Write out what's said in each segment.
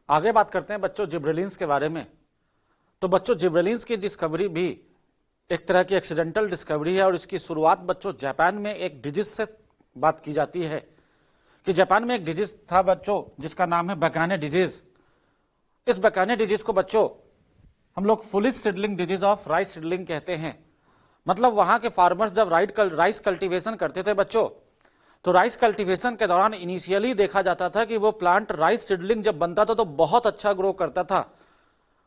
आगे बात करते हैं बच्चों जिब्रेलिन्स के बारे में। तो बच्चों जिब्रेलिन्स की डिस्कवरी भी एक तरह की एक्सीडेंटल डिस्कवरी है और इसकी शुरुआत बच्चों जापान में एक डिजीज से बात की जाती है कि जापान में एक डिजीज था बच्चों जिसका नाम है बकाने डिजीज। इस बकाने डिजीज को बच्चों हम लोग foolish seedling disease of rice seedling कहते हैं। मतलब वहां के फार्मर्स जब राइस कल्टीवेशन करते थे बच्चों, तो राइस कल्टीवेशन के दौरान इनिशियली देखा जाता था कि वो प्लांट राइस सीडलिंग जब बनता था तो बहुत अच्छा ग्रो करता था,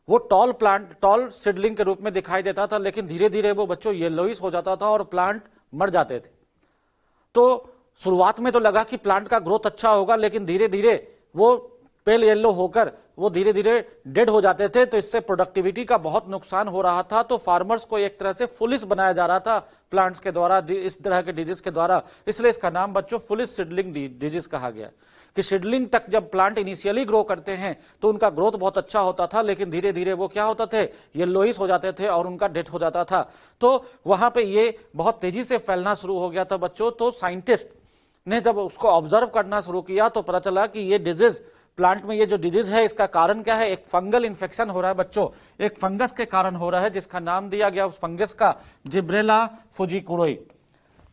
वो टॉल सीडलिंग के रूप में दिखाई देता था, लेकिन धीरे धीरे वो बच्चों येलोइश हो जाता था और प्लांट मर जाते थे। तो शुरुआत में तो लगा कि प्लांट का ग्रोथ अच्छा होगा, लेकिन धीरे धीरे वो पेल येलो होकर वो धीरे धीरे डेड हो जाते थे। तो इससे प्रोडक्टिविटी का बहुत नुकसान हो रहा था। तो फार्मर्स को एक तरह से फुलिश बनाया जा रहा था प्लांट्स के द्वारा, इस तरह के डिजीज के द्वारा, इसलिए इसका नाम बच्चों फुलिश सीडलिंग डिजीज कहा गया कि सीडलिंग तक जब प्लांट इनिशियली ग्रो करते हैं तो उनका ग्रोथ बहुत अच्छा होता था, लेकिन धीरे धीरे वो क्या होता थे, येलोइश हो जाते थे और उनका डेथ हो जाता था। तो वहां पे ये बहुत तेजी से फैलना शुरू हो गया था बच्चों। तो साइंटिस्ट ने जब उसको ऑब्जर्व करना शुरू किया तो पता चला कि ये डिजीज प्लांट में, ये जो डिजीज है इसका कारण क्या है, एक फंगल इन्फेक्शन हो रहा है बच्चों, एक फंगस के कारण हो रहा है जिसका नाम दिया गया उस फंगस का जिब्रेला फुजिकुरोई।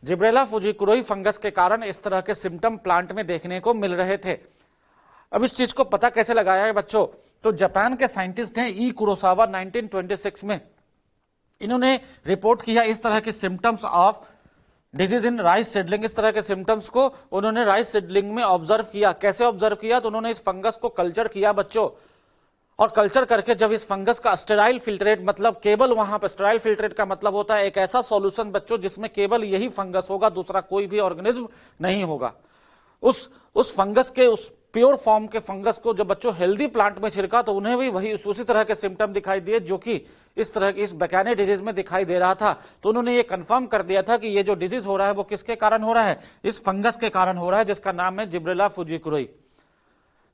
जिब्रेला फुजिकुरोई फंगस के कारण इस तरह के सिम्टम प्लांट में देखने को मिल रहे थे। अब इस चीज को पता कैसे लगाया है बच्चों, तो जापान के साइंटिस्ट हैं ई कुरोसावा 1926 में, इन्होंने रिपोर्ट किया इस तरह के symptoms of disease in rice seedling. इस तरह के सिम्टम्स को उन्होंने राइस सीडलिंग में ऑब्जर्व किया। कैसे ऑब्जर्व किया, तो उन्होंने इस फंगस को कल्चर किया बच्चों, और कल्चर करके जब इस फंगस का स्टेराइल फिल्ट्रेट, मतलब केवल वहां पर स्टेराइल फिल्ट्रेट का मतलब होता है एक ऐसा सॉल्यूशन बच्चों जिसमें केवल यही फंगस होगा, दूसरा कोई भी ऑर्गेनिज्म नहीं होगा। उस फंगस के, उस प्योर फॉर्म के फंगस को जब बच्चों हेल्दी प्लांट में छिड़का तो उन्हें भी वही उसी तरह के सिम्टम दिखाई दिए जो कि इस तरह की इस बकाने डिजीज में दिखाई दे रहा था। तो उन्होंने ये कंफर्म कर दिया था कि ये जो डिजीज हो रहा है वो किसके कारण हो रहा है, इस फंगस के कारण हो रहा है जिसका नाम है जिब्रेला फुजिकुरोई।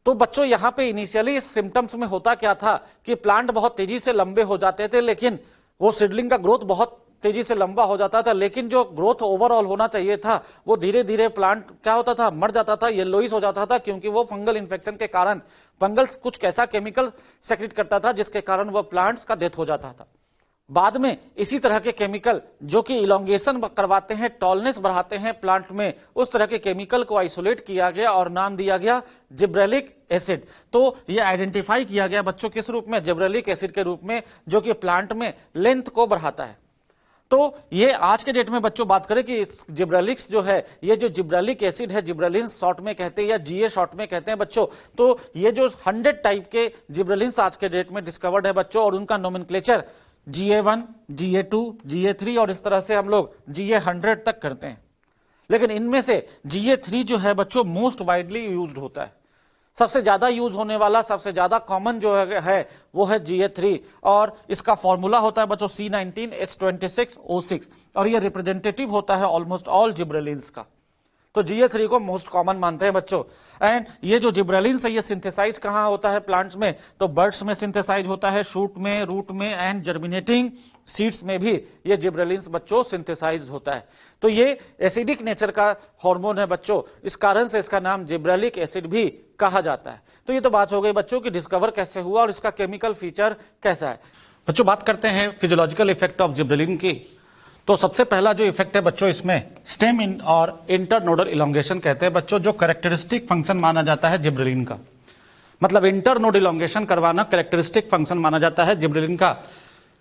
तो बच्चों यहां पे इनिशियली इस सिम्टम्स में होता क्या था कि प्लांट बहुत तेजी से लंबे हो जाते थे, लेकिन वो सीडलिंग का ग्रोथ बहुत तेजी से लंबा हो जाता था, लेकिन जो ग्रोथ ओवरऑल होना चाहिए था वो धीरे धीरे प्लांट क्या होता था, मर जाता था, येलोइश हो जाता था, क्योंकि वो फंगल इन्फेक्शन के कारण फंगल्स कुछ ऐसा केमिकल सेक्रेट करता था जिसके कारण वो प्लांट्स का डेथ हो जाता था। बाद में इसी तरह के केमिकल जो कि इलोंगेशन करवाते हैं, टॉलनेस बढ़ाते हैं प्लांट में, उस तरह के केमिकल को आइसोलेट किया गया और नाम दिया गया जिब्रेलिक एसिड। तो ये आइडेंटिफाई किया गया बच्चों किस रूप में, जिब्रेलिक एसिड के रूप में, जो कि प्लांट में लेंथ को बढ़ाता है। तो ये आज के डेट में बच्चों बात करें कि जिब्रेलिक्स जो है, ये जो जिब्रेलिक एसिड है, जिब्रेलिन्स शॉर्ट में कहते हैं या जीए शॉर्ट में कहते हैं बच्चों, तो ये जो 100 टाइप के जिब्रेलिन्स आज के डेट में डिस्कवर्ड है बच्चों, और उनका नोमेनक्लेचर GA1, GA2, GA3 और इस तरह से हम लोग GA100 तक करते हैं। लेकिन इनमें से GA3 जो है बच्चों मोस्ट वाइडली यूज्ड होता है, सबसे ज्यादा यूज होने वाला, सबसे ज्यादा कॉमन जो है वो है GA3, और इसका फॉर्मूला होता है बच्चों C19H26O6, और ये रिप्रेजेंटेटिव होता है ऑलमोस्ट ऑल जिब्रेलिन्स का। तो GA3 को मोस्ट कॉमन मानते हैं बच्चों। एंड ये जो जिब्रेलिन्स है ये सिंथेसाइज कहां होता है प्लांट्स में, तो बर्ड्स में सिंथेसाइज होता है, शूट में, रूट में, एंड जर्मिनेटिंग सीड्स में भी ये जिब्रेलिन्स बच्चों सिंथेसाइज होता है। तो ये एसिडिक नेचर का हार्मोन है बच्चों, इस कारण से इसका नाम जिब्रेलिक एसिड भी कहा जाता है। तो ये तो बात हो गई बच्चों कि डिस्कवर कैसे हुआ और इसका केमिकल फीचर कैसा है। बच्चों बात करते हैं फिजियोलॉजिकल इफेक्ट ऑफ जिब्रेलिन की। तो सबसे पहला जो इफेक्ट है बच्चों इसमें स्टेम इन और इंटरनोडल इलोंगेशन कहते हैं बच्चों, जो कैरेक्टरिस्टिक फंक्शन माना जाता है जिब्रेलिन का। मतलब इंटरनोड इलोंगेशन करवाना कैरेक्टरिस्टिक फंक्शन माना जाता है जिब्रेलिन का।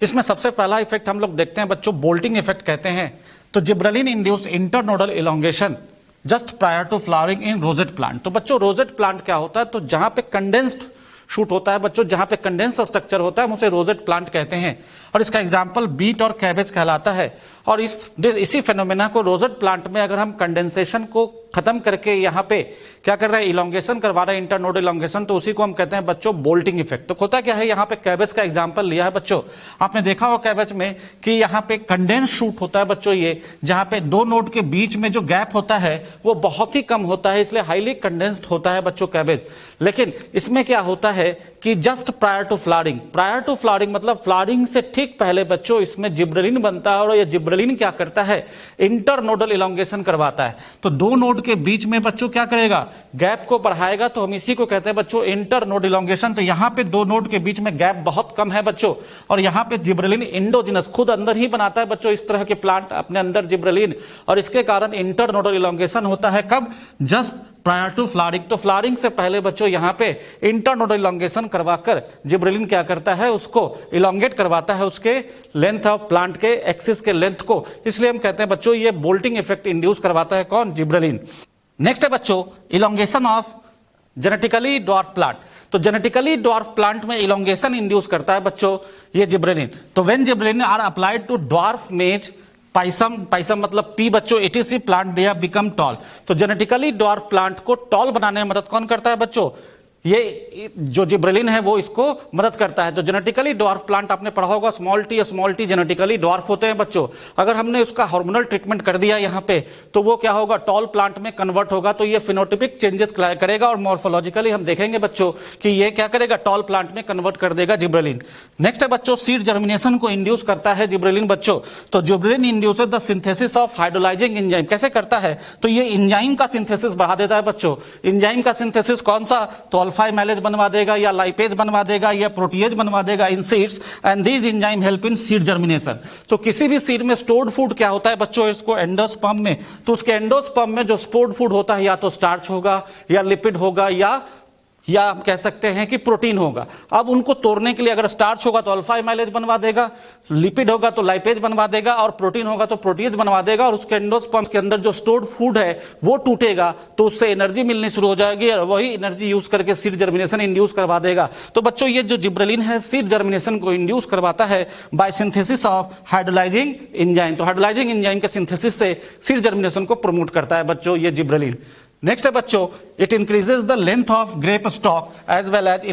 इसमें सबसे पहला इफेक्ट हम लोग देखते हैं बच्चों, बोल्टिंग इफेक्ट कहते हैं। तो gibberellin induce internodal elongation just prior to flowering in rosette plant. तो बच्चों रोजेट प्लांट क्या होता है, तो जहां पे कंडेंस्ड शूट होता है बच्चों, जहां पे कंडेंस स्ट्रक्चर होता है हम उसे रोजेट प्लांट कहते हैं, और इसका एग्जांपल बीट और कैबेज कहलाता है। और इसी फेनोमेना को रोजेट प्लांट में अगर हम कंडेंसेशन को खत्म करके यहाँ पे क्या कर रहे हैं, इलोंगेशन करवा रहे हैं, इंटरनोड इलोंगेशन, तो उसी को हम कहते हैं बच्चों बोल्टिंग इफेक्ट। तो होता क्या है, यहाँ पे कैबेज का एग्जांपल लिया है बच्चों, आपने देखा हो कैबेज में कि यहाँ पे कंडेंस शूट होता है बच्चों, ये जहां पे दो नोड के बीच में जो गैप होता है वो बहुत ही कम होता है, इसलिए हाईली कंडेंस्ड होता है बच्चों कैबेज। लेकिन इसमें क्या होता है कि जस्ट प्रायर टू फ्लावरिंग मतलब फ्लावरिंग से ठीक पहले बच्चों इसमें जिब्रेलिन बनता है, और ये जिब्रेलिन जिब्रेलिन क्या करता है, इंटरनोडल इलोंगेशन करवाता है। तो दो नोड के बीच में बच्चों क्या करेगा, गैप को बढ़ाएगा। तो हम इसी को कहते हैं बच्चों इंटरनोड इलोंगेशन। तो यहां पे दो नोड के बीच में गैप बहुत कम है बच्चों, और यहां पे जिब्रेलिन इंडोजिनस खुद अंदर ही बनाता है बच्चों इस तरह के प्लांट अपने अंदर जिब्रेलिन, और इसके कारण इंटरनोडल इलोंगेशन होता है। कब, जस्ट प्रायर टू फ्लावरिंग। तो फ्लावरिंग से पहले बच्चों यहां पे इंटरनोडल इलोंगेशन करवाकर जिब्रेलिन क्या करता है, उसको इलोंगेट करवाता है, उसके लेंथ ऑफ प्लांट के एक्सिस के लेंथ को। इसलिए हम कहते हैं बच्चों ये बोल्टिंग इफेक्ट इंड्यूस करवाता है कौन, जिब्रेलिन। नेक्स्ट है बच्चों elongation of genetically dwarf plant. तो जेनेटिकली ड्वार्फ प्लांट में इलोंगेशन इंड्यूस करता है बच्चों ये जिब्रेलिन। तो when gibberellin are applied to dwarf maize pisum, pisum मतलब पी बच्चों, etc plant they have become tall. तो जेनेटिकली ड्वार्फ प्लांट को टॉल बनाने में मदद कौन करता है बच्चों, ये जो जिब्रेलिन है वो इसको मदद करता है। तो जेनेटिकली ड्वार्फ प्लांट आपने पढ़ा होगा, स्मॉल टी जेनेटिकली ड्वार्फ होते हैं बच्चों। अगर हमने उसका हार्मोनल ट्रीटमेंट कर दिया यहाँ पे तो वो क्या होगा, टॉल प्लांट में कन्वर्ट होगा। तो ये फिनोटिपिक चेंजेस करेगा और मॉर्फोलॉजिकली हम देखेंगे बच्चों कि ये क्या करेगा, टॉल प्लांट में कन्वर्ट कर देगा जिब्रेलिन। नेक्स्ट है बच्चों सीड जर्मिनेशन को इंड्यूस करता है जिब्रेलिन बच्चों। तो gibberellin induces the synthesis of hydrolysing enzyme. कैसे करता है, तो ये एंजाइम का सिंथेसिस बढ़ा देता है बच्चों। एंजाइम का सिंथेसिस कौन सा, तो अल्फा-माइलेज बनवा देगा या लाइपेज बनवा देगा या प्रोटीएज बनवा देगा in seeds, and these enzyme help in seed germination. तो किसी भी सीड में स्टोर्ड फूड क्या होता है बच्चों, इसको एंडोस्पर्म में, तो उसके एंडोस्पर्म में जो स्टोर्ड फूड होता है या तो स्टार्च होगा या लिपिड होगा या हम कह सकते हैं कि प्रोटीन होगा। अब उनको तोड़ने के लिए अगर स्टार्च होगा तो अल्फा माइलेज बनवा देगा, लिपिड होगा तो लाइपेज बनवा देगा, और प्रोटीन होगा तो प्रोटीज बनवा देगा, और उसके एंडोस्पर्म के अंदर जो स्टोर्ड फूड है वो टूटेगा तो उससे एनर्जी मिलनी शुरू हो जाएगी, और वही एनर्जी यूज करके सीड जर्मिनेशन इंड्यूस करवा देगा। तो बच्चों ये जो जिब्रेलिन है सीड जर्मिनेशन को इंड्यूस करवाता है by synthesis of hydrolysing enzyme. तो हाइड्रोलाइजिंग एंजाइम के सिंथेसिस से सीड जर्मिनेशन को प्रमोट करता है बच्चों ये जिब्रेलिन। नेक्स्ट है बच्चों it increases the length of grape stalk as well as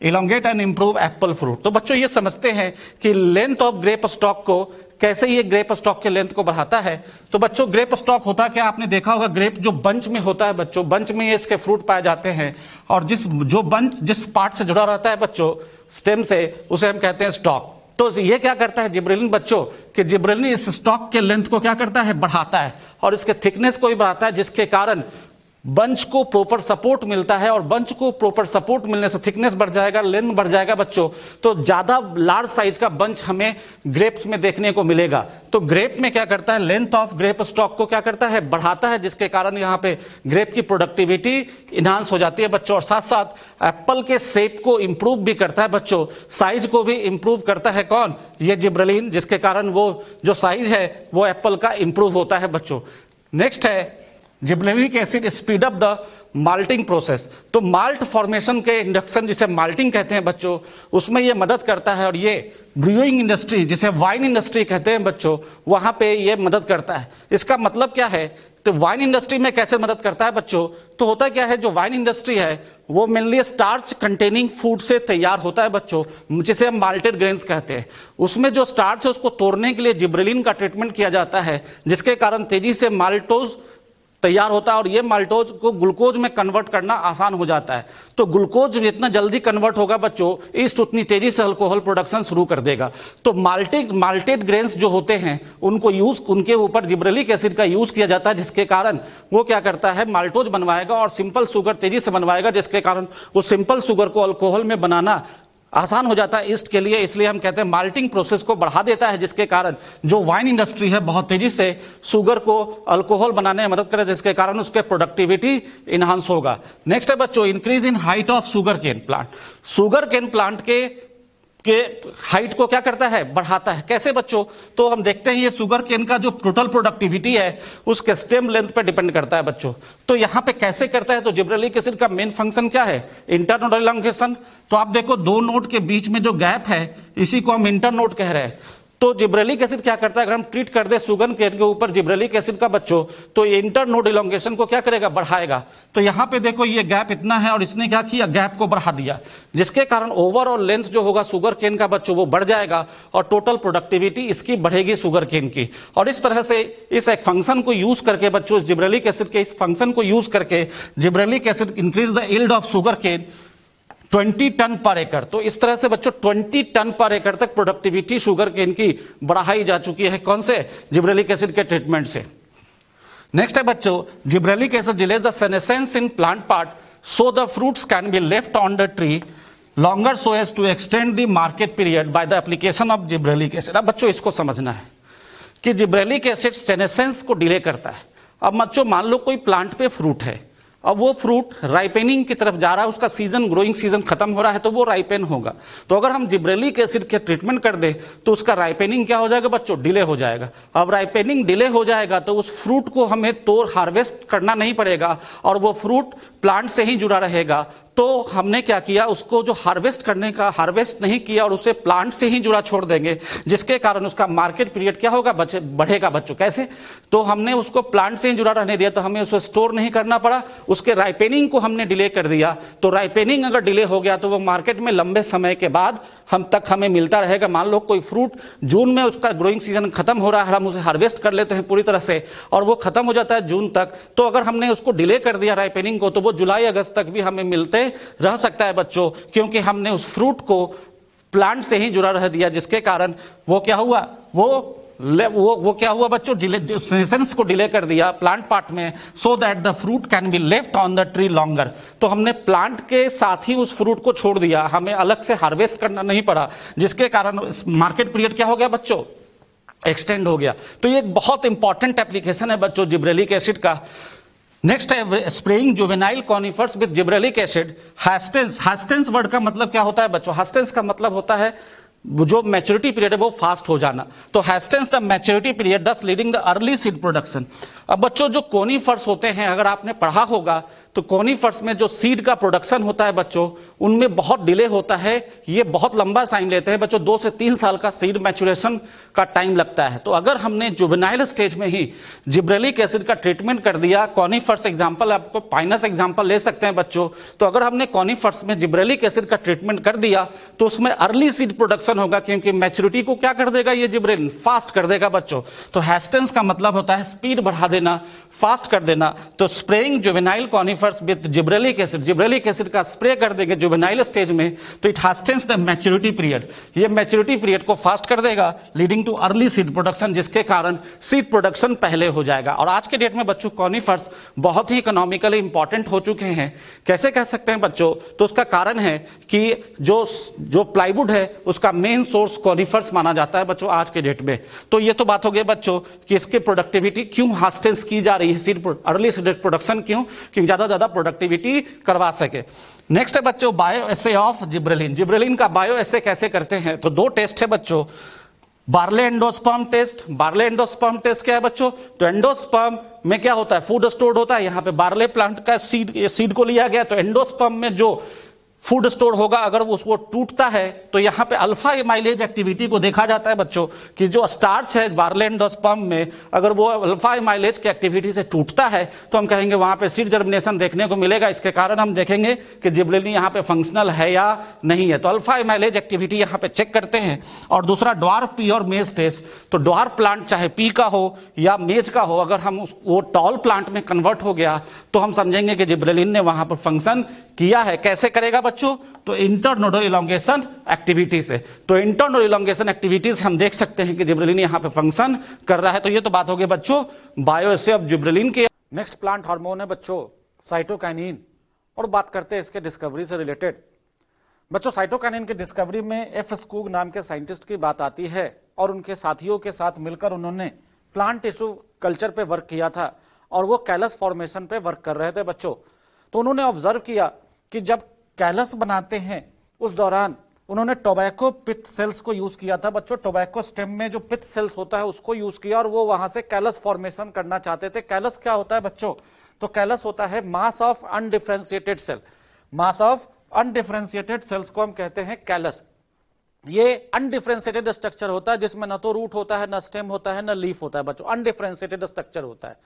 elongate and improve apple fruit. तो बच्चों ये समझते हैं कि लेंथ ऑफ ग्रेप स्टॉक को कैसे ये ग्रेप स्टॉक के लेंथ को बढ़ाता है। तो बच्चों ग्रेप स्टॉक होता क्या, आपने देखा होगा ग्रेप जो बंच में होता है बच्चों, बंच में ये इसके फ्रूट पाए जाते हैं, और जो बंच जिस पार्ट से जुड़ा रहता है बच्चों स्टेम से, उसे हम कहते हैं स्टॉक। तो ये क्या करता है जिब्रेलिन बच्चों, कि जिब्रेलिन इस स्टॉक के लेंथ को क्या करता है, बढ़ाता है, और इसके थिकनेस को भी बढ़ाता है, जिसके कारण बंच को प्रॉपर सपोर्ट मिलता है, और बंच को प्रॉपर सपोर्ट मिलने से थिकनेस बढ़ जाएगा, लेंथ बढ़ जाएगा बच्चों। तो ज्यादा लार्ज साइज का बंच हमें ग्रेप्स में देखने को मिलेगा। तो ग्रेप में क्या करता है, लेंथ ऑफ ग्रेप स्टॉक को क्या करता है, बढ़ाता है, जिसके कारण यहां पे ग्रेप की प्रोडक्टिविटी इनहांस हो जाती है बच्चों, और साथ साथ एप्पल के शेप को इंप्रूव भी करता है बच्चों, साइज को भी इंप्रूव करता है कौन, ये जिब्रेलिन, जिसके कारण वो जो साइज है वो एप्पल का इंप्रूव होता है बच्चों। नेक्स्ट है gibberellic acid speed up the malting process. तो माल्ट फॉर्मेशन के इंडक्शन जिसे माल्टिंग कहते हैं बच्चों, उसमें ये मदद करता है, और ये ब्रूइंग इंडस्ट्री जिसे वाइन इंडस्ट्री कहते हैं बच्चों, वहां पे ये मदद करता है। इसका मतलब क्या है, तो वाइन इंडस्ट्री में कैसे मदद करता है बच्चों, तो होता क्या है, जो वाइन इंडस्ट्री है वो मेनली स्टार्च कंटेनिंग फूड से तैयार होता है बच्चों, जिसे हम माल्टेड ग्रेन्स कहते हैं। उसमें जो स्टार्च है उसको तोड़ने के लिए जिब्रेलिन का ट्रीटमेंट किया जाता है, जिसके कारण तेजी से माल्टोज तैयार होता है, और ये माल्टोज को ग्लूकोज में कन्वर्ट करना आसान हो जाता है। तो ग्लूकोज जितना जल्दी कन्वर्ट होगा बच्चों, ईस्ट उतनी तेजी से अल्कोहल प्रोडक्शन शुरू कर देगा। तो माल्टेड ग्रेन्स जो होते हैं उनके ऊपर जिब्रेलिक एसिड का यूज किया जाता है, जिसके कारण वो क्या करता है, माल्टोज बनवाएगा और सिंपल शुगर तेजी से बनवाएगा, जिसके कारण वो सिंपल शुगर को अल्कोहल में बनाना आसान हो जाता है ईस्ट के लिए। इसलिए हम कहते हैं माल्टिंग प्रोसेस को बढ़ा देता है, जिसके कारण जो वाइन इंडस्ट्री है बहुत तेजी से शुगर को अल्कोहल बनाने में मदद करे, जिसके कारण उसके प्रोडक्टिविटी इनहांस होगा। नेक्स्ट है बच्चों increase in height of sugarcane plant. Sugarcane plant के हाइट को क्या करता है, बढ़ाता है। कैसे बच्चों, तो हम देखते हैं ये शुगर केन का जो टोटल प्रोडक्टिविटी है उसके स्टेम लेंथ पे डिपेंड करता है बच्चों। तो यहां पे कैसे करता है, तो जिब्रेलिक एसिड का मेन फंक्शन क्या है, इंटरनोडल इलोंगेशन। तो आप देखो दो नोड के बीच में जो गैप है इसी को हम इंटरनोड कह रहे हैं। तो जिब्रेलिक एसिड क्या करता है, अगर हम ट्रीट कर दे शुगर केन के ऊपर जिब्रेलिक एसिड का बच्चों, तो इंटरनोड इलोंगेशन को क्या करेगा, बढ़ाएगा। तो यहां पे देखो ये गैप इतना है और इसने क्या किया, गैप को बढ़ा दिया, जिसके कारण ओवरऑल लेंथ जो होगा शुगर केन का बच्चों वो बढ़ जाएगा और टोटल प्रोडक्टिविटी इसकी बढ़ेगी शुगर केन की। और इस तरह से इस एक फंक्शन को यूज करके बच्चों, जिब्रेलिक एसिड के इस फंक्शन को यूज करके gibberellic acid increase the yield of sugarcane 20 ton per एकड़। तो इस तरह से बच्चों 20 टन पर एकड़ तक प्रोडक्टिविटी शुगर केन की बढ़ाई जा चुकी है। कौन से? जिब्रेलिक एसिड के ट्रीटमेंट से। नेक्स्ट है बच्चों, gibberellic acid delays the senescence in plant part so the fruits can be left on the tree longer so as to extend the market period by the application of gibberellic acid. अब बच्चों इसको समझना है कि gibberellic acid senescence को delay करता है। अब बच्चों मान लो कोई प्लांट पे फ्रूट है, अब वो फ्रूट राइपेनिंग की तरफ जा रहा है, उसका सीजन, ग्रोइंग सीजन खत्म हो रहा है, तो वो राइपेन होगा। तो अगर हम जिब्रेलिक एसिड के ट्रीटमेंट कर दे तो उसका राइपेनिंग क्या हो जाएगा बच्चों? डिले हो जाएगा। अब राइपेनिंग डिले हो जाएगा तो उस फ्रूट को हमें तोड़ हार्वेस्ट करना नहीं पड़ेगा और वो फ्रूट प्लांट से ही जुड़ा रहेगा। तो हमने क्या किया, उसको जो हार्वेस्ट करने का हार्वेस्ट नहीं किया और उसे प्लांट से ही जुड़ा छोड़ देंगे, जिसके कारण उसका मार्केट पीरियड क्या होगा? बढ़ेगा बच्चों। कैसे? तो हमने उसको प्लांट से ही जुड़ा रहने दिया तो हमें उसे स्टोर नहीं करना पड़ा, उसके राइपेनिंग को हमने डिले कर दिया। तो राइपेनिंग अगर डिले हो गया तो वो मार्केट में लंबे समय के बाद हमें मिलता रहेगा। मान लो कोई फ्रूट जून में उसका ग्रोइंग सीजन खत्म हो रहा है, हम उसे हार्वेस्ट कर लेते हैं पूरी तरह से और वो खत्म हो जाता है जून तक, तो अगर हमने उसको डिले कर दिया राइपेनिंग को तो वो जुलाई अगस्त तक भी हमें मिलते रह सकता है बच्चों, क्योंकि हमने उस फ्रूट को प्लांट से ही जुड़ा रह दिया, जिसके कारण वो क्या हुआ, वो क्या हुआ बच्चों? सेनेसेंस को डिले कर दिया प्लांट पार्ट में, so that the fruit can be left on the tree longer. तो हमने प्लांट के साथ ही उस फ्रूट को छोड़ दिया, हमें अलग से हार्वेस्ट करना नहीं पड़ा, जिसके कारण मार्केट पीरियड क्या हो गया बच्चों? एक्सटेंड हो गया। तो ये एक बहुत इंपॉर्टेंट एप्लीकेशन है बच्चों जिब्रेलिक एसिड का। नेक्स्ट है spraying juvenile conifers with gibberellic acid. Hastens word का मतलब क्या होता है बच्चों? हास्टेंस का मतलब होता है जो मैच्योरिटी पीरियड है वो फास्ट हो जाना। तो हास्टेंस द मैच्योरिटी पीरियड दस leading the early seed production. अब बच्चों जो कोनिफर्स होते हैं, अगर आपने पढ़ा होगा तो कोनिफर्स में जो सीड का प्रोडक्शन होता है बच्चों, उनमें बहुत डिले होता है, ये बहुत लंबा टाइम लेते हैं बच्चों, 2 से 3 साल का सीड मैच्योरेशन का टाइम लगता है। तो अगर हमने जुवेनाइल स्टेज में ही जिब्रेलिक एसिड का ट्रीटमेंट कर दिया, कॉनिफर्स एग्जांपल, आपको पाइनस एग्जांपल ले सकते हैं बच्चों, तो अगर हमने कॉनिफर्स में जिब्रेलिक एसिड का ट्रीटमेंट कर दिया तो उसमें अर्ली सीड प्रोडक्शन होगा, क्योंकि मैच्योरिटी को क्या कर देगा? ये जिब्रेलिन फास्ट कर देगा बच्चों। तो हास्टेंस का मतलब होता है स्पीड बढ़ा देना, फास्ट कर देना। तो spraying juvenile conifers with gibberellic acid का स्प्रे कर देंगे जुवेनाइल स्टेज में, तो इट हास्टेंस द मैच्योरिटी पीरियड, ये मैच्योरिटी पीरियड को फास्ट कर देगा, leading too early seed production, जिसके कारण सीड प्रोडक्शन पहले हो जाएगा। और आज के डेट में बच्चों कॉनिफर्स बहुत ही इकोनॉमिकली इंपॉर्टेंट हो चुके हैं। कैसे कह सकते हैं बच्चों? तो उसका कारण है कि जो प्लाईवुड है उसका मेन सोर्स कॉनिफर्स माना जाता है बच्चों आज के डेट में। तो ये तो बात हो गई बच्चों कि इसकी प्रोडक्टिविटी क्यों हास्टेंस की जा रही है, अर्ली सीड प्रोडक्शन क्यों, क्योंकि ज्यादा प्रोडक्टिविटी करवा सके। नेक्स्ट है बच्चों bioassay of gibberellin. Gibberellin का बायो एसे कैसे करते हैं? तो 2 टेस्ट है बच्चों, barley endosperm test. Barley endosperm test क्या है बच्चों? तो एंडोस्पर्म में क्या होता है? फूड स्टोर्ड होता है। यहां पे बार्ले प्लांट का सीड को लिया गया, तो एंडोस्पर्म में जो फूड स्टोर होगा अगर वो उसको टूटता है तो यहां पे अल्फा एमाइलेज एक्टिविटी को देखा जाता है बच्चों, कि जो स्टार्च है बार्ले एंडोस्पर्म में अगर वो अल्फा एमाइलेज की एक्टिविटी से टूटता है तो हम कहेंगे वहां पे सीड जर्मिनेशन देखने को मिलेगा। इसके कारण हम देखेंगे कि जिब्रेलिन यहां पे फंक्शनल है या नहीं है। तो अल्फा एमाइलेज एक्टिविटी यहां पे चेक करते हैं। और दूसरा ड्वार्फ पी और मेज टेस्ट। तो ड्वार्फ प्लांट चाहे पी का हो या मेज का हो, अगर हम वो टॉल प्लांट में कन्वर्ट हो गया तो हम समझेंगे कि जिब्रेलिन ने वहां पर फंक्शन किया है। कैसे करेगा बच्चों? तो इंटरनोडल इलोंगेशन एक्टिविटी से। तो इंटरनोडल इलोंगेशन एक्टिविटीज हम देख सकते हैं कि जिब्रेलिन यहां पे फंक्शन कर रहा है। तो ये तो बात हो गई बच्चों बायोएसे ऑफ जिब्रेलिन की। नेक्स्ट प्लांट हार्मोन है बच्चों साइटोकाइनिन, और बात करते हैं इसके डिस्कवरी से रिलेटेड। बच्चों साइटोकाइनिन की डिस्कवरी में एफ स्कूग नाम के साइंटिस्ट की बात आती है और उनके साथियों के साथ मिलकर उन्होंने प्लांट टिश्यू कल्चर पे वर्क किया था और वो कैलस फॉर्मेशन पे वर्क कर रहे थे बच्चों। तो उन्होंने ऑब्जर्व किया कि जब कैलस बनाते हैं उस दौरान उन्होंने टोबैको पिथ सेल्स को यूज किया था बच्चों। टोबैको स्टेम में जो पिथ सेल्स होता है उसको यूज किया और वो वहां से कैलस फॉर्मेशन करना चाहते थे। कैलस क्या होता है बच्चों? तो कैलस होता है mass of undifferentiated cell. Mass of undifferentiated cells को हम कहते हैं कैलस। ये अनडिफरेंशिएटेड स्ट्रक्चर होता है जिसमें न तो रूट होता है, न स्टेम होता है, न लीफ होता है बच्चों। अनडिफरेंशिएटेड स्ट्रक्चर होता है।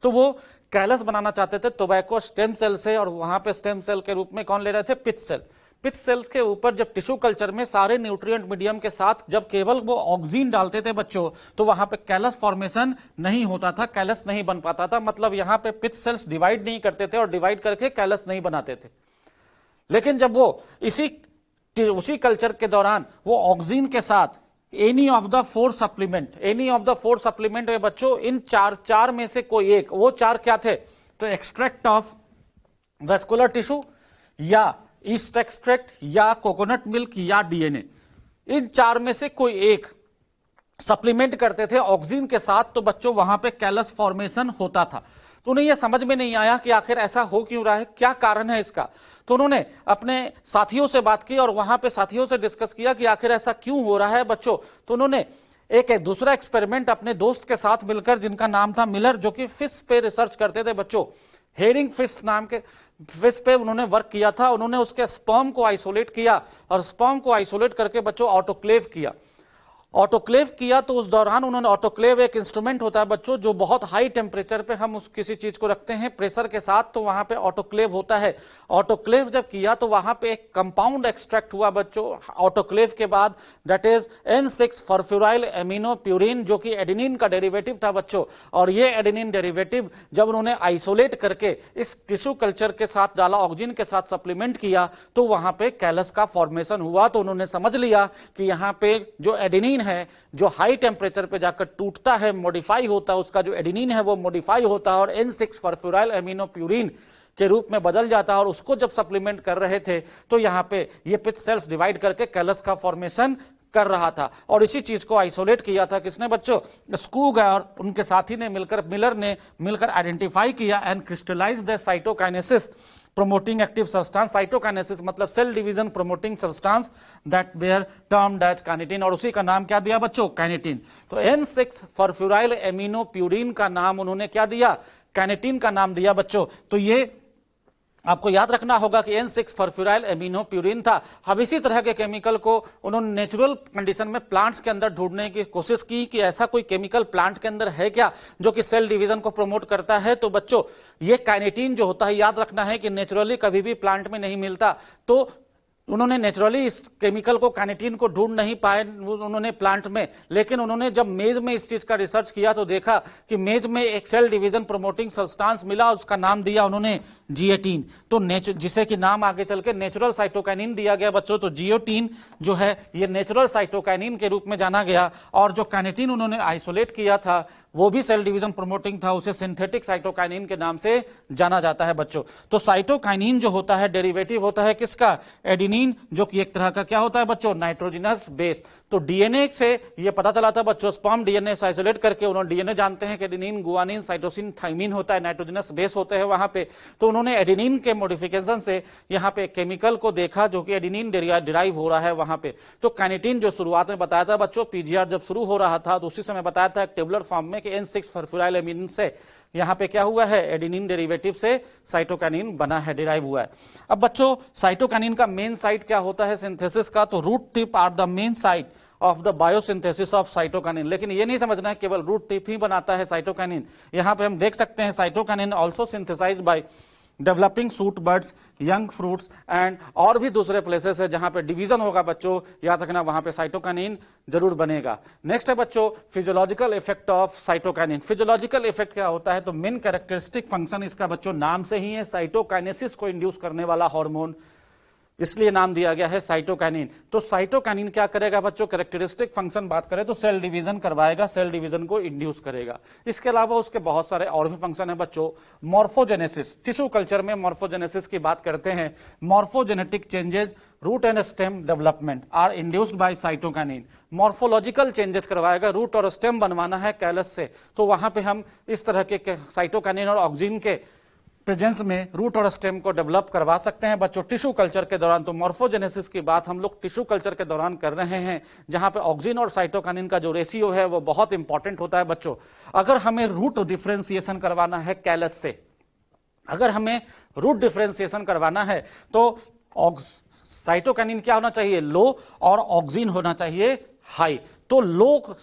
तो वो कैलस बनाना चाहते थे टोबैको स्टेम सेल से, और वहां पे स्टेम सेल के रूप में कौन ले रहे थे? पिथ सेल। पिथ सेल्स के ऊपर जब टिश्यू कल्चर में सारे न्यूट्रिएंट मीडियम के साथ जब केवल वो ऑक्सीजन डालते थे बच्चों, तो वहां पे कैलस फॉर्मेशन नहीं होता था, कैलस नहीं बन पाता था। मतलब यहां पे पिथ सेल्स डिवाइड नहीं करते थे और डिवाइड करके कैलस नहीं बनाते थे। लेकिन जब वो उसी कल्चर के दौरान वो ऑक्सीन के साथ any of the four supplement में बच्चों इन चार में से कोई एक, वो चार क्या थे, तो एक्सट्रैक्ट ऑफ वेस्कुलर टिश्यू या ईस्ट एक्सट्रैक्ट या कोकोनट मिल्क या डीएनए, इन चार में से कोई एक सप्लीमेंट करते थे ऑक्सीजन के साथ, तो बच्चों वहां पे कैलस फॉर्मेशन होता था। तो उन्हें यह समझ में नहीं आया कि आखिर ऐसा हो क्यों रहा है, क्या कारण है इसका। तो उन्होंने अपने साथियों से बात की और वहां पे साथियों से डिस्कस किया कि आखिर ऐसा क्यों हो रहा है बच्चों। तो उन्होंने एक दूसरा एक्सपेरिमेंट अपने दोस्त के साथ मिलकर, जिनका नाम था मिलर, जो कि फिश पे रिसर्च करते थे बच्चों, हेरिंग फिश नाम के फिश पे उन्होंने वर्क किया था। उन्होंने उसके स्पर्म को आइसोलेट किया और स्पर्म को आइसोलेट करके बच्चों ऑटोक्लेव किया। तो उस दौरान उन्होंने, ऑटोक्लेव एक इंस्ट्रूमेंट होता है बच्चों जो बहुत हाई टेम्परेचर पे हम किसी चीज को रखते हैं प्रेशर के साथ, तो वहां पे ऑटोक्लेव होता है। ऑटोक्लेव जब किया तो वहां पे एक कंपाउंड एक्सट्रैक्ट हुआ बच्चों ऑटोक्लेव के बाद, that is N6 furfuryl amino purine, जो कि एडेनिन का डेरिवेटिव था बच्चों। और ये एडेनिन डेरिवेटिव जब उन्होंने आइसोलेट करके इस टिश्यू कल्चर के साथ डाला, ऑक्सीजन के साथ सप्लीमेंट किया, तो वहां पे कैलस का फॉर्मेशन हुआ। तो उन्होंने समझ लिया कि यहां पे जो एडेनिन है, जो हाई टेम्परेचर पे जाकर टूटता है, मॉडिफाई होता है, उसका जो एडेनिन है वो मॉडिफाई होता है और N6 फॉर्फ्यूराइल एमिनो प्यूरिन के रूप में बदल जाता है। और उसको जब सप्लीमेंट कर रहे थे तो यहां पे ये पिथ सेल्स डिवाइड करके कैलस का फॉर्मेशन कर रहा था। और इसी चीज को आइसोलेट किया था किसने बच्चों, स्कूग और उनके साथी ने मिलकर, मिलर ने मिलकर आइडेंटिफाई किया and crystallise the cytokinesis promoting active substance। Cytokinesis मतलब cell division promoting substance that were termed as kinetin, और उसी का नाम क्या दिया बच्चों, काइनेटिन। तो N6 फॉर्फ्यूराइल एमिनो प्यूरिन का नाम उन्होंने क्या दिया, काइनेटिन का नाम दिया बच्चों। तो ये आपको याद रखना होगा कि N6 फॉर्फ्यूराइल एमिनो प्यूरिन था। अब इसी तरह के केमिकल को उन्होंने नेचुरल कंडीशन में प्लांट्स के अंदर ढूंढने की कोशिश की कि ऐसा कोई केमिकल प्लांट के अंदर है क्या जो कि सेल डिवीजन को प्रमोट करता है। तो बच्चों ये काइनेटिन जो होता है, याद रखना है कि नेचुरली कभी भी प्लांट में नहीं मिलता। तो उन्होंने नेचुरली इस केमिकल को, काइनेटिन को ढूंढ नहीं पाए उन्होंने प्लांट में, लेकिन उन्होंने जब मेज में इस चीज का रिसर्च किया तो देखा कि मेज में एक सेल डिवीजन प्रोमोटिंग सब्सटेंस मिला, उसका नाम दिया उन्होंने G18। तो जिसे कि नाम आगे चल के नेचुरल साइटोकाइनिन दिया गया बच्चों। तो G18 जो है ये नेचुरल साइटोकाइनिन के रूप में जाना गया। और जो काइनेटिन उन्होंने आइसोलेट किया था वो भी सेल डिवीजन प्रोमोटिंग था, उसे सिंथेटिक साइटोकाइनिन के नाम से जाना जाता है बच्चों। तो साइटोकाइनिन जो होता है डेरिवेटिव होता है किसका, एडेनिन, जो कि एक तरह का क्या होता है बच्चों, नाइट्रोजनस बेस। तो डीएनए से ये पता चला था बच्चों, स्पर्म डीएनए से आइसोलेट करके उन्होंने, डीएनए जानते हैं कि एडेनिन, गुआनिन, साइटोसिन, थाइमिन होता है, नाइट्रोजनस बेस होते हैं वहां पे। तो उन्होंने एडेनिन के मॉडिफिकेशन से यहाँ पे केमिकल को देखा जो कि एडेनिन डिराइव हो रहा है वहां पे। तो काइनेटिन जो शुरुआत में बताया था बच्चों, पीजीआर जब शुरू हो रहा था तो उसी समय बताया था टेबुलर फॉर्म में कि N6 फॉर्फ्यूराइल एमिनो से यहां पे क्या हुआ है, एडेनिन डेरिवेटिव से साइटोकाइनिन बना है, डिराइव हुआ है। अब बच्चों साइटोकाइनिन का मेन साइट क्या होता है सिंथेसिस का, तो root tip are the main site of the biosynthesis of cytokinin. लेकिन ये नहीं समझना है केवल रूट टिप ही बनाता है साइटोकाइनिन। यहां पे हम देख सकते हैं cytokinin also synthesized by developing shoot buds, young fruits and और भी दूसरे प्लेसेस है जहां पे डिवीजन होगा बच्चों, याद रखना वहां पे साइटोकाइनिन जरूर बनेगा। नेक्स्ट है बच्चों physiological effect of cytokinin. Physiological effect क्या होता है, तो मेन कैरेक्टरिस्टिक फंक्शन इसका बच्चों नाम से ही है, साइटोकाइनेसिस को इंड्यूस करने वाला हार्मोन, इसलिए नाम दिया गया है साइटोकाइनिन। तो साइटोकाइनिन क्या करेगा बच्चों, कैरेक्टरिस्टिक फंक्शन बात करें तो सेल डिवीजन करवाएगा, सेल डिवीजन को इंड्यूस करेगा। इसके अलावा उसके बहुत सारे और भी फंक्शन है बच्चों। मॉर्फोजेनेसिस, टिश्यू कल्चर में मॉर्फोजेनेसिस की बात करते हैं। Morphogenetic changes, root and stem development are induced by cytokinin. Morphological changes करवाएगा, रूट और स्टेम बनवाना है कैलस से, तो वहां पे हम इस तरह के साइटोकाइनिन और ऑक्सीजन के प्रेजेंस में रूट और स्टेम को डेवलप करवा सकते हैं बच्चों टिश्यू कल्चर के दौरान। तो मॉर्फोजेनेसिस की बात हम लोग टिश्यू कल्चर के दौरान कर रहे हैं, जहां पे ऑक्सीजन और साइटोकाइनिन का जो रेशियो है वो बहुत इंपॉर्टेंट होता है बच्चों। अगर हमें रूट डिफरेंशिएशन करवाना है कैलस से, अगर हमें रूट डिफरेंशिएशन करवाना है तो साइटोकाइनिन क्या होना चाहिए, लो, और ऑक्सीजन होना चाहिए हाई। तो लो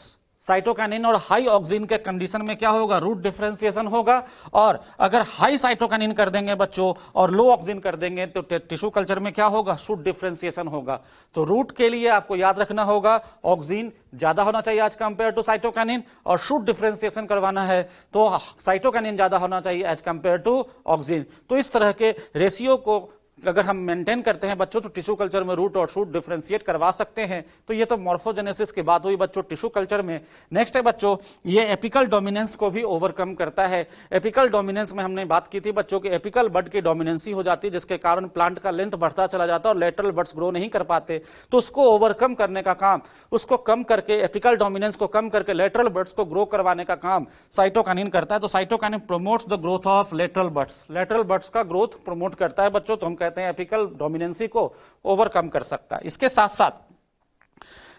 साइटोकाइनिन और हाई ऑक्सीजन के कंडीशन में क्या होगा, रूट डिफरेंशिएशन होगा। और अगर हाई साइटोकाइनिन कर देंगे बच्चों और लो ऑक्सीजन कर देंगे तो टिश्यू कल्चर में क्या होगा, शूट डिफरेंशिएशन होगा। तो रूट के लिए आपको याद रखना होगा ऑक्सीजन ज्यादा होना चाहिए एज कंपेयर टू साइटोकाइनिन, और शूट डिफरेंशिएशन करवाना है तो साइटोकाइनिन ज्यादा होना चाहिए एज कंपेयर टू ऑक्सीजन। तो इस तरह के रेशियो को अगर हम मेंटेन करते हैं बच्चों तो टिश्यू कल्चर में रूट और शूट डिफरेंशिएट करवा सकते हैं। तो ये तो मॉर्फोजेनेसिस की बात हुई बच्चों टिश्यू कल्चर में। नेक्स्ट है बच्चों ये एपिकल डोमिनेंस को भी ओवरकम करता है। एपिकल डोमिनेंस में हमने बात की थी बच्चों की एपिकल बड की डोमिनेंसी हो जाती है, जिसके कारण प्लांट का लेंथ बढ़ता चला जाता है और लेटरल बड्स ग्रो नहीं कर पाते। तो उसको ओवरकम करने का काम, उसको कम करके, एपिकल डोमिनेंस को कम करके लेटरल बड्स को ग्रो करवाने का काम साइटोकाइनिन करता है। तो cytokinin promotes the growth of lateral buds, lateral buds का ग्रोथ प्रमोट करता है बच्चों। तो हम कहते हैं एपिकल डोमिनेंसी को ओवरकम कर सकता है। इसके साथ साथ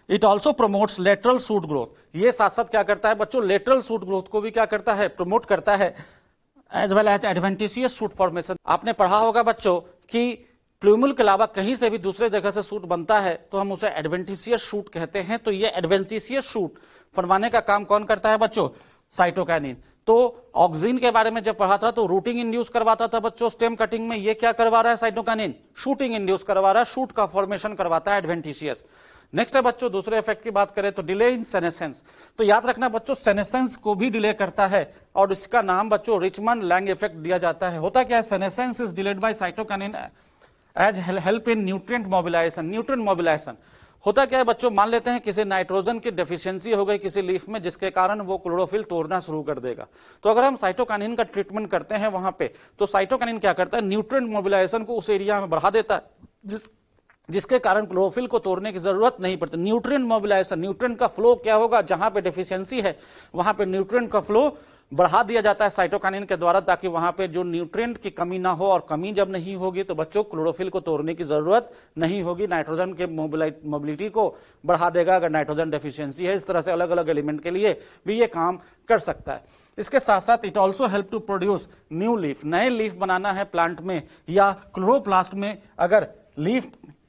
it also promotes lateral shoot growth. ये साथ साथ क्या करता है बच्चों, लेटरल शूट ग्रोथ को भी क्या करता है, प्रमोट करता है, as well as adventitious shoot formation. आपने पढ़ा होगा बच्चों कि प्लूमुल के अलावा कहीं से भी दूसरे जगह से शूट बनता है तो हम उसे एडवेंटिशियस शूट कहते हैं। तो ये एडवेंटिशियस शूट फरमाने का काम कौन करता है बच्चों, साइटोकाइनिन। तो ऑक्सिन के बारे में जब पढ़ा था तो रूटिंग इंड्यूस करवाता था बच्चों स्टेम कटिंग में, ये क्या करवा रहा है साइटोकाइनिन, शूटिंग इंड्यूस करवा रहा है, शूट का फॉर्मेशन करवाता है एडवेंटिशियस। नेक्स्ट है बच्चों दूसरे इफेक्ट की बात करें तो डिले इन सेनेसेंस। तो याद रखना बच्चों सेनेसेंस को भी डिले करता है और इसका नाम बच्चों रिचमंड लैंग इफेक्ट दिया जाता है। होता क्या है, senescence is delayed by cytokinin as help in nutrient mobilization. Nutrient mobilization होता क्या है बच्चों, मान लेते हैं किसी नाइट्रोजन की डेफिशिएंसी हो गई किसी लीफ में, जिसके कारण वो क्लोरोफिल तोड़ना शुरू कर देगा। तो अगर हम साइटोकाइनिन का ट्रीटमेंट करते हैं वहां पे, तो साइटोकाइनिन क्या करता है, न्यूट्रिएंट मोबिलाइजेशन को उस एरिया में बढ़ा देता है, जिसके कारण क्लोरोफिल को तोड़ने की जरूरत नहीं पड़ती। न्यूट्रिएंट मोबिलाइजेशन, न्यूट्रिएंट का फ्लो क्या होगा, जहां पे डेफिशिएंसी है वहां पे न्यूट्रिएंट का फ्लो बढ़ा दिया जाता है साइटोकाइनिन के द्वारा, ताकि वहां पे जो न्यूट्रिएंट की कमी ना हो, और कमी जब नहीं होगी तो बच्चों क्लोरोफिल को तोड़ने की जरूरत नहीं होगी, नाइट्रोजन के मोबिलिटी को बढ़ा देगा अगर नाइट्रोजन डेफिशिएंसी है। इस तरह से अलग अलग एलिमेंट के लिए भी ये काम कर सकता है। इसके साथ साथ it also help to produce new leaf, नए लीफ बनाना है प्लांट में, या क्लोरोप्लास्ट में अगर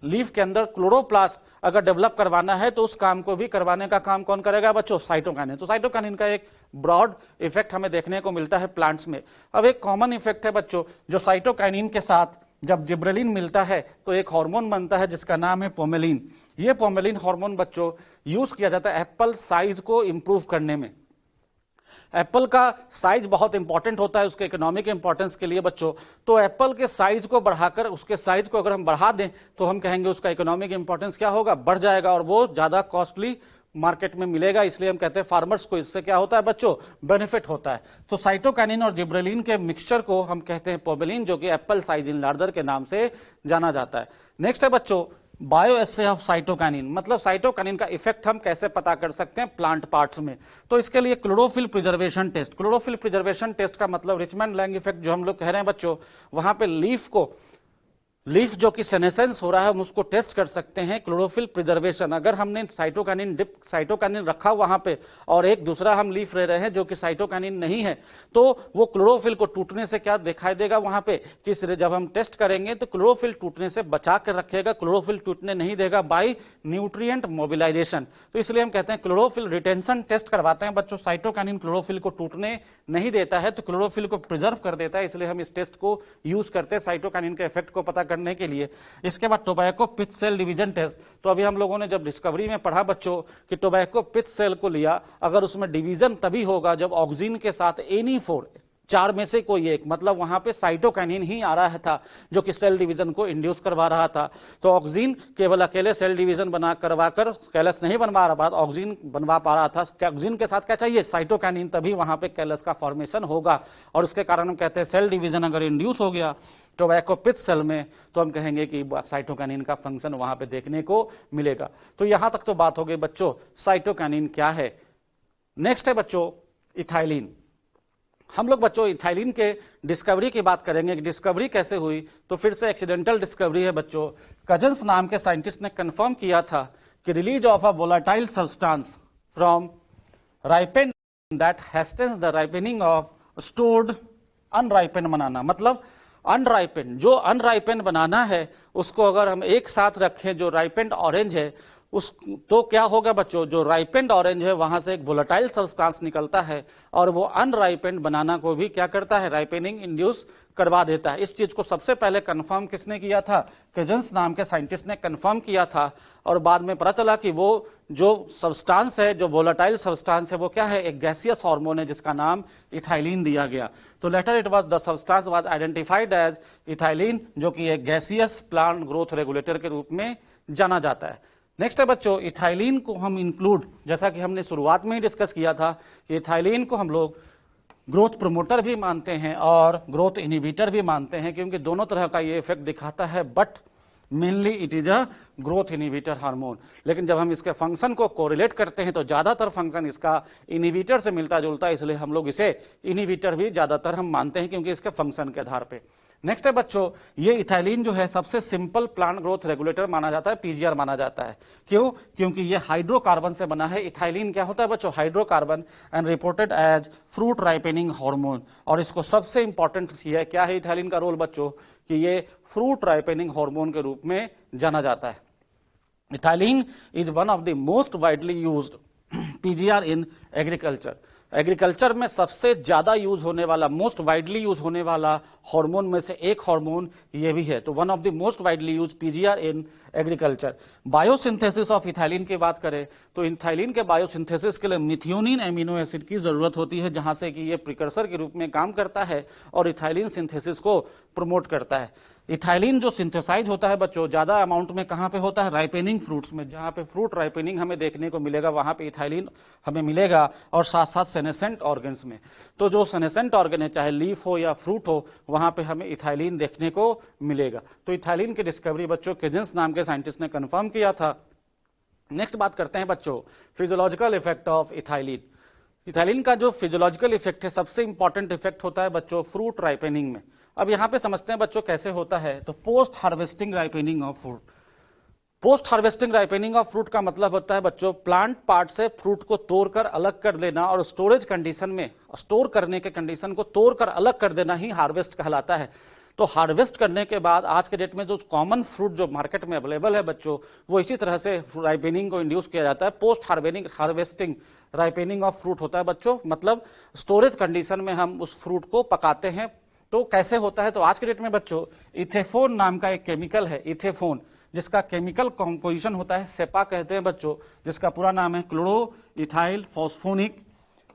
लीफ के अंदर क्लोरोप्लास्ट अगर डेवलप करवाना है तो उस काम को भी करवाने का काम कौन करेगा बच्चों, साइटोकाइनिन। तो साइटोकाइनिन का एक ब्रॉड इफेक्ट हमें देखने को मिलता है प्लांट्स में। अब एक कॉमन इफेक्ट है बच्चों, जो साइटोकाइनिन के साथ जब जिब्रेलिन मिलता है तो एक हार्मोन बनता है जिसका नाम है पोमेलिन। ये पोमेलिन हार्मोन बच्चों यूज किया जाता है एप्पल साइज को इंप्रूव करने में। एप्पल का साइज बहुत इंपॉर्टेंट होता है उसके इकोनॉमिक इंपॉर्टेंस के लिए बच्चों। तो एप्पल के साइज को बढ़ाकर, उसके साइज को अगर हम बढ़ा दें तो हम कहेंगे उसका इकोनॉमिक इंपॉर्टेंस क्या होगा, बढ़ जाएगा, और वो ज्यादा कॉस्टली मार्केट में मिलेगा। इसलिए हम कहते हैं फार्मर्स को इससे क्या होता है बच्चों, बेनिफिट होता है। तो साइटोकाइनिन और जिब्रेलिन के मिक्सचर को हम कहते हैं पोमेलिन, जो कि एप्पल साइज इनलार्जर के नाम से जाना जाता है। नेक्स्ट है बच्चों बायो एसे ऑफ साइटोकाइनिन, मतलब साइटोकाइनिन का इफेक्ट हम कैसे पता कर सकते हैं प्लांट पार्ट्स में। तो इसके लिए chlorophyll preservation test, chlorophyll preservation test का मतलब रिचमंड लैंग इफेक्ट जो हम लोग कह रहे हैं बच्चों, वहां पे लीफ जो कि सेनेसेंस हो रहा है हम उसको टेस्ट कर सकते हैं क्लोरोफिल प्रिजर्वेशन। अगर हमने साइटोकाइनिन रखा वहां पे और एक दूसरा हम लीफ ले रहे हैं जो कि साइटोकाइनिन नहीं है, तो वो क्लोरोफिल को टूटने से क्या दिखाई देगा वहां पे कि जब हम टेस्ट करेंगे तो क्लोरोफिल टूटने से बचा कर रखेगा, क्लोरोफिल टूटने नहीं देगा बाय न्यूट्रिएंट मोबिलाइजेशन। तो इसलिए हम कहते हैं क्लोरोफिल रिटेंशन टेस्ट करवाते हैं बच्चों। साइटोकाइनिन क्लोरोफिल को टूटने नहीं देता है तो क्लोरोफिल को प्रिजर्व कर देता है, इसलिए हम इस टेस्ट को यूज करते हैं साइटोकाइनिन के इफेक्ट को पता करने के लिए। इसके बाद टोबैको पिथ सेल डिवीजन टेस्ट। तो अभी हम लोगों ने जब डिस्कवरी में पढ़ा बच्चों कि टोबैको पिथ सेल को लिया, अगर उसमें डिवीजन तभी होगा जब ऑक्सिन के साथ एनी 4 में से कोई एक, मतलब वहां पे साइटोकाइनिन ही आ रहा था जो कि सेल डिवीजन को इंड्यूस करवा रहा था। तो ऑक्सिन केवल अकेले सेल डिवीजन बना करवाकर कैलस नहीं बनवा रहा, ऑक्सिन बनवा पा रहा था। ऑक्सिन के साथ क्या चाहिए, साइटोकाइनिन, तभी वहां पे कैलस का फॉर्मेशन होगा। और उसके कारण हम कहते हैं सेल डिवीजन अगर इंड्यूस हो गया टोबैको पिथ सेल में तो हम कहेंगे कि साइटोकाइनिन का फंक्शन वहां पे देखने को मिलेगा। तो यहां तक तो बात हो गई बच्चों साइटोकाइनिन क्या है। नेक्स्ट है बच्चों इथाइलिन। हम लोग बच्चों इथाइलिन के डिस्कवरी की बात करेंगे कि डिस्कवरी कैसे हुई। तो फिर से एक्सीडेंटल डिस्कवरी है बच्चों। कजन्स नाम के साइंटिस्ट ने कंफर्म किया था कि release of a volatile substance from ripened that hastens the ripening of stored unripened banana. मतलब अनराइपेंड, जो अनराइपेंड बनाना है उसको अगर हम एक साथ रखें जो राइपेंड ऑरेंज है उस, तो क्या होगा बच्चों, जो राइपेंड ऑरेंज है वहां से एक वोलेटाइल सब्सटेंस निकलता है और वो अनराइपेंड बनाना को भी क्या करता है, राइपेनिंग इंड्यूस करवा देता है। इस चीज को सबसे पहले कंफर्म किसने किया था, कजन्स नाम के साइंटिस्ट ने कंफर्म किया था। और बाद में पता चला कि वो जो सब्सटेंस है, जो वोलेटाइल सब्सटेंस है, वो क्या है, एक गैसियस हार्मोन है जिसका नाम इथाइलिन दिया गया। तो later it was the substance was identified as ethylene, जो कि एक गैसियस प्लांट ग्रोथ रेगुलेटर के रूप में जाना जाता है। नेक्स्ट है बच्चों, इथाइलिन को हम इंक्लूड, जैसा कि हमने शुरुआत में ही डिस्कस किया था कि इथाइलिन को हम लोग ग्रोथ प्रोमोटर भी मानते हैं और ग्रोथ इनहिबिटर भी मानते हैं, क्योंकि दोनों तरह का ये इफेक्ट दिखाता है, but mainly it is a growth inhibitor hormone. लेकिन जब हम इसके फंक्शन को कोरिलेट करते हैं तो ज्यादातर फंक्शन इसका इनहिबिटर से मिलता जुलता है, इसलिए हम लोग इसे इनहिबिटर भी ज्यादातर हम मानते हैं, क्योंकि इसके फंक्शन के आधार पे। नेक्स्ट है बच्चों, ये इथाइलिन जो है सबसे सिंपल प्लांट ग्रोथ रेगुलेटर माना जाता है, पीजीआर माना जाता है। क्यों? क्योंकि ये हाइड्रोकार्बन से बना है। इथाइलिन क्या होता है बच्चों? Hydrocarbon, and reported as fruit ripening hormone. और इसको सबसे इंपॉर्टेंट है क्या है इथाइलिन का रोल बच्चों, कि ये फ्रूट राइपेनिंग हार्मोन के रूप में जाना जाता है। Ethylene is one of the most widely used PGR in agriculture. Agriculture में सबसे ज्यादा यूज होने वाला, मोस्ट वाइडली यूज होने वाला हार्मोन में से एक हार्मोन ये भी है। तो one of the most widely use PGR in agriculture. Biosynthesis of ethylene की बात करें तो इथाइलिन के बायोसिंथेसिस के लिए मिथियोनिन एमिनो एसिड की जरूरत होती है, जहां से कि ये प्रिकर्सर के रूप में काम करता है और इथाइलिन सिंथेसिस को प्रमोट करता है। इथाइलिन जो सिंथेसाइज होता है बच्चों ज्यादा अमाउंट में कहां पे होता है? राइपेनिंग फ्रूट्स में। जहां पे फ्रूट राइपेनिंग हमें देखने को मिलेगा वहां पे इथाइलिन हमें मिलेगा, और साथ साथ सेनेसेंट ऑर्गन्स में। तो जो सेनेसेंट ऑर्गन है, चाहे लीफ हो या फ्रूट हो, वहां पे हमें इथाइलिन देखने को मिलेगा। तो इथाइलिन की डिस्कवरी बच्चों किजेंस नाम के साइंटिस्ट ने कंफर्म किया था। नेक्स्ट बात करते हैं बच्चों, physiological effect of ethylene. Ethylene का जो फिजियोलॉजिकल इफेक्ट है, सबसे इंपॉर्टेंट इफेक्ट होता है बच्चों फ्रूट राइपेनिंग में। अब यहां पे समझते हैं बच्चों कैसे होता है। तो post harvesting ripening of fruit. Post harvesting ripening of fruit का मतलब होता है बच्चों प्लांट पार्ट से फ्रूट को तोड़कर अलग कर देना, और स्टोरेज कंडीशन में, स्टोर करने के कंडीशन को तोड़कर अलग कर देना ही हार्वेस्ट कहलाता है। तो हार्वेस्ट करने के बाद आज के डेट में जो कॉमन फ्रूट जो मार्केट में अवेलेबल है बच्चों, वो इसी तरह से राइपेनिंग को इंड्यूस किया जाता है। Post harvesting ripening of fruit होता है बच्चों, मतलब स्टोरेज कंडीशन में हम उस फ्रूट को पकाते हैं। तो कैसे होता है? तो आज के डेट में बच्चों इथेफोन नाम का एक केमिकल है, इथेफोन, जिसका केमिकल कॉम्पोजिशन होता है सेपा कहते हैं बच्चों, जिसका पूरा नाम है chloro ethyl phosphonic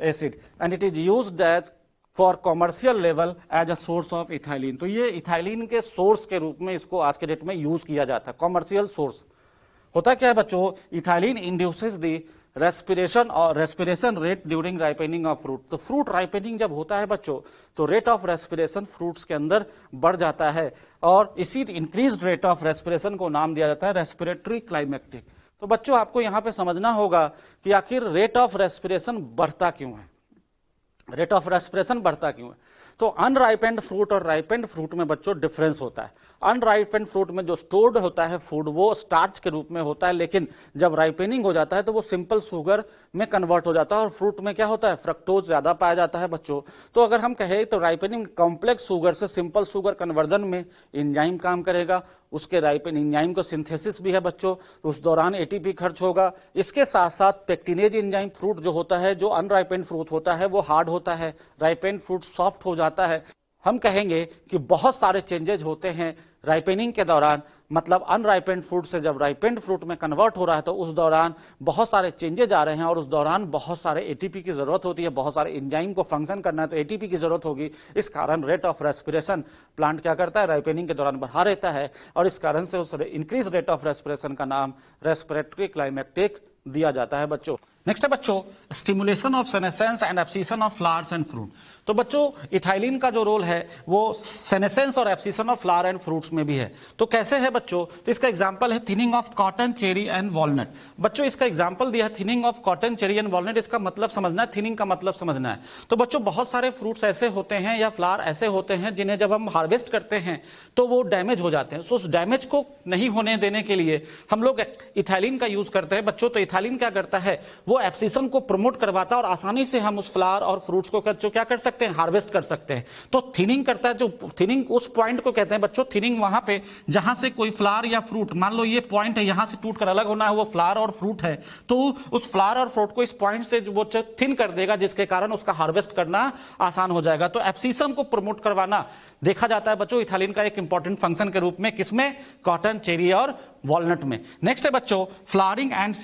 acid, and it is used as for commercial level as a source of ethylene. तो ये इथाइलिन के सोर्स के रूप में इसको आज के डेट में यूज किया जाता है, कॉमर्शियल सोर्स। होता क्या है बच्चों? इथाइलिन इंड्यूसेस द रेस्पिरेशन और respiration rate during ripening of fruit. तो फ्रूट राइपेनिंग जब होता है बच्चों, तो रेट ऑफ रेस्पिरेशन फ्रूट्स के अंदर बढ़ जाता है, और इसी इंक्रीज रेट ऑफ रेस्पिरेशन को नाम दिया जाता है रेस्पिरेटरी क्लाइमेक्टिक। तो बच्चों आपको यहां पे समझना होगा कि आखिर रेट ऑफ रेस्पिरेशन बढ़ता क्यों है, रेट ऑफ रेस्पिरेशन बढ़ता क्यों है। तो अनराइपेंड फ्रूट और राइपेंड फ्रूट में बच्चों डिफरेंस होता है। अनराइपेंड फ्रूट में जो स्टोर्ड होता है फूड वो स्टार्च के रूप में होता है, लेकिन जब राइपेनिंग हो जाता है तो वो सिंपल शुगर में कन्वर्ट हो जाता है, और फ्रूट में क्या होता है? फ्रक्टोज ज्यादा पाया जाता है बच्चों। तो अगर हम कहें तो राइपेनिंग कॉम्प्लेक्स शुगर से सिंपल शुगर कन्वर्जन में एंजाइम काम करेगा, उसके राइपेन एंजाइम को सिंथेसिस भी है बच्चों, उस दौरान एटीपी खर्च होगा। इसके साथ साथ पेक्टिनेज एंजाइम, फ्रूट जो होता है, जो अनराइपेंड फ्रूट होता है वो हार्ड होता है, राइपेंड फ्रूट सॉफ्ट हो जाता है। हम कहेंगे कि बहुत सारे चेंजेस होते हैं राइपेनिंग के दौरान, मतलब अनराइपेंड फ्रूट से जब राइपेंड फ्रूट में कन्वर्ट हो रहा है तो उस दौरान बहुत सारे चेंजेस आ रहे हैं, और उस दौरान बहुत सारे एटीपी की जरूरत होती है, बहुत सारे एंजाइम को फंक्शन करना है तो एटीपी की जरूरत होगी। इस कारण रेट ऑफ रेस्पिरेशन प्लांट क्या करता है? राइपेनिंग के दौरान बढ़ा रहता है, और इस कारण से उस इंक्रीज रेट ऑफ रेस्पिरेशन का नाम रेस्पिरेटरी क्लाइमेक्टिक दिया जाता है बच्चों। नेक्स्ट है बच्चों stimulation of senescence and abscission of flowers and fruit. तो बच्चों इथाइलिन का जो रोल है वो सेनेसेंस और abscission of flower and fruits में भी है। तो कैसे है बच्चों? तो इसका एग्जांपल है thinning of cotton, cherry and walnut. बच्चों इसका एग्जांपल दिया है thinning of cotton, cherry and walnut. इसका मतलब समझना है, थिनिंग का मतलब समझना है। तो बच्चों बहुत सारे फ्रूट्स ऐसे होते हैं या फ्लावर ऐसे होते हैं जिन्हें जब हम हार्वेस्ट करते हैं तो वो डैमेज हो जाते हैं। सो उस डैमेज को नहीं होने देने के लिए हम लोग इथाइलिन का यूज करते हैं बच्चों। तो इथाइलिन क्या करता है? वो एब्सिशन को प्रमोट करवाता है, और आसानी से हम उस फ्लावर और फ्रूट्स को क्या कर सकते हैं? हार्वेस्ट कर सकते हैं। तो थिनिंग करता है। जो थिनिंग उस पॉइंट को कहते हैं बच्चों थिनिंग, वहां पे जहां से कोई फ्लावर या फ्रूट, मान लो ये पॉइंट है, यहां से टूटकर अलग होना है, वो फ्लावर और फ्रूट है, तो उस फ्लावर और फ्रूट को इस पॉइंट से वो थिन कर देगा, जिसके कारण उसका हार्वेस्ट करना आसान हो जाएगा। तो एब्सिशन को प्रमोट करवाना देखा जाता है बच्चों इथाइलिन का एक इंपॉर्टेंट फंक्शन के रूप में। किसमें? कॉटन, चेरी और वॉलनट में। नेक्स्ट है बच्चों flowering and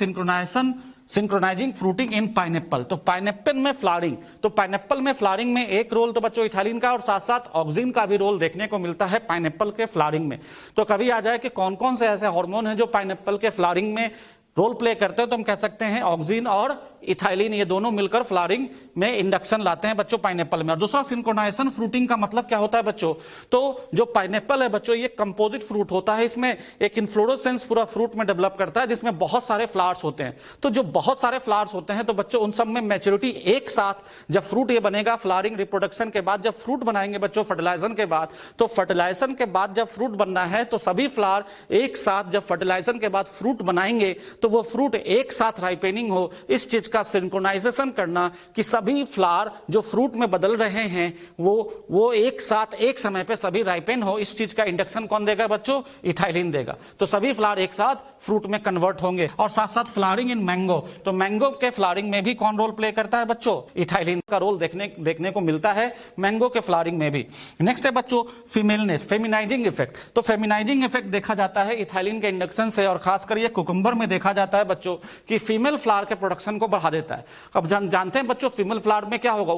synchronising fruiting in pineapple. तो पाइनएप्पल में फ्लावरिंग, तो पाइनएप्पल में फ्लावरिंग में एक रोल तो बच्चों इथाइलिन का और साथ साथ ऑक्सिन का भी रोल देखने को मिलता है पाइनएप्पल के फ्लावरिंग में। तो कभी आ जाए कि कौन कौन से ऐसे हार्मोन हैं जो पाइनएप्पल के फ्लावरिंग में रोल प्ले करते हैं, तो हम कह सकते हैं ऑक्सिन और इथाइलिन, ये दोनों मिलकर फ्लावरिंग में इंडक्शन लाते हैं बच्चों पाइनएप्पल में। और दूसरा सिंक्रोनाइजेशन फ्रूटिंग का मतलब क्या होता है बच्चों, तो जो पाइनएप्पल है बच्चों ये कंपोजिट फ्रूट होता है, इसमें एक इन्फ्लोरेसेंस पूरा फ्रूट में डेवलप करता है जिसमें बहुत सारे फ्लावर्स होते हैं। तो जो बहुत सारे फ्लावर्स होते हैं तो बच्चों उन सब में मैच्योरिटी एक साथ जब फ्रूट ये बनेगा, फ्लावरिंग रिप्रोडक्शन के बाद जब फ्रूट बनाएंगे बच्चों फर्टिलाइजेशन के बाद, तो फर्टिलाइजेशन के बाद जब फ्रूट बनना है तो सभी फ्लावर एक साथ जब फर्टिलाइजेशन के बाद फ्रूट बनाएंगे तो वो फ्रूट एक साथ राइपेनिंग हो, इस चीज का सिंक्रोनाइजेशन करना कि सभी फ्लावर जो फ्रूट में बदल रहे हैं वो एक साथ एक समय पे सभी राइपेन हो, इस चीज का इंडक्शन कौन देगा बच्चों, इथाइलिन देगा। तो सभी फ्लावर एक साथ फ्रूट में कन्वर्ट होंगे। और साथ साथ फ्लावरिंग इन मैंगो, तो मैंगो के फ्लावरिंग में भी कौन रोल प्ले करता है बच्चों, इथाइलिन का रोल देखने को मिलता है मैंगो के फ्लावरिंग में भी। नेक्स्ट है बच्चों फीमेलनेस, फेमिनाइजिंग इफेक्ट। तो फेमिनाइजिंग इफेक्ट देखा जाता है इथाइलिन के इंडक्शन से, और खासकर ये कुकुम्बर में देखा जाता है बच्चों कि फीमेल फ्लावर के प्रोडक्शन को बढ़ा देता है। अब जानते हैं बच्चों फीमेल फ्लावर में क्या होगा,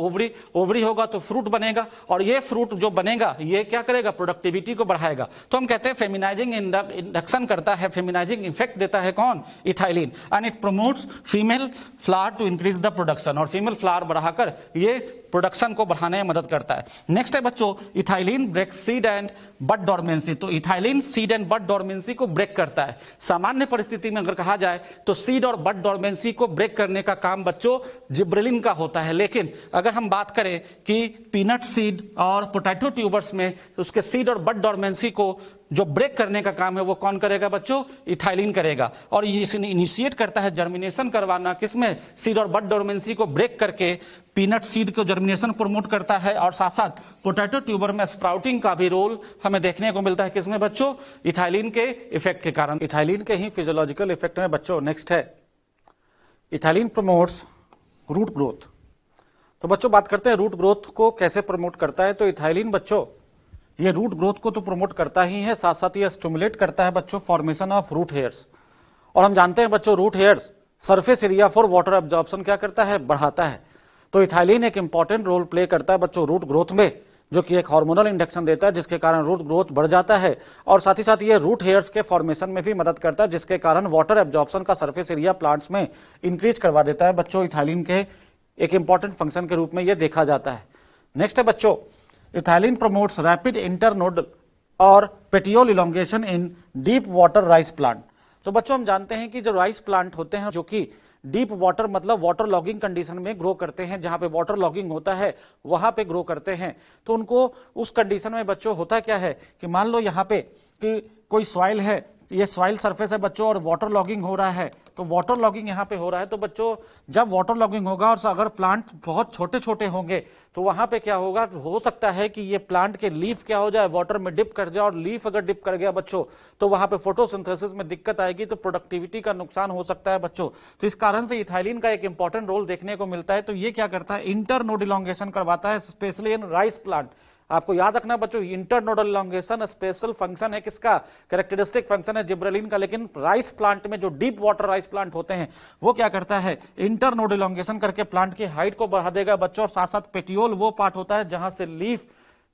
ओवरी होगा तो फ्रूट बनेगा, और ये फ्रूट जो बनेगा ये क्या करेगा, प्रोडक्टिविटी को बढ़ाएगा। तो हम कहते हैं फेमिनाइजिंग इंडक्शन करता है, फेमिनाइजिंग इफेक्ट देता है कौन, ethylene, and it promotes female flower to increase the production, और फीमेल फ्लावर बढ़ाकर ये प्रोडक्शन को बढ़ाने में मदद करता है। नेक्स्ट है बच्चों ethylene break seed and bud dormancy. तो ethylene seed and bud dormancy को ब्रेक करता है। सामान्य परिस्थिति में अगर कहा जाए तो सीड और बड डोरमेंसी को ब्रेक करने का काम बच्चों जिब्रेलिन का होता है, लेकिन अगर हम बात करें कि पीनट सीड और पोटैटो ट्यूबर्स में उसके सीड और बड डोरमेंसी को जो ब्रेक करने का काम है वो कौन करेगा बच्चों, इथाइलिन करेगा। और ये इनिशिएट करता है जर्मिनेशन करवाना, किसमें, सीड और बड डोरमेंसी को ब्रेक करके पीनट सीड को जर्मिनेशन प्रमोट करता है, और साथ साथ पोटैटो ट्यूबर में स्प्राउटिंग का भी रोल हमें देखने को मिलता है, किसमें बच्चों, इथाइलिन के इफेक्ट के कारण। इथाइलिन के ही फिजियोलॉजिकल इफेक्ट में बच्चों नेक्स्ट है इथाइलिन प्रमोट्स रूट ग्रोथ। तो बच्चों बात करते हैं रूट ग्रोथ को कैसे प्रमोट करता है। तो इथाइलिन बच्चों ये रूट ग्रोथ को तो प्रमोट करता ही है, साथ साथ ये स्टिमुलेट करता है बच्चों फॉर्मेशन ऑफ रूट हेयर्स। और हम जानते हैं बच्चों root hairs surface area for water absorption क्या करता है, बढ़ाता है। तो इथाइलिन एक इंपॉर्टेंट रोल प्ले करता है बच्चों रूट ग्रोथ में, जो कि एक हार्मोनल इंडक्शन देता है जिसके कारण रूट ग्रोथ बढ़ जाता है, और साथ ही साथ ये रूट हेयर्स के फॉर्मेशन में भी मदद करता है जिसके कारण वाटर एब्जॉर्प्शन का सरफेस एरिया प्लांट्स में इंक्रीज करवा देता है बच्चों। इथाइलिन के एक इंपॉर्टेंट फंक्शन के रूप में यह देखा जाता है। नेक्स्ट है बच्चों इथाइलिन प्रमोट्स रैपिड इंटरनोडल और पेटियोल इलोंगेशन इन डीप वाटर राइस प्लांट। तो बच्चों हम जानते हैं कि जो राइस प्लांट होते हैं जो कि डीप वाटर मतलब वाटर लॉगिंग कंडीशन में ग्रो करते हैं, जहां पे वाटर लॉगिंग होता है वहां पे ग्रो करते हैं, तो उनको उस कंडीशन में बच्चों होता क्या है कि मान लो यहाँ पे कि कोई सॉइल है, ये सॉइल सरफेस है बच्चों और वाटर लॉगिंग हो रहा है, तो वाटर लॉगिंग यहाँ पे हो रहा है। तो बच्चों जब वाटर लॉगिंग होगा और अगर प्लांट बहुत छोटे छोटे होंगे तो वहां पे क्या होगा, हो सकता है कि ये प्लांट के लीफ क्या हो जाए, वाटर में डिप कर जाए, और लीफ अगर डिप कर गया बच्चों तो वहां पे फोटोसिंथेसिस में दिक्कत आएगी, तो प्रोडक्टिविटी का नुकसान हो सकता है बच्चों। तो इस कारण से इथाइलिन का एक इंपॉर्टेंट रोल देखने को मिलता है। तो ये क्या करता है, इंटरनोड इलोंगेशन करवाता है स्पेशली इन राइस प्लांट। आपको याद रखना बच्चों इंटरनोडल इलोंगेशन स्पेशल फंक्शन है किसका, कैरेक्टरिस्टिक फंक्शन है जिब्रेलिन का, लेकिन राइस प्लांट में जो डीप वाटर राइस प्लांट होते हैं वो क्या करता है, इंटरनोडल इलोंगेशन करके प्लांट की हाइट को बढ़ा देगा बच्चों। और साथ साथ पेटियोल वो पार्ट होता है जहां से लीफ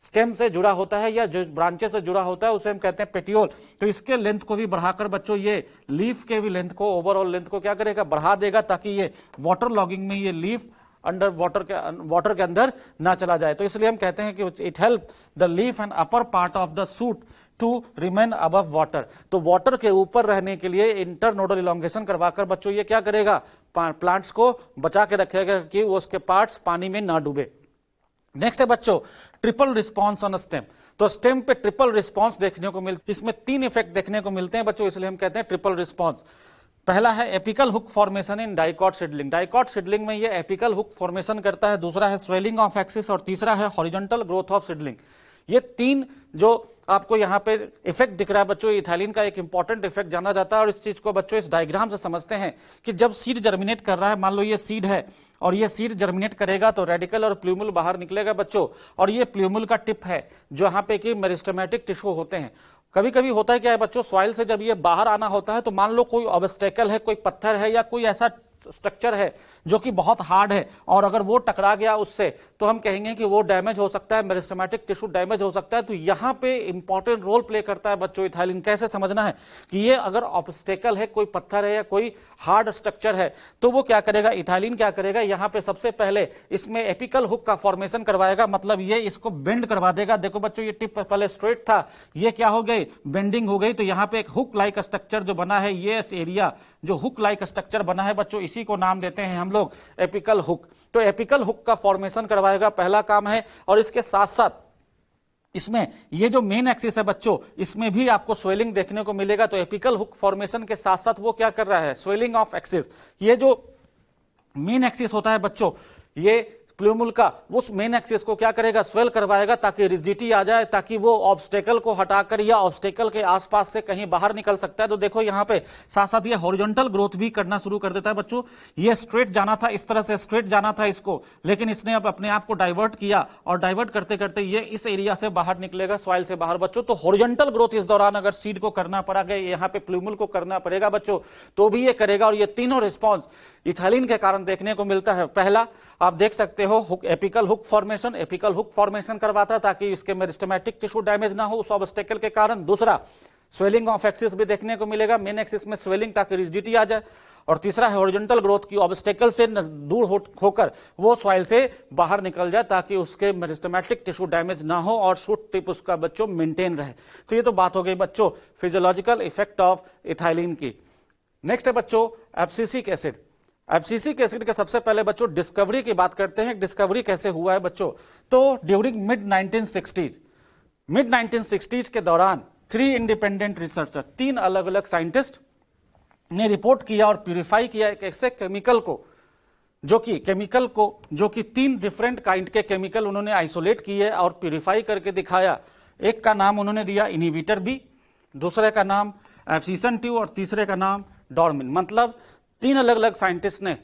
स्टेम से जुड़ा होता है या जो ब्रांचेस से जुड़ा होता है उसे हम कहते हैं पेटियोल। तो इसके लेंथ को भी बढ़ाकर बच्चों ये लीफ के भी लेंथ को, ओवरऑल लेंथ को क्या करेगा, बढ़ा देगा, ताकि ये वाटर लॉगिंग में ये लीफ अंडर वाटर के अंदर ना चला जाए। तो इसलिए हम कहते हैं कि it help the leaf and upper part of the shoot to remain above water. तो वाटर के ऊपर रहने के लिए इंटरनोडल इलोंगेशन करवाकर बच्चों ये क्या करेगा, प्लांट्स को बचा के रखेगा कि उसके पार्ट्स पानी में ना डूबे। नेक्स्ट है बच्चों ट्रिपल रिस्पॉन्स ऑन स्टेम। तो स्टेम पे ट्रिपल रिस्पॉन्स देखने को मिलते, इसमें 3 इफेक्ट देखने को मिलते हैं बच्चों, इसलिए हम कहते हैं ट्रिपल रिस्पॉन्स। पहला है apical hook formation in dicot seedling. Dicot seedling में ये एपिकल हुक फॉर्मेशन करता है, दूसरा है स्वेलिंग ऑफ एक्सिस, और तीसरा है हॉरिजॉन्टल ग्रोथ ऑफ सीडलिंग। ये 3 जो आपको यहाँ पे इफेक्ट दिख रहा है बच्चों, इथाइलिन का एक इंपॉर्टेंट इफेक्ट जाना जाता है। और इस चीज को बच्चों इस डायग्राम से समझते हैं कि जब सीड जर्मिनेट कर रहा है, मान लो ये सीड है और ये सीड जर्मिनेट करेगा तो रेडिकल और प्ल्यूमुल बाहर निकलेगा बच्चों, और ये प्ल्यूमुल का टिप है जहां पे कि मेरिस्टेमेटिक टिश्यू होते हैं। कभी कभी होता है क्या है बच्चों, सॉइल से जब ये बाहर आना होता है तो मान लो कोई ऑब्स्टेकल है, कोई पत्थर है या कोई ऐसा स्ट्रक्चर है जो कि बहुत हार्ड है, और अगर वो टकरा गया उससे तो हम कहेंगे कि वो डैमेज हो सकता है, मेरिस्टेमेटिक टिश्यू डैमेज हो सकता है। तो यहां पे इंपॉर्टेंट रोल प्ले करता है बच्चों इथाइलिन। कैसे समझना है कि ये अगर ऑब्स्टेकल है, कोई पत्थर है या कोई हार्ड स्ट्रक्चर है, तो वो क्या करेगा, इथाइलिन क्या करेगा, यहां पे सबसे पहले इसमें एपिकल हुक का फॉर्मेशन करवाएगा, मतलब ये इसको बेंड करवा देगा। देखो बच्चों ये टिप पहले स्ट्रेट था, ये क्या हो गई, बेंडिंग हो गई। तो यहां पे एक हुक लाइक स्ट्रक्चर जो बना है, ये एरिया जो हुक लाइक स्ट्रक्चर बना है बच्चों, इसी को नाम देते हैं हम लोग एपिकल हुक। तो एपिकल हुक का फॉर्मेशन करवाएगा, पहला काम है। और इसके साथ साथ इसमें ये जो मेन एक्सिस है बच्चों, इसमें भी आपको स्वेलिंग देखने को मिलेगा। तो एपिकल हुक फॉर्मेशन के साथ साथ वो क्या कर रहा है, स्वेलिंग ऑफ एक्सिस। ये जो मेन एक्सिस होता है बच्चों, ये प्लूमुल का, उस मेन एक्सिस को क्या करेगा, स्वेल करवाएगा, ताकि रिजिडिटी आ जाए, ताकि वो ऑब्स्टेकल को हटाकर या ऑब्स्टेकल के आसपास से कहीं बाहर निकल सकता है। तो देखो यहां पे साथ साथ ये हॉरिजॉन्टल ग्रोथ भी करना शुरू कर देता है बच्चों। ये स्ट्रेट जाना था, इस तरह से स्ट्रेट जाना था इसको, लेकिन इसने अब अपने आप को डाइवर्ट किया, और डाइवर्ट करते करते ये इस एरिया से बाहर निकलेगा, सॉइल से बाहर बच्चों। तो हॉरिजॉन्टल ग्रोथ इस दौरान अगर सीड को करना पड़ा गया, यहाँ पे प्लूमुल को करना पड़ेगा बच्चों, तो भी ये करेगा। और ये तीनों रिस्पॉन्स इथाइलिन के कारण देखने को मिलता है। पहला आप देख सकते हो hook, apical hook formation, apical hook formation करवाता है ताकि इसके मेरिस्टेमेटिक टिश्यू डैमेज ना हो उस ऑब्स्टेकल के कारण। दूसरा स्वेलिंग ऑफ एक्सिस भी देखने को मिलेगा, मेन एक्सिस में स्वेलिंग ताकि रिजिडिटी आ जाए। और तीसरा है हॉरिजॉन्टल ग्रोथ की, ऑब्स्टेकल से दूर होकर वो सॉइल से बाहर निकल जाए ताकि उसके मेरिस्टेमेटिक टिश्यू डैमेज ना हो और शूट टिप उसका बच्चों मेंटेन रहे। तो ये तो बात हो गई बच्चों फिजियोलॉजिकल इफेक्ट ऑफ इथाइलिन की। नेक्स्ट है बच्चों एब्सिसिक एसिड। एब्सिसिक एसिड के सबसे पहले बच्चों डिस्कवरी की बात करते हैं। डिस्कवरी कैसे हुआ है बच्चों, तो ड्यूरिंग मिड 1960s के दौरान 3 इंडिपेंडेंट रिसर्चर, 3 अलग अलग साइंटिस्ट ने रिपोर्ट किया और प्यूरिफाई किया एक ऐसे केमिकल को, जो कि 3 डिफरेंट काइंड के केमिकल उन्होंने आइसोलेट किए और प्यूरिफाई करके दिखाया। एक का नाम उन्होंने दिया इनहिबिटर बी, दूसरे का नाम एब्सिसन 2 और तीसरे का नाम डॉर्मिन। मतलब 3 अलग अलग साइंटिस्ट ने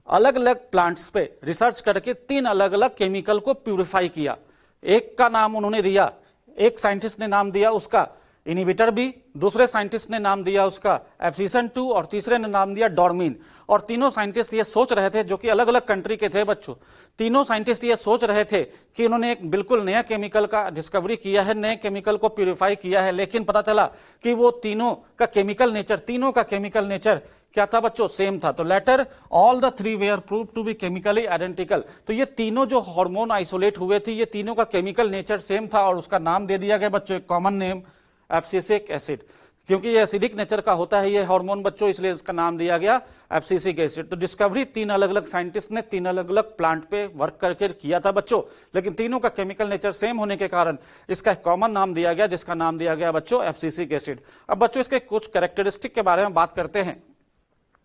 अलग अलग प्लांट्स पे रिसर्च करके 3 अलग अलग केमिकल को प्यूरिफाई किया। एक का नाम उन्होंने दिया, एक साइंटिस्ट ने नाम दिया उसका इनहिबिटर बी, दूसरे साइंटिस्ट ने नाम दिया उसका एब्सिसन 2 और तीसरे ने नाम दिया डॉर्मिन। और तीनों साइंटिस्ट ये सोच रहे थे, जो कि अलग अलग कंट्री के थे बच्चों, तीनों साइंटिस्ट ये सोच रहे थे कि उन्होंने एक बिल्कुल नया केमिकल का डिस्कवरी किया है, नए केमिकल को प्यूरिफाई किया है। लेकिन पता चला कि वो तीनों का केमिकल नेचर क्या था बच्चों, सेम था। तो later all the 3 were prove to be chemically identical. तो ये तीनों जो हार्मोन आइसोलेट हुए थे, ये तीनों का केमिकल नेचर सेम था और उसका नाम दे दिया गया बच्चों एक कॉमन नेम एब्सिसिक एसिड। क्योंकि ये एसिडिक नेचर का होता है ये हार्मोन बच्चों, इसलिए इसका नाम दिया गया एब्सिसिक एसिड। तो डिस्कवरी 3 अलग अलग साइंटिस्ट ने 3 अलग अलग प्लांट पे वर्क करके किया था बच्चों, लेकिन तीनों का केमिकल नेचर सेम होने के कारण इसका कॉमन नाम दिया गया, जिसका नाम दिया गया बच्चों एब्सिसिक एसिड। अब बच्चों इसके कुछ कैरेक्टरिस्टिक के बारे में बात करते हैं।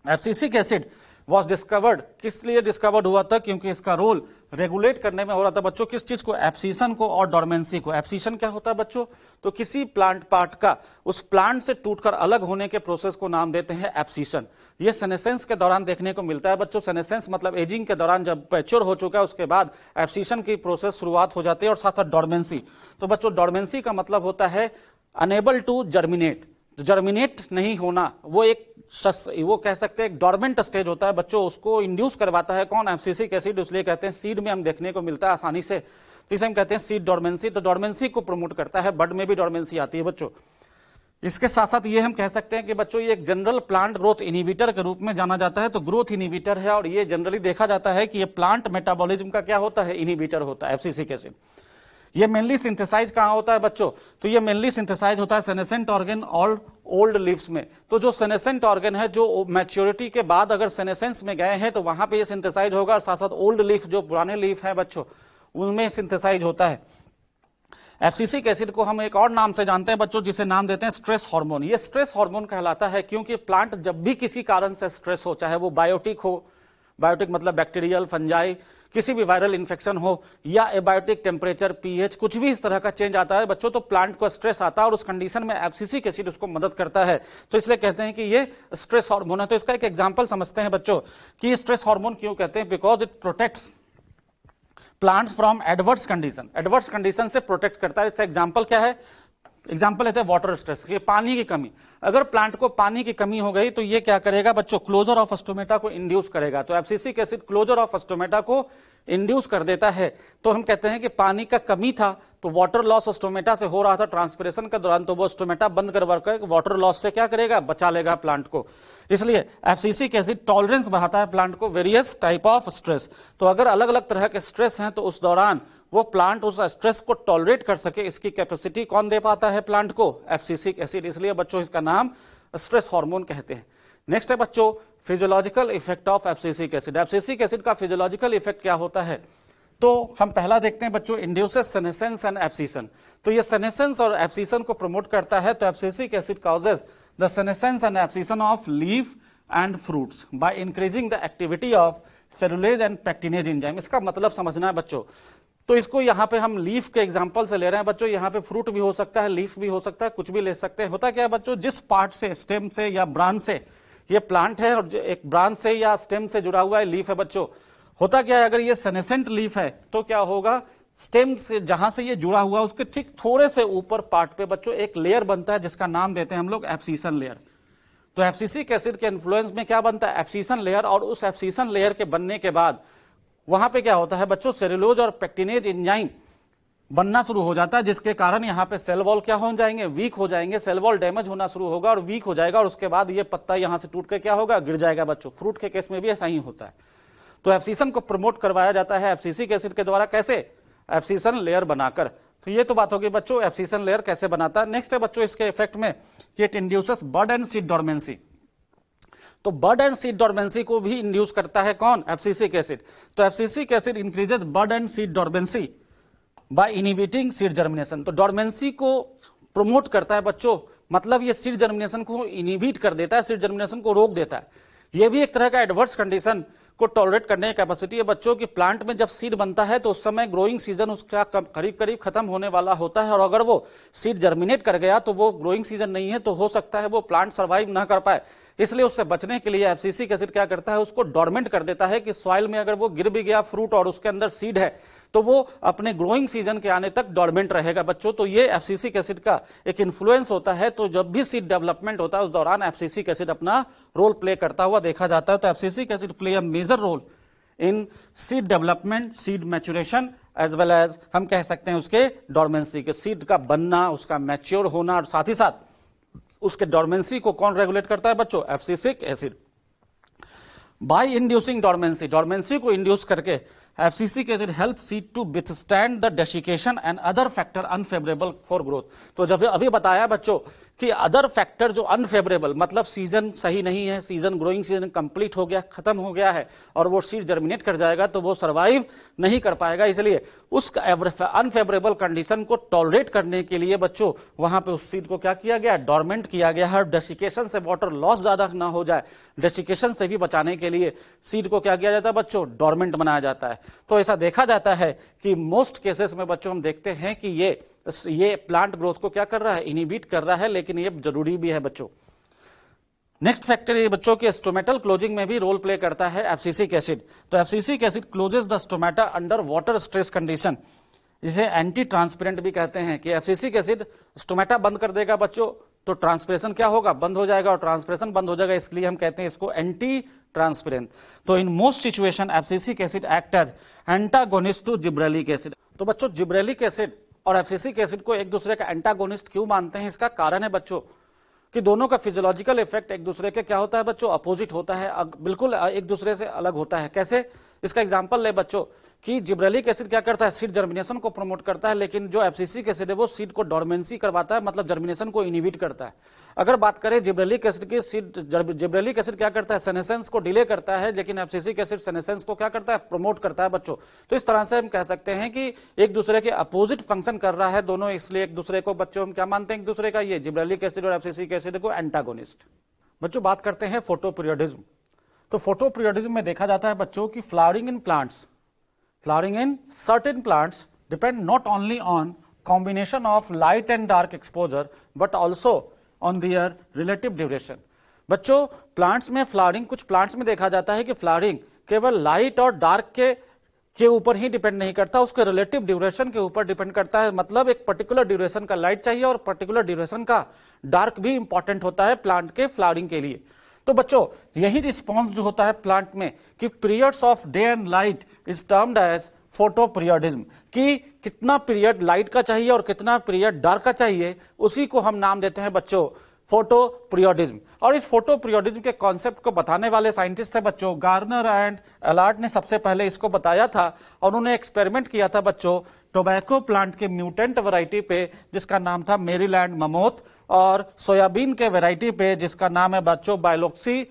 एब्सिसिक एसिड वॉज डिस्कवर्ड, किस लिए डिस्कवर्ड हुआ था, क्योंकि इसका रोल रेगुलेट करने में हो रहा था बच्चों, किस चीज को, एब्सिशन को और डॉर्मेंसी को। एब्सिशन क्या होता है बच्चों, तो किसी प्लांट पार्ट का उस प्लांट से टूटकर अलग होने के प्रोसेस को नाम देते हैं एब्सिशन। ये सेनेसेंस के दौरान देखने को मिलता है बच्चों। सेनेसेंस मतलब एजिंग के दौरान जब मैच्योर हो चुका है उसके बाद एब्सिशन की प्रोसेस शुरुआत हो जाती है। और साथ साथ डॉर्मेंसी, तो बच्चों डॉर्मेंसी का मतलब होता है अनेबल टू जर्मिनेट, जर्मिनेट नहीं होना, वो कह सकते हैं एक डॉर्मेंट स्टेज होता है बच्चों, उसको इंड्यूस करवाता है कौन, एब्सिसिक एसिड। इसलिए कहते हैं सीड में हम देखने को मिलता है आसानी से, तो इसे हम कहते हैं सीड डॉर्मेंसी। तो डॉर्मेंसी को प्रमोट करता है, बड में भी डॉर्मेंसी आती है बच्चों। इसके साथ साथ ये हम कह सकते हैं कि बच्चों ये एक जनरल प्लांट ग्रोथ इनहिबिटर के रूप में जाना जाता है। तो ग्रोथ इनहिबिटर है और ये जनरली देखा जाता है कि ये प्लांट मेटाबॉलिज्म का क्या होता है, इनहिबिटर होता है एब्सिसिक एसिड। ये मेनली सिंथेसाइज कहां होता है बच्चों, तो ये मेनली सिंथेसाइज होता है सेनेसेंट ऑर्गन और ओल्ड लीव्स में। तो जो सेनेसेंट ऑर्गन है, जो मैच्योरिटी के बाद अगर सेनेसेंस में गए हैं तो वहां पे ये सिंथेसाइज होगा, और साथ साथ ओल्ड लीफ जो पुराने लीफ है बच्चों उनमें सिंथेसाइज होता है। एब्सिसिक एसिड को हम एक और नाम से जानते हैं बच्चों, जिसे नाम देते हैं स्ट्रेस हार्मोन। ये स्ट्रेस हार्मोन कहलाता है क्योंकि प्लांट जब भी किसी कारण से स्ट्रेस हो, चाहे वो बायोटिक हो, बायोटिक मतलब बैक्टीरियल, फंजाई, किसी भी वायरल इंफेक्शन हो, या एबायोटिक टेम्परेचर, पीएच, कुछ भी इस तरह का चेंज आता है बच्चों, तो प्लांट को स्ट्रेस आता है और उस कंडीशन में एब्सिसिक एसिड उसको मदद करता है। तो इसलिए कहते हैं कि ये स्ट्रेस हार्मोन है। तो इसका एक एग्जांपल समझते हैं बच्चों कि स्ट्रेस हार्मोन क्यों कहते हैं, because it protects plants from adverse condition, adverse condition से प्रोटेक्ट करता है। इसका एग्जांपल क्या है, एग्जाम्पल लेते हैं वाटर स्ट्रेस, ये पानी की कमी। अगर प्लांट को पानी की कमी हो गई तो ये क्या करेगा बच्चों, क्लोजर ऑफ स्टोमेटा को इंड्यूस करेगा। तो abscisic acid closure of stomata को इंड्यूस कर देता है। तो हम कहते हैं कि पानी का कमी था तो वाटर लॉस स्टोमेटा से हो रहा था ट्रांसपिरेशन के दौरान, तो वो स्टोमेटा बंद करवा कर वाटर लॉस से क्या करेगा, बचा लेगा प्लांट को। इसलिए एब्सिसिक एसिड टॉलरेंस बढ़ाता है प्लांट को वेरियस टाइप ऑफ स्ट्रेस। तो अगर अलग अलग तरह के स्ट्रेस हैं तो उस दौरान वो प्लांट उस स्ट्रेस को टॉलरेट कर सके, इसकी कैपेसिटी कौन दे पाता है प्लांट को, एब्सिसिक एसिड। इसलिए बच्चों इसका नाम स्ट्रेस हार्मोन कहते हैं। नेक्स्ट है बच्चों physiological effect of abscisic acid. Abscisic acid का फिजियोलॉजिकल इफेक्ट क्या होता है, तो हम पहला देखते हैं बच्चों इंड्यूसेस सेनेसेंस एंड एब्सिशन। तो ये सेनेसेंस और एब्सिशन को प्रमोट करता है। तो abscisic acid causes the senescence and abscission of leaf and fruits by increasing the activity of cellulase and pectinase enzyme. इसका मतलब समझना है बच्चों। तो इसको यहां पे हम लीफ के एग्जांपल से ले रहे हैं बच्चों। यहां पे फ्रूट भी हो सकता है, लीफ भी हो सकता है, कुछ भी ले सकते हैं। होता क्या है बच्चों, जिस पार्ट से, स्टेम से या ब्रांच से ये प्लांट है और एक ब्रांच से या स्टेम से जुड़ा हुआ है लीफ है बच्चों, होता क्या है, अगर ये सेनेसेंट लीफ है तो क्या होगा, स्टेम से जहां से ये जुड़ा हुआ उसके ठीक थोड़े से ऊपर पार्ट पे बच्चों एक लेयर बनता है जिसका नाम देते हैं हम लोग एब्सिशन लेयर। तो एब्सिसिक एसिड के इन्फ्लुएंस में क्या बनता है, एब्सिशन लेयर। और उस एब्सिशन लेयर के बनने के बाद वहां पे क्या होता है बच्चों, सेलुलोज और पेक्टिनेज एंजाइम बनना शुरू हो जाता है, जिसके कारण यहां पे सेल वॉल क्या हो जाएंगे, वीक हो जाएंगे। सेल वॉल डैमेज होना शुरू होगा और वीक हो जाएगा, और उसके बाद ये पत्ता यहां से टूट के क्या होगा, गिर जाएगा बच्चों। फ्रूट के केस में भी ऐसा ही होता है। तो एब्सिशन को प्रमोट करवाया जाता है एब्सिसिक एसिड के द्वारा। कैसे, एब्सिशन लेयर बनाकर। तो ये तो बात होगी बच्चों एब्सिशन लेयर कैसे बनाता है। नेक्स्ट है बच्चों इसके इफेक्ट में, it induces bud and seed dormancy. तो बड एंड सीड डोरमेंसी को भी इंड्यूस करता है कौन, एब्सिसिक एसिड। तो abscisic acid increases bud and seed dormancy by inhibiting seed germination. तो डोरमेंसी को प्रमोट करता है बच्चों, मतलब ये सीड जर्मिनेशन को इनहिबिट कर देता है, सीड जर्मिनेशन को रोक देता है। ये भी एक तरह का एडवर्स कंडीशन को टॉलरेट करने की कैपेसिटी है बच्चों की। प्लांट में जब सीड बनता है तो उस समय ग्रोइंग सीजन उसका करीब करीब खत्म होने वाला होता है, और अगर वो सीड जर्मिनेट कर गया तो वो ग्रोइंग सीजन नहीं है, तो हो सकता है वो प्लांट सर्वाइव ना कर पाए। इसलिए उससे बचने के लिए एब्सिसिक एसिड क्या करता है, उसको डोरमेंट कर देता है कि सॉइल में अगर वो गिर भी गया फ्रूट और उसके अंदर सीड है तो वो अपने ग्रोइंग सीजन के आने तक डोरमेंट रहेगा बच्चों। तो ये एब्सिसिक एसिड का एक इन्फ्लुएंस होता है। तो जब भी सीड डेवलपमेंट होता है उस दौरान एब्सिसिक एसिड अपना रोल प्ले करता हुआ देखा जाता है। तो abscisic acid play a major role in seed development, seed maturation, as well as हम कह सकते हैं उसके डोरमेंसी के, सीड का बनना, उसका मैच्योर होना, और साथ ही साथ उसके डोरमेंसी को कौन रेगुलेट करता है बच्चों, abscisic acid. By inducing dormancy, dormancy को इंड्यूस करके abscisic acid help seed to withstand the desiccation and other factor unfavourable for growth. तो जब अभी बताया बच्चों कि अदर फैक्टर जो अनफेवरेबल, मतलब सीजन सही नहीं है, सीजन ग्रोइंग सीजन कंप्लीट हो गया, खत्म हो गया है, और वो सीड जर्मिनेट कर जाएगा तो वो सर्वाइव नहीं कर पाएगा। इसलिए उस अनफेवरेबल कंडीशन को टॉलरेट करने के लिए बच्चों वहां पे उस सीड को क्या किया गया, डोरमेंट किया गया है। डेसिकेशन से वाटर लॉस ज्यादा ना हो जाए, डेसिकेशन से भी बचाने के लिए सीड को क्या किया जाता है बच्चों, डोरमेंट बनाया जाता है। तो ऐसा देखा जाता है कि मोस्ट केसेस में बच्चों हम देखते हैं कि ये प्लांट ग्रोथ को क्या कर रहा है, इनहिबिट कर रहा है, लेकिन ये जरूरी भी है बच्चों। नेक्स्ट फैक्टर ये बच्चों के स्टोमेटल क्लोजिंग में भी रोल प्ले करता है एब्सिसिक एसिड। तो abscisic acid closes the stomata under water stress condition, जिसे एंटी ट्रांसपेरेंट भी कहते हैं। कि एब्सिसिक एसिड स्टोमेटा बंद कर देगा बच्चों तो ट्रांसपिरेशन क्या होगा, बंद हो जाएगा, और ट्रांसपिरेशन बंद हो जाएगा, इसलिए हम कहते हैं इसको एंटी ट्रांसपेरेंट। तो in most situation abscisic acid act as antagonist to gibberellic acid. तो बच्चों जिब्रेलिक एसिड और एब्सिसिक एसिड को एक दूसरे का एंटागोनिस्ट क्यों मानते हैं, इसका कारण है बच्चों कि दोनों का फिजियोलॉजिकल इफेक्ट एक दूसरे के क्या होता है बच्चों, अपोजिट होता है, बिल्कुल एक दूसरे से अलग होता है। कैसे, इसका एग्जांपल ले बच्चों कि जिब्रेलिक एसिड क्या करता है, सीड जर्मिनेशन को प्रमोट करता है, लेकिन जो एब्सिसिक एसिड है वो सीड को डोरमेंसी करवाता है, मतलब जर्मिनेशन को इनहिबिट करता है। अगर बात करें जिब्रेलिक एसिड की, जिब्रेलिक एसिड क्या करता है, सेनेसेंस को डिले करता है, लेकिन एब्सिसिक एसिड सेनेसेंस को क्या करता है, प्रमोट करता है बच्चों। तो इस तरह से हम कह सकते हैं कि एक दूसरे के अपोजिट फंक्शन कर रहा है दोनों, इसलिए एक दूसरे को बच्चों हम क्या मानते हैं एक दूसरे का, ये जिब्रेलिक एसिड और एब्सिसिक एसिड को एंटागोनिस्ट। बच्चों बात करते हैं फोटोपीरियोडिज्म। तो फोटोपीरियोडिज्म में देखा जाता है बच्चों की flowering in plants, flowering in certain plants depend not only on combination of light and dark exposure but also on their relative duration। बच्चों प्लांट्स में फ्लावरिंग, कुछ प्लांट्स में देखा जाता है कि फ्लावरिंग केवल लाइट और डार्क के ऊपर ही डिपेंड नहीं करता, उसके रिलेटिव ड्यूरेशन के ऊपर डिपेंड करता है। मतलब एक पर्टिकुलर ड्यूरेशन का लाइट चाहिए और पर्टिकुलर ड्यूरेशन का डार्क भी इंपॉर्टेंट होता है प्लांट के फ्लावरिंग के लिए। तो बच्चों यही रिस्पॉन्स जो होता है प्लांट में कि periods of day and light is termed as photoperiodism, कि कितना पीरियड लाइट का चाहिए और कितना पीरियड डार्क का चाहिए, उसी को हम नाम देते हैं बच्चों फोटो पीरियडिज्म। और इस फोटो पीरियडिज्म के कॉन्सेप्ट को बताने वाले साइंटिस्ट है बच्चों गार्नर एंड एलार्ट ने सबसे पहले इसको बताया था। और उन्होंने एक्सपेरिमेंट किया था बच्चों टोबैको प्लांट के म्यूटेंट वैरायटी पे जिसका नाम था मेरीलैंड ममोथ, और सोयाबीन के वैरायटी पे जिसका नाम है बच्चों बायोलॉक्सी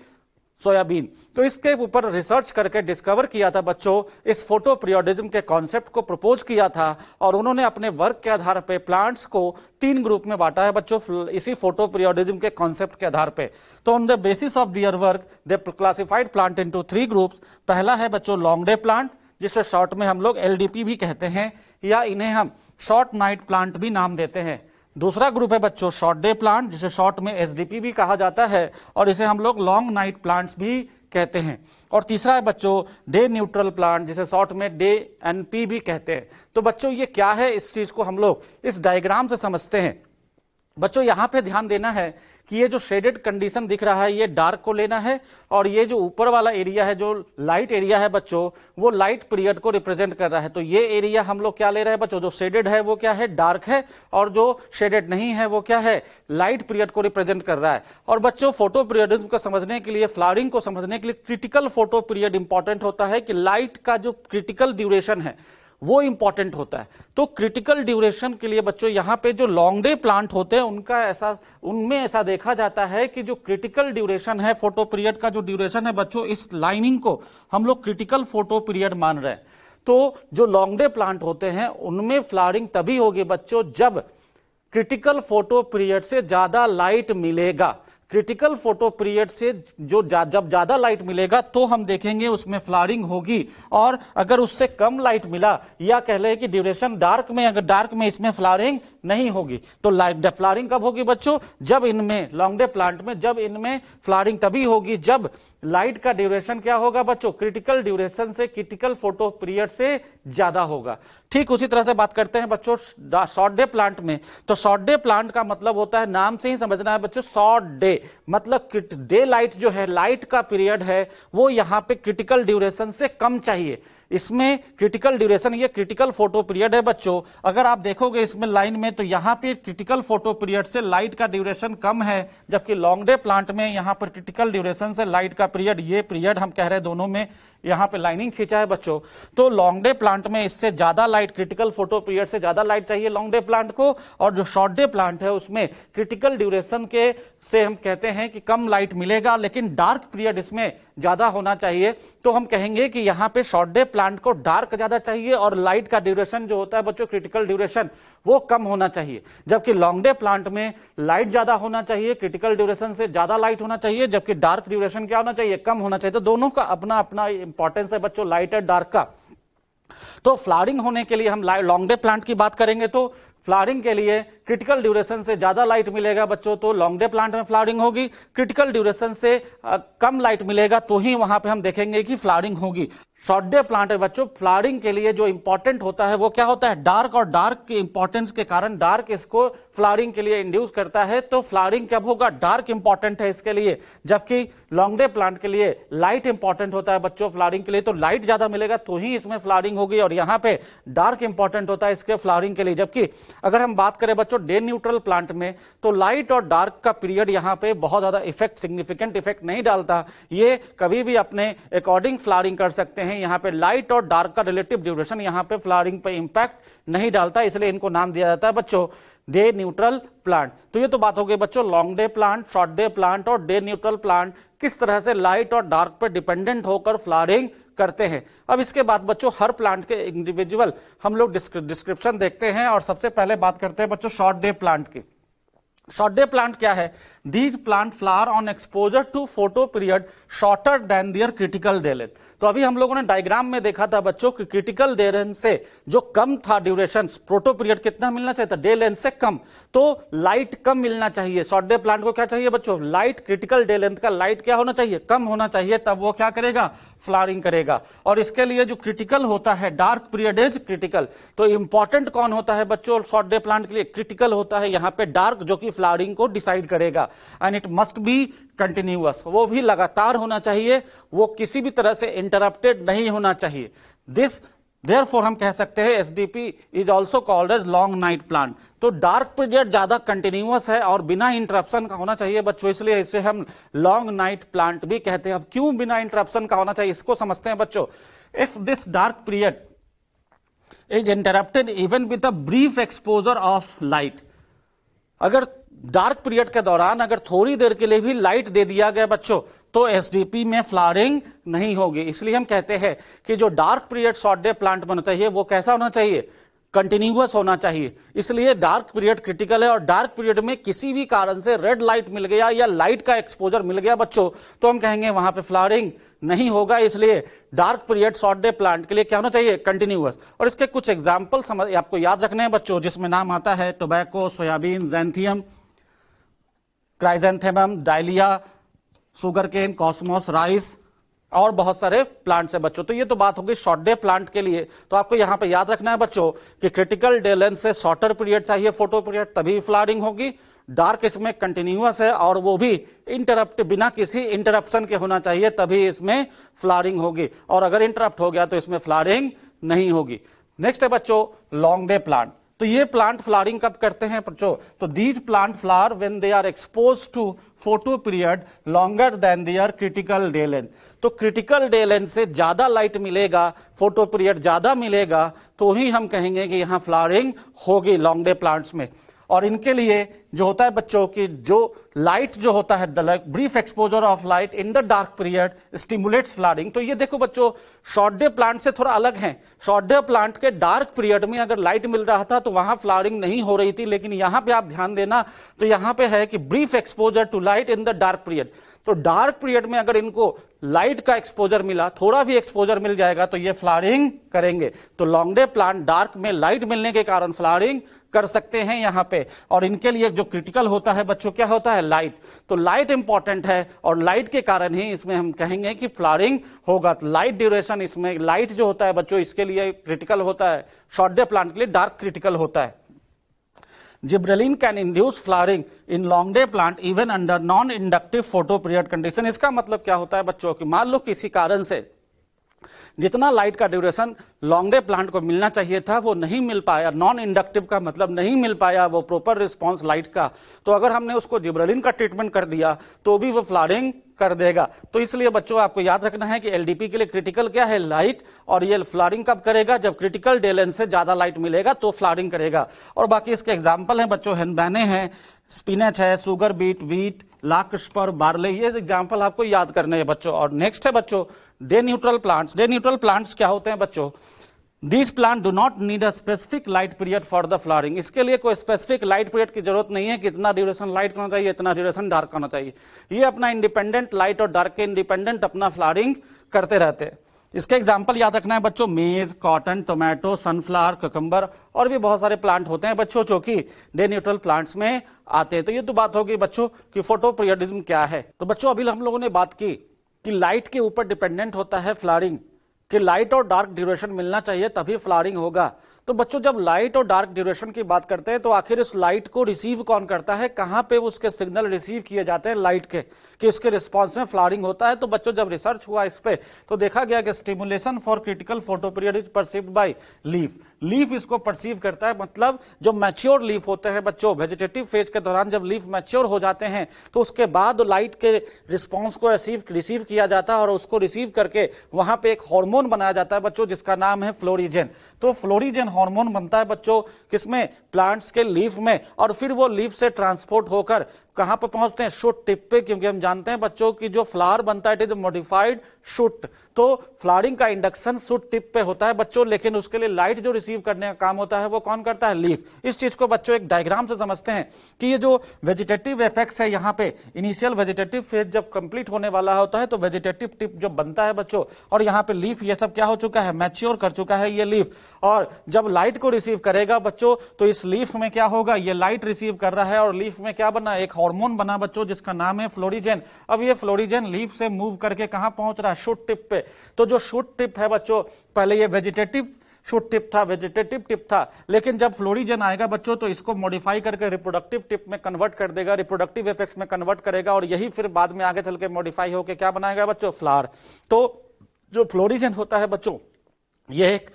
सोयाबीन। तो इसके ऊपर रिसर्च करके डिस्कवर किया था बच्चों, इस फोटो पीरियडिज्म के कॉन्सेप्ट को प्रपोज किया था। और उन्होंने अपने वर्क के आधार पे प्लांट्स को 3 ग्रुप में बांटा है बच्चों इसी फोटो पीरियडिज्म के कॉन्सेप्ट के आधार पे। तो on the basis of their work they classified plant into 3 groups. पहला है बच्चों लॉन्ग डे प्लांट, जिसे शॉर्ट में हम लोग LDP भी कहते हैं, या इन्हें हम शॉर्ट नाइट प्लांट भी नाम देते हैं। दूसरा ग्रुप है बच्चों शॉर्ट डे प्लांट, जिसे शॉर्ट में SDP भी कहा जाता है, और इसे हम लोग लॉन्ग नाइट प्लांट्स भी कहते हैं। और तीसरा है बच्चों डे न्यूट्रल प्लांट, जिसे शॉर्ट में DNP भी कहते हैं। तो बच्चों ये क्या है, इस चीज को हम लोग इस डायग्राम से समझते हैं। बच्चों यहां पे ध्यान देना है कि ये जो शेडेड कंडीशन दिख रहा है ये डार्क को लेना है, और ये जो ऊपर वाला एरिया है जो लाइट एरिया है बच्चों वो लाइट पीरियड को रिप्रेजेंट कर रहा है। तो ये एरिया हम लोग क्या ले रहे हैं बच्चों, जो शेडेड है वो क्या है, डार्क है, और जो शेडेड नहीं है वो क्या है, लाइट पीरियड को रिप्रेजेंट कर रहा है। और बच्चों फोटो पीरियडिज्म को समझने के लिए, फ्लावरिंग को समझने के लिए क्रिटिकल फोटो पीरियड इंपॉर्टेंट होता है, कि लाइट का जो क्रिटिकल ड्यूरेशन है वो इंपॉर्टेंट होता है। तो क्रिटिकल ड्यूरेशन के लिए बच्चों यहां पे जो लॉन्ग डे प्लांट होते हैं उनमें ऐसा देखा जाता है कि जो क्रिटिकल ड्यूरेशन है फोटो पीरियड का जो ड्यूरेशन है बच्चों, इस लाइनिंग को हम लोग क्रिटिकल फोटो पीरियड मान रहे हैं। तो जो लॉन्ग डे प्लांट होते हैं उनमें फ्लावरिंग तभी होगी बच्चों जब क्रिटिकल फोटो पीरियड से ज्यादा लाइट मिलेगा। क्रिटिकल फोटो पीरियड से जो जब ज्यादा लाइट मिलेगा तो हम देखेंगे उसमें फ्लावरिंग होगी, और अगर उससे कम लाइट मिला या कह ले कि ड्यूरेशन डार्क में, अगर डार्क में इसमें फ्लावरिंग नहीं होगी। तो फ्लावरिंग कब होगी बच्चों, जब इनमें लॉन्ग डे प्लांट में जब इनमें फ्लावरिंग तभी होगी जब लाइट का ड्यूरेशन क्या होगा बच्चों, क्रिटिकल ड्यूरेशन से क्रिटिकल फोटो पीरियड से ज्यादा होगा। ठीक उसी तरह से बात करते हैं बच्चों शॉर्ट डे प्लांट में। तो शॉर्ट डे प्लांट का मतलब होता है, नाम से ही समझना है बच्चों, शॉर्ट डे मतलब डे लाइट जो है, लाइट का पीरियड है वो यहां पे क्रिटिकल ड्यूरेशन से कम चाहिए। इसमें क्रिटिकल ड्यूरेशन, ये क्रिटिकल फोटो पीरियड है बच्चों। अगर आप देखोगे इसमें लाइन में तो यहां पे क्रिटिकल फोटो पीरियड से लाइट का ड्यूरेशन कम है, जबकि लॉन्ग डे प्लांट में यहां पर क्रिटिकल ड्यूरेशन से लाइट का पीरियड, ये पीरियड हम कह रहे हैं दोनों में यहां पे लाइनिंग खींचा है बच्चों। तो लॉन्ग डे प्लांट में इससे ज्यादा लाइट, क्रिटिकल फोटो पीरियड से ज्यादा लाइट चाहिए लॉन्ग डे प्लांट को, और जो शॉर्ट डे प्लांट है उसमें क्रिटिकल ड्यूरेशन के से हम कहते हैं कि कम लाइट मिलेगा, लेकिन डार्क पीरियड इसमें ज्यादा होना चाहिए। तो हम कहेंगे कि यहां पे शॉर्ट डे प्लांट को डार्क ज्यादा चाहिए और लाइट का ड्यूरेशन जो होता है बच्चों, क्रिटिकल ड्यूरेशन वो कम होना चाहिए। जबकि लॉन्ग डे प्लांट में लाइट ज्यादा होना चाहिए, क्रिटिकल ड्यूरेशन से ज्यादा लाइट होना चाहिए, जबकि डार्क ड्यूरेशन क्या होना चाहिए, कम होना चाहिए। तो दोनों का अपना अपना इंपॉर्टेंस है बच्चों, लाइट और डार्क का। तो फ्लावरिंग होने के लिए हम लॉन्ग डे प्लांट की बात करेंगे तो फ्लावरिंग के लिए क्रिटिकल ड्यूरेशन से ज्यादा लाइट मिलेगा बच्चों तो लॉन्ग डे प्लांट में फ्लावरिंग होगी, क्रिटिकल ड्यूरेशन से कम लाइट मिलेगा तो ही वहां पे हम देखेंगे कि फ्लावरिंग होगी। शॉर्ट डे प्लांट है बच्चों, फ्लावरिंग के लिए जो इंपॉर्टेंट होता है वो क्या होता है, डार्क, और डार्क के इंपॉर्टेंस के कारण डार्क इसको फ्लावरिंग के लिए इंड्यूस करता है। तो फ्लावरिंग कब होगा, डार्क इंपॉर्टेंट है इसके लिए, जबकि लॉन्ग डे प्लांट के लिए लाइट इंपॉर्टेंट होता है बच्चों फ्लावरिंग के लिए। तो लाइट ज्यादा मिलेगा तो ही इसमें फ्लावरिंग होगी, और यहाँ पे डार्क इंपॉर्टेंट होता है इसके फ्लावरिंग के लिए। जबकि अगर हम बात करें बच्चों डे न्यूट्रल प्लांट में तो लाइट और डार्क का पीरियड यहां पे बहुत ज्यादा इफेक्ट, सिग्निफिकेंट इफेक्ट नहीं डालता, ये कभी भी अपने अकॉर्डिंग फ्लावरिंग कर सकते हैं। यहां पे लाइट और डार्क का रिलेटिव ड्यूरेशन यहां पे फ्लावरिंग पे इंपैक्ट नहीं डालता, इसलिए इनको नाम दिया जाता है बच्चों डे न्यूट्रल प्लांट। तो ये तो बात हो गई बच्चों long day plant, short day plant और डे न्यूट्रल प्लांट किस तरह से लाइट और डार्क पर डिपेंडेंट होकर फ्लावरिंग करते हैं। अब इसके बाद बच्चों हर प्लांट के इंडिविजुअल हम लोग डिस्क्रिप्शन देखते हैं, और सबसे पहले बात करते हैं बच्चों शॉर्ट डे प्लांट की। शॉर्ट डे प्लांट क्या है, these plant flower on exposure to photo period shorter than their critical day length। तो अभी हम लोगों ने डायग्राम में देखा था बच्चों कि क्रिटिकल डे लेंथ से जो कम था ड्यूरेशन, फोटो पीरियड कितना मिलना चाहिए था, डे लेंथ से कम, तो लाइट कम मिलना चाहिए। शॉर्ट डे प्लांट को क्या चाहिए बच्चों, लाइट, क्रिटिकल डे लेंथ का लाइट क्या होना चाहिए, कम होना चाहिए, तब वो क्या करेगा, फ्लावरिंग करेगा। और इसके लिए जो क्रिटिकल होता है, डार्क पीरियड इज क्रिटिकल। तो इंपॉर्टेंट कौन होता है बच्चों शॉर्ट डे प्लांट के लिए, क्रिटिकल होता है यहाँ पे डार्क, जो कि फ्लावरिंग को डिसाइड करेगा। And it must be continuous, वो भी लगातार होना चाहिए, वो किसी भी तरह से इंटरप्टेड नहीं होना चाहिए। दिस देयरफॉर हम कह सकते हैं SDP is also called as long night plant. तो डार्क पीरियड ज्यादा कंटिन्यूअस है और बिना इंटरप्शन का होना चाहिए बच्चों, इसलिए इसे हम लॉन्ग नाइट प्लांट भी कहते हैं। अब क्यों बिना इंटरप्शन का होना चाहिए, इसको समझते हैं बच्चों। If this dark period is interrupted even with a brief exposure of light, अगर डार्क पीरियड के दौरान अगर थोड़ी देर के लिए भी लाइट दे दिया गया बच्चों, तो एसडीपी में फ्लावरिंग नहीं होगी। इसलिए हम कहते हैं कि जो dark period short day plant बनता है वो कैसा होना चाहिए, कंटिन्यूअस होना चाहिए। इसलिए डार्क पीरियड क्रिटिकल है, और डार्क पीरियड में किसी भी कारण से रेड लाइट मिल गया या लाइट का एक्सपोजर मिल गया बच्चों, तो हम कहेंगे वहां पे फ्लावरिंग नहीं होगा। इसलिए dark period short day plant के लिए क्या होना चाहिए, कंटिन्यूअस। और इसके कुछ एग्जाम्पल आपको याद रखने हैं बच्चों, जिसमें नाम आता है tobacco, soybean, xanthium, chrysanthemum, dahlia, sugarcane, cosmos, rice और बहुत सारे प्लांट्स है बच्चों। तो ये तो बात होगी शॉर्ट डे प्लांट के लिए। तो आपको यहां पे याद रखना है बच्चों कि क्रिटिकल डे लेंथ से शॉर्टर पीरियड चाहिए फोटो पीरियड, तभी फ्लावरिंग होगी। डार्क इसमें कंटिन्यूअस है और वो भी इंटरप्ट, बिना किसी इंटरप्शन के होना चाहिए, तभी इसमें फ्लावरिंग होगी। और अगर इंटरप्ट हो गया तो इसमें फ्लावरिंग नहीं होगी। नेक्स्ट है बच्चों लॉन्ग डे प्लांट। तो ये प्लांट फ्लावरिंग कब करते हैं बच्चों, तो these plant flower when they are expose to photoperiod longer than their critical day length. तो क्रिटिकल डे लेंथ से ज्यादा लाइट मिलेगा, फोटो पीरियड ज्यादा मिलेगा, तो ही हम कहेंगे कि यहां फ्लावरिंग होगी लॉन्ग डे प्लांट्स में। और इनके लिए जो होता है बच्चों की जो लाइट जो होता है, brief exposure of light in the dark period stimulates flowering. तो ये देखो बच्चों शॉर्ट डे प्लांट से थोड़ा अलग है। शॉर्ट डे प्लांट के डार्क पीरियड में अगर लाइट मिल रहा था तो वहां फ्लावरिंग नहीं हो रही थी, लेकिन यहां पे आप ध्यान देना, तो यहां पे है कि brief exposure to light in the dark period. तो डार्क पीरियड में अगर इनको लाइट का एक्सपोजर मिला, थोड़ा भी एक्सपोजर मिल जाएगा, तो ये फ्लावरिंग करेंगे। तो लॉन्ग डे प्लांट डार्क में लाइट मिलने के कारण फ्लावरिंग कर सकते हैं यहां पे। और इनके लिए जो क्रिटिकल होता है बच्चों, क्या होता है, लाइट। तो लाइट इंपॉर्टेंट है और लाइट के कारण ही इसमें हम कहेंगे कि फ्लावरिंग होगा। तो लाइट ड्यूरेशन, इसमें लाइट जो होता है बच्चों, इसके लिए क्रिटिकल होता है। शॉर्ट डे प्लांट के लिए डार्क क्रिटिकल होता है। Gibberellin can induce flowering in long day plant even under non inductive photo period condition. इसका मतलब क्या होता है बच्चों कि मान लो किसी कारण से जितना लाइट का ड्यूरेशन लॉन्ग डे प्लांट को मिलना चाहिए था वो नहीं मिल पाया, नॉन इंडक्टिव का मतलब नहीं मिल पाया वो प्रॉपर रिस्पांस लाइट का, तो अगर हमने उसको जिब्रेलिन का ट्रीटमेंट कर दिया तो भी वो फ्लावरिंग कर देगा। तो इसलिए बच्चों आपको याद रखना है कि एलडीपी के लिए क्रिटिकल क्या है, लाइट, और ये फ्लावरिंग कब करेगा, जब क्रिटिकल डे लेंथ से ज्यादा लाइट मिलेगा तो फ्लावरिंग करेगा। और बाकी इसके एग्जाम्पल हैं बच्चों, हेनबैने हैं, स्पिनच है, सुगर बीट, वीट, लार्कस्पर, बार्ले, ये एग्जाम्पल आपको याद करने हैं बच्चों। और नेक्स्ट है बच्चों day neutral plants. Day neutral plants क्या होते हैं बच्चों, These plants do not need a specific light period for the flowering। इसके लिए कोई स्पेसिफिक लाइट पीरियड की जरूरत नहीं है कि इतना ड्यूरेशन लाइट का होना चाहिए, इतना ड्यूरेशन डार्क होना चाहिए। ये अपना इंडिपेंडेंट लाइट और डार्क के इंडिपेंडेंट अपना फ्लावरिंग करते रहते हैं। इसके एग्जाम्पल याद रखना है बच्चों, मेज, कॉटन, टोमेटो, सनफ्लावर, ककम्बर और भी बहुत सारे प्लांट होते हैं बच्चों जो कि डे न्यूट्रल प्लांट्स में आते हैं। तो ये तो बात होगी बच्चों कि फोटो पीरियडिज्म क्या है। तो बच्चों अभी हम लोगों ने बात की कि लाइट के ऊपर डिपेंडेंट होता है फ्लावरिंग, कि लाइट और डार्क ड्यूरेशन मिलना चाहिए तभी फ्लावरिंग होगा। तो बच्चों जब लाइट और डार्क ड्यूरेशन की बात करते हैं तो आखिर इस लाइट को रिसीव कौन करता है, कहां पे उसके सिग्नल रिसीव किए जाते हैं लाइट के, कि उसके रिस्पांस में फ्लावरिंग होता है। तो बच्चों जब रिसर्च हुआ इस पे तो देखा गया कि stimulation for critical photo period is perceived by leaf. Leaf इसको परसीव करता है, मतलब जो मैच्योर लीफ होते हैं बच्चों, वेजिटेटिव फेज के दौरान जब लीफ मैच्योर हो जाते हैं तो उसके बाद लाइट के रिस्पॉन्स को रिसीव किया जाता है और उसको रिसीव करके वहां पे एक हार्मोन बनाया जाता है बच्चों जिसका नाम है फ्लोरिजेन। तो फ्लोरिजेन हार्मोन बनता है बच्चों किसमें, प्लांट्स के लीफ में, और फिर वो लीफ से ट्रांसपोर्ट होकर कहां पर पहुंचते हैं? शूट टिप पे, क्योंकि हम जानते हैं बच्चों की जो फ्लावर बनता है इट इज मॉडिफाइड शूट। तो फ्लावरिंग का इंडक्शन शूट टिप पे होता है बच्चों, लेकिन उसके लिए लाइट जो रिसीव करने का काम होता है वो कौन करता है? लीफ। इस चीज को बच्चों एक डायग्राम से समझते हैं कि ये जो वेजिटेटिव एपेक्स है, यहाँ पे इनिशियल वेजिटेटिव फेज जब कंप्लीट होने वाला होता है तो वेजिटेटिव टिप जो बनता है बच्चों, और यहाँ पे लीफ, ये सब क्या हो चुका है? मैच्योर कर चुका है ये लीफ। और जब लाइट को रिसीव करेगा बच्चों तो इस लीफ में क्या होगा? ये लाइट रिसीव कर रहा है और लीफ में क्या बना? एक हार्मोन बना बच्चों जिसका नाम है फ्लोरिजेन। अब ये फ्लोरिजेन लीफ से मूव करके कहां पहुंच रहा है? शूट टिप पे। तो जो शूट टिप है बच्चों, पहले ये वेजिटेटिव शूट टिप था, वेजिटेटिव टिप था, लेकिन जब फ्लोरिजेन आएगा बच्चों तो इसको मॉडिफाई करके रिप्रोडक्टिव टिप में कन्वर्ट कर देगा, रिप्रोडक्टिव एपेक्स में कन्वर्ट करेगा, और यही फिर बाद में आगे चल के मॉडिफाई होकर क्या बनाएगा बच्चों? फ्लावर। तो जो फ्लोरिजेन होता है बच्चों, ये एक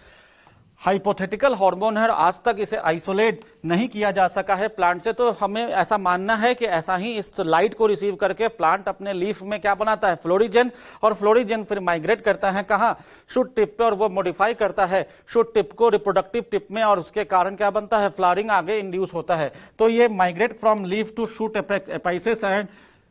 हाइपोथेटिकल हार्मोन है, आज तक इसे आइसोलेट नहीं किया जा सका है प्लांट से। तो हमें ऐसा मानना है कि ऐसा ही इस लाइट को रिसीव करके प्लांट अपने लीफ में क्या बनाता है? फ्लोरिजेन। और फ्लोरिजेन फिर माइग्रेट करता है कहां? शूट टिप पे, और वो मॉडिफाई करता है शूट टिप को रिप्रोडक्टिव टिप में, और उसके कारण क्या बनता है? फ्लावरिंग आगे इंड्यूस होता है। तो ये migrate from leaf to shoot apices and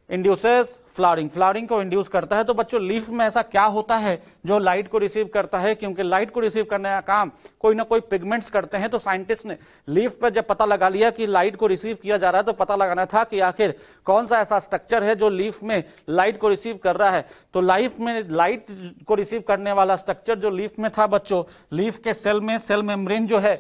induces flowering, flowering को इंड्यूस करता है। तो बच्चों लीफ में ऐसा क्या होता है जो लाइट को रिसीव करता है? क्योंकि लाइट को रिसीव करने का काम कोई ना कोई पिगमेंट्स करते हैं, तो साइंटिस्ट ने लीफ पर जब पता लगा लिया कि लाइट को रिसीव किया जा रहा है तो पता लगाना था कि आखिर कौन सा ऐसा स्ट्रक्चर है जो लीफ में लाइट को रिसीव कर रहा है। तो लाइफ में लाइट को रिसीव करने वाला स्ट्रक्चर जो लीफ में था बच्चों, लीफ के सेल में सेल मेम्ब्रेन जो है,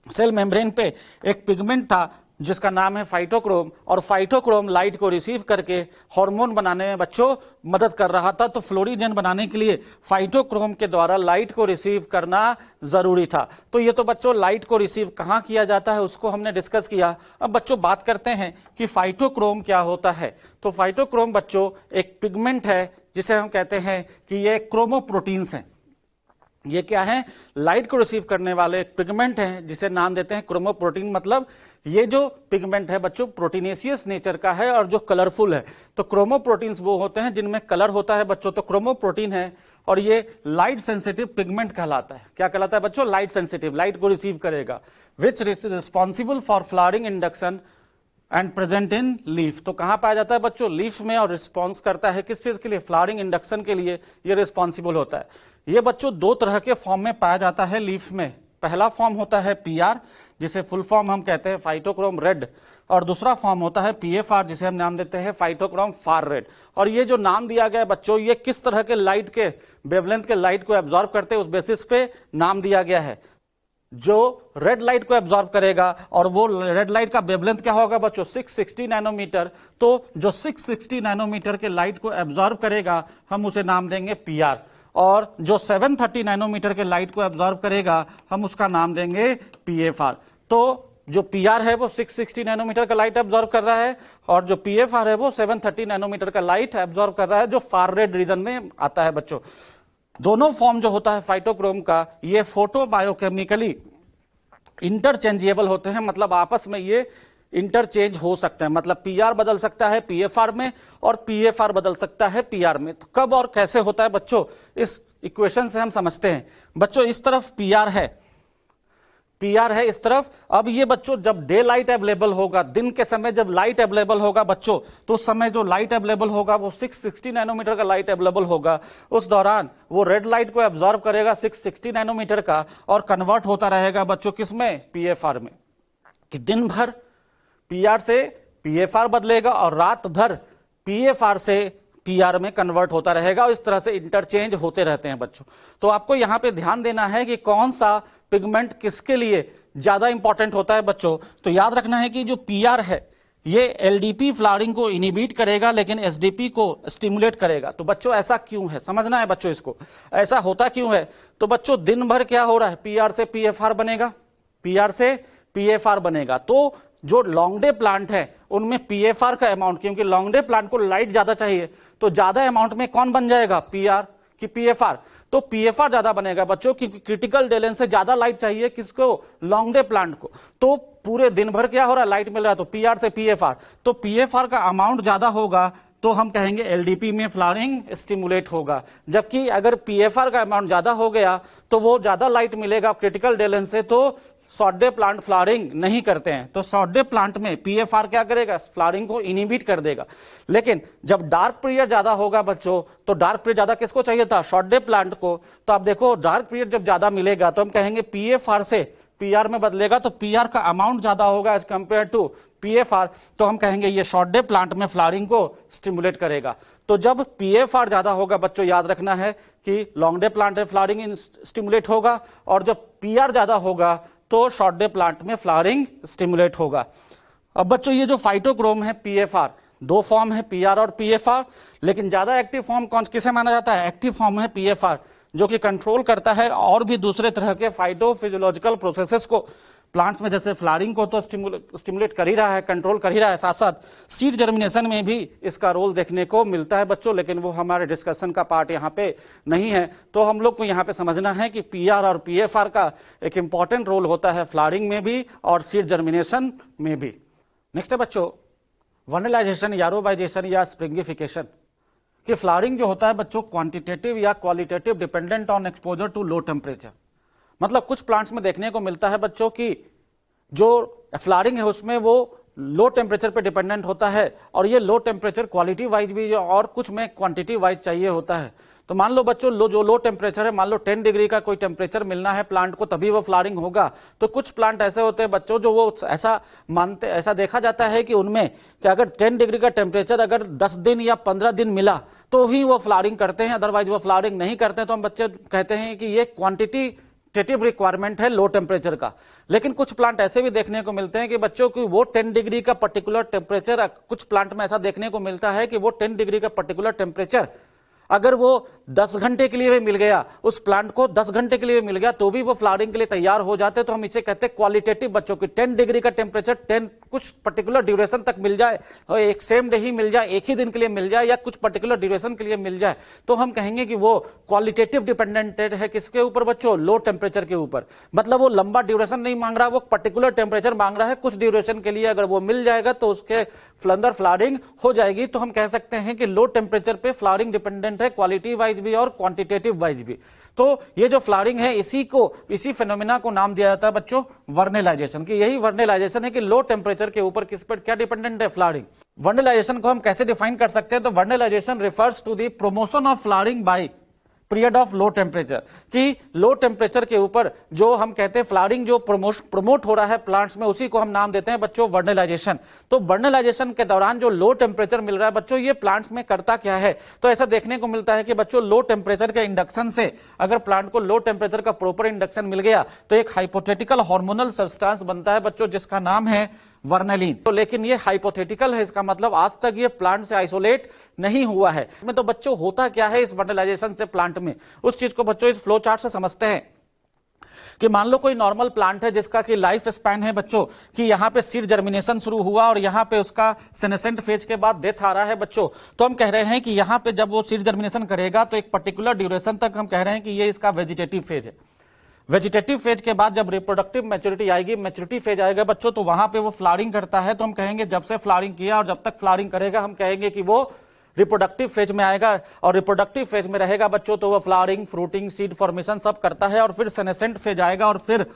सेल मेम्ब्रेन पे एक पिगमेंट था जिसका नाम है फाइटोक्रोम, और फाइटोक्रोम लाइट को रिसीव करके हार्मोन बनाने में बच्चों मदद कर रहा था। तो फ्लोरिजेन बनाने के लिए फाइटोक्रोम के द्वारा लाइट को रिसीव करना जरूरी था। तो ये तो बच्चों लाइट को रिसीव कहां किया जाता है उसको हमने डिस्कस किया। अब बच्चों बात करते हैं कि फाइटोक्रोम क्या होता है। तो फाइटोक्रोम बच्चों एक पिगमेंट है जिसे हम कहते हैं कि ये क्रोमोप्रोटीन्स हैं। ये क्या है? लाइट को रिसीव करने वाले एक पिगमेंट है जिसे नाम देते हैं क्रोमोप्रोटीन। मतलब ये जो पिगमेंट है बच्चों प्रोटीनेशियस नेचर का है और जो कलरफुल है। तो क्रोमोप्रोटीन्स वो होते हैं जिनमें कलर होता है बच्चों, तो क्रोमोप्रोटीन है, और ये लाइट सेंसिटिव पिगमेंट कहलाता है। क्या कहलाता है बच्चों? लाइट सेंसिटिव, लाइट को रिसीव करेगा। Which responsible for flowering induction and present in leaf. तो कहां पाया जाता है बच्चों? लीफ में, और रिस्पॉन्स करता है किस चीज के लिए? फ्लावरिंग इंडक्शन के लिए ये रिस्पॉन्सिबल होता है। ये बच्चों दो तरह के फॉर्म में पाया जाता है लीफ में। पहला फॉर्म होता है पीआर, जिसे फुल फॉर्म हम कहते हैं फाइटोक्रोम रेड, और दूसरा फॉर्म होता है पीएफआर, जिसे हम नाम देते हैं फाइटोक्रोम फार रेड। और ये जो नाम दिया गया है बच्चों, ये किस तरह के लाइट के वेवलेंथ के लाइट को एब्जॉर्ब करते हैं उस बेसिस पे नाम दिया गया है। जो रेड लाइट को एब्जॉर्ब करेगा, और वो रेड लाइट का वेवलेंथ क्या होगा बच्चों? 660 नैनोमीटर। तो जो 660 नैनोमीटर के लाइट को एब्जॉर्ब करेगा हम उसे नाम देंगे पीआर, और जो 730 नैनोमीटर के लाइट को एब्जॉर्ब करेगा हम उसका नाम देंगे पीएफआर। तो जो पीआर है वो 660 नैनोमीटर का लाइट एब्जॉर्ब कर रहा है, और जो पीएफआर है वो 730 नैनोमीटर का लाइट एब्जॉर्ब कर रहा है, जो फार रेड रीजन में आता है बच्चों। दोनों फॉर्म जो होता है फाइटोक्रोम का, ये फोटो बायोकेमिकली इंटरचेंजेबल होते हैं, मतलब आपस में ये इंटरचेंज हो सकते हैं। मतलब पीआर बदल सकता है पीएफआर में, और पीएफआर बदल सकता है पीआर में। तो कब और कैसे होता है बच्चों, इस इक्वेशन से हम समझते हैं। बच्चों इस तरफ पीआर है, पीआर है इस तरफ। अब ये बच्चों जब डे लाइट अवेलेबल होगा, दिन के समय जब लाइट अवेलेबल होगा बच्चों, तो उस समय जो लाइट अवेलेबल होगा वो 660 नैनोमीटर का लाइट अवेलेबल होगा। उस दौरान वो रेड लाइट को एब्जॉर्ब करेगा 660 नैनोमीटर का, और कन्वर्ट होता रहेगा बच्चों किसमें? पीएफआर में। कि दिन भर पीआर से पीएफआर बदलेगा और रात भर पीएफआर से पीआर में कन्वर्ट होता रहेगा, और इस तरह से इंटरचेंज होते रहते हैं बच्चों। तो आपको यहां पे ध्यान देना है कि कौन सा पिगमेंट किसके लिए ज्यादा इंपॉर्टेंट होता है बच्चों। तो याद रखना है कि जो पीआर है ये एलडीपी फ्लावरिंग को इनिबिट करेगा, लेकिन एसडीपी को स्टिमुलेट करेगा। तो बच्चों ऐसा क्यों है, समझना है बच्चों इसको, ऐसा होता क्यों है। तो बच्चों दिन भर क्या हो रहा है? पीआर से पीएफआर बनेगा, पीआर से पीएफआर बनेगा। तो जो लॉन्ग डे प्लांट है उनमें पीएफआर का अमाउंट, क्योंकि लॉन्ग डे प्लांट को लाइट ज्यादा चाहिए, तो ज्यादा अमाउंट में कौन बन जाएगा? पीआर कि पीएफआर। तो पीएफआर ज्यादा बनेगा बच्चों, क्योंकि क्रिटिकल डे लेंथ से ज्यादा लाइट चाहिए किसको? लॉन्ग डे प्लांट को। तो पूरे दिन भर क्या हो रहा है? लाइट मिल रहा है, तो पीआर से पीएफआर। तो पीएफआर का अमाउंट ज्यादा होगा तो हम कहेंगे एलडीपी में फ्लावरिंग स्टिमुलेट होगा। जबकि अगर पीएफआर का अमाउंट ज्यादा हो गया तो वो ज्यादा लाइट मिलेगा क्रिटिकल डे लेंथ से, तो शॉर्ट डे प्लांट फ्लावरिंग नहीं करते हैं, तो शॉर्ट डे प्लांट में पीएफआर क्या करेगा, फ्लावरिंग को इनहिबिट कर देगा। लेकिन जब डार्क पीरियड ज्यादा होगा बच्चों, तो डार्क पीरियड ज्यादा किसको चाहिए था, शॉर्ट डे प्लांट को। तो आप देखो डार्क पीरियड जब ज्यादा मिलेगा तो हम कहेंगे पीएफआर से पीआर में बदलेगा, तो पीआर का अमाउंट ज्यादा होगा एज कंपेयर टू पीएफआर, तो हम कहेंगे ये शॉर्ट डे प्लांट में फ्लावरिंग को स्टिमुलेट करेगा। तो जब पीएफआर ज्यादा होगा बच्चों, याद रखना है कि लॉन्ग डे प्लांट में फ्लावरिंग स्टिमुलेट होगा, और जब पीआर ज्यादा होगा तो शॉर्ट डे प्लांट में फ्लावरिंग स्टिमुलेट होगा। अब बच्चों ये जो फाइटोक्रोम है पीएफआर, दो फॉर्म है पीआर और पीएफआर, लेकिन ज्यादा एक्टिव फॉर्म कौन किसे माना जाता है, एक्टिव फॉर्म है पीएफआर, जो कि कंट्रोल करता है और भी दूसरे तरह के फाइटोफिजियोलॉजिकल प्रोसेसेस को प्लांट्स में, जैसे फ्लावरिंग को तो स्टिमुलेट कर ही रहा है, कंट्रोल कर ही रहा है, साथ साथ सीड जर्मिनेशन में भी इसका रोल देखने को मिलता है बच्चों, लेकिन वो हमारे डिस्कशन का पार्ट यहाँ पे नहीं है। तो हम लोग को यहाँ पे समझना है कि पीआर और पीएफआर का एक इंपॉर्टेंट रोल होता है फ्लावरिंग में भी और सीड जर्मिनेशन में भी। नेक्स्ट है बच्चों वर्नलाइजेशन, यारोबाइजेशन या स्प्रिंगिफिकेशन, कि फ्लावरिंग जो होता है बच्चों क्वांटिटेटिव या qualitative dependent on exposure to low temperature. मतलब कुछ प्लांट्स में देखने को मिलता है बच्चों की जो फ्लावरिंग है उसमें वो लो टेम्परेचर पे डिपेंडेंट होता है, और ये लो टेम्परेचर क्वालिटी वाइज भी और कुछ में क्वांटिटी वाइज चाहिए होता है। तो मान लो बच्चों जो लो टेम्परेचर है, मान लो 10 डिग्री का कोई टेम्परेचर मिलना है प्लांट को तभी वो फ्लावरिंग होगा। तो कुछ प्लांट ऐसे होते हैं बच्चों जो वो ऐसा मानते, ऐसा देखा जाता है कि उनमें कि अगर 10 डिग्री का टेम्परेचर अगर 10 दिन या 15 दिन मिला तो ही वो फ्लावरिंग करते हैं, अदरवाइज वो फ्लावरिंग नहीं करते हैं। तो हम बच्चे कहते हैं कि ये क्वांटिटेटिव रिक्वायरमेंट है लो टेम्परेचर का। लेकिन कुछ प्लांट ऐसे भी देखने को मिलते हैं कि बच्चों की वो 10 डिग्री का पर्टिकुलर टेम्परेचर, कुछ प्लांट में ऐसा देखने को मिलता है कि वो 10 डिग्री का पर्टिकुलर टेम्परेचर अगर वो 10 घंटे के लिए भी मिल गया, उस प्लांट को 10 घंटे के लिए मिल गया तो भी वो फ्लावरिंग के लिए तैयार हो जाते। तो हम इसे कहते हैं क्वालिटेटिव बच्चों की 10 डिग्री का टेम्परेचर 10 कुछ पर्टिकुलर ड्यूरेशन तक मिल जाए, और एक सेम डे ही मिल जाए, एक ही दिन के लिए मिल जाए या कुछ पर्टिकुलर ड्यूरेशन के लिए मिल जाए, तो हम कहेंगे कि वो क्वालिटेटिव डिपेंडेंटेड है। किसके ऊपर बच्चों, लो टेम्परेचर के ऊपर। मतलब वो लंबा ड्यूरेशन नहीं मांग रहा, वो पर्टिकुलर टेम्परेचर मांग रहा है कुछ ड्यूरेशन के लिए, अगर वो मिल जाएगा तो उसके अंदर फ्लावरिंग हो जाएगी। तो हम कह सकते हैं कि लो टेम्परेचर पे फ्लावरिंग डिपेंडेंट है, क्वालिटी वाइज भी और क्वांटिटेटिव वाइज भी। तो ये जो फ्लावरिंग है इसी फेनोमेना को नाम दिया जाता है बच्चों वर्नलाइजेशन, की यही वर्नलाइजेशन है कि लो टेम्परेचर के ऊपर किस पर क्या डिपेंडेंट है, फ्लावरिंग। वर्नलाइजेशन को हम कैसे डिफाइन कर सकते हैं, तो vernalization refers to the promotion of flowering by period of low temperature, कि लो टेम्परेचर के ऊपर जो हम कहते हैं फ्लावरिंग जो प्रमोट हो रहा है प्लांट्स में, उसी को हम नाम देते हैं बच्चों वर्नलाइजेशन। तो वर्नलाइजेशन के दौरान जो लो टेम्परेचर मिल रहा है बच्चों, ये प्लांट्स में करता क्या है, तो ऐसा देखने को मिलता है कि बच्चों लो टेम्परेचर के इंडक्शन से, अगर प्लांट को लो टेम्परेचर का प्रॉपर इंडक्शन मिल गया तो एक हाइपोथेटिकल हार्मोनल सब्सटेंस बनता है बच्चों जिसका नाम है वर्नलिन। तो लेकिन ये हाइपोथेटिकल है, इसका मतलब आज तक ये प्लांट से आइसोलेट नहीं हुआ है। में तो बच्चों होता क्या है इस वर्नलाइजेशन से प्लांट में, उस चीज को बच्चों इस फ्लो चार्ट से समझते हैं। कि मान लो कोई नॉर्मल प्लांट है जिसका कि लाइफ स्पैन है बच्चों कि यहाँ पे सीड जर्मिनेशन शुरू हुआ और यहाँ पे उसका सेनेसेंट फेज के बाद डेथ आ रहा है बच्चों। तो हम कह रहे हैं कि यहाँ पे जब वो सीड जर्मिनेशन करेगा तो एक पर्टिकुलर ड्यूरेशन तक हम कह रहे हैं कि ये इसका वेजिटेटिव फेज है। वेजिटेटिव फेज के बाद जब रिप्रोडक्टिव मैच्योरिटी आएगी, मैच्योरिटी फेज आएगा बच्चों, तो वहां पे वो फ्लावरिंग करता है। तो हम कहेंगे जब से फ्लावरिंग किया और जब तक फ्लावरिंग करेगा हम कहेंगे कि वो रिप्रोडक्टिव फेज में आएगा, और रिप्रोडक्टिव फेज में रहेगा बच्चों तो वो फ्लावरिंग, फ्रूटिंग, सीड फॉर्मेशन सब करता है, और फिर सेनेसेंट फेज आएगा और फिर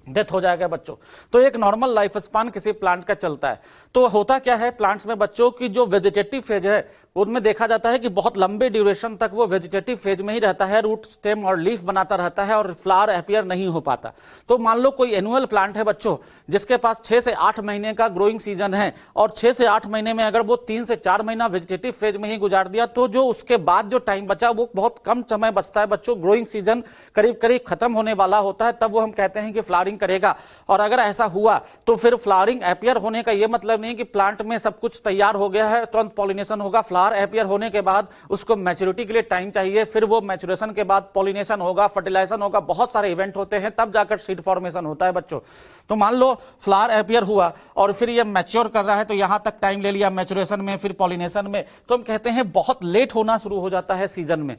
डेथ हो जाएगा बच्चों। तो एक नॉर्मल लाइफ स्पान किसी प्लांट का चलता है। तो होता क्या है प्लांट्स में बच्चों की जो वेजिटेटिव फेज है उनमें देखा जाता है कि बहुत लंबे ड्यूरेशन तक वो वेजिटेटिव फेज में ही रहता है, रूट, स्टेम और लीफ बनाता रहता है और फ्लावर अपीयर नहीं हो पाता। तो मान लो कोई एनुअल प्लांट है बच्चों जिसके पास 6 से 8 महीने का ग्रोइंग सीजन है, और 6 से 8 महीने में अगर वो 3 से 4 महीना वेजिटेटिव फेज में ही गुजार दिया तो जो उसके बाद जो टाइम बचा वो बहुत कम समय बचता है बच्चों। ग्रोइंग सीजन करीब करीब खत्म होने वाला होता है, तब वो हम कहते हैं कि फ्लावरिंग करेगा। और अगर ऐसा हुआ तो फिर फ्लावरिंग अपीयर होने का ये मतलब नहीं कि प्लांट में सब कुछ तैयार हो गया है, तुरंत पॉलिनेशन होगा। फ्लावर अपीयर होने के बाद उसको मैच्योरिटी के लिए टाइम चाहिए, फिर वो मैच्योरेशन के बाद पॉलिनेशन होगा, फर्टिलाइजेशन होगा, बहुत सारे इवेंट होते हैं, तब जाकर सीड फॉर्मेशन होता है बच्चों। तो मान लो फ्लावर अपीयर हुआ और फिर ये मैच्योर कर रहा है, तो यहां तक टाइम ले लिया मैच्योरेशन में, फिर पॉलिनेशन में, तो हम कहते हैं बहुत लेट होना शुरू हो जाता है सीजन में।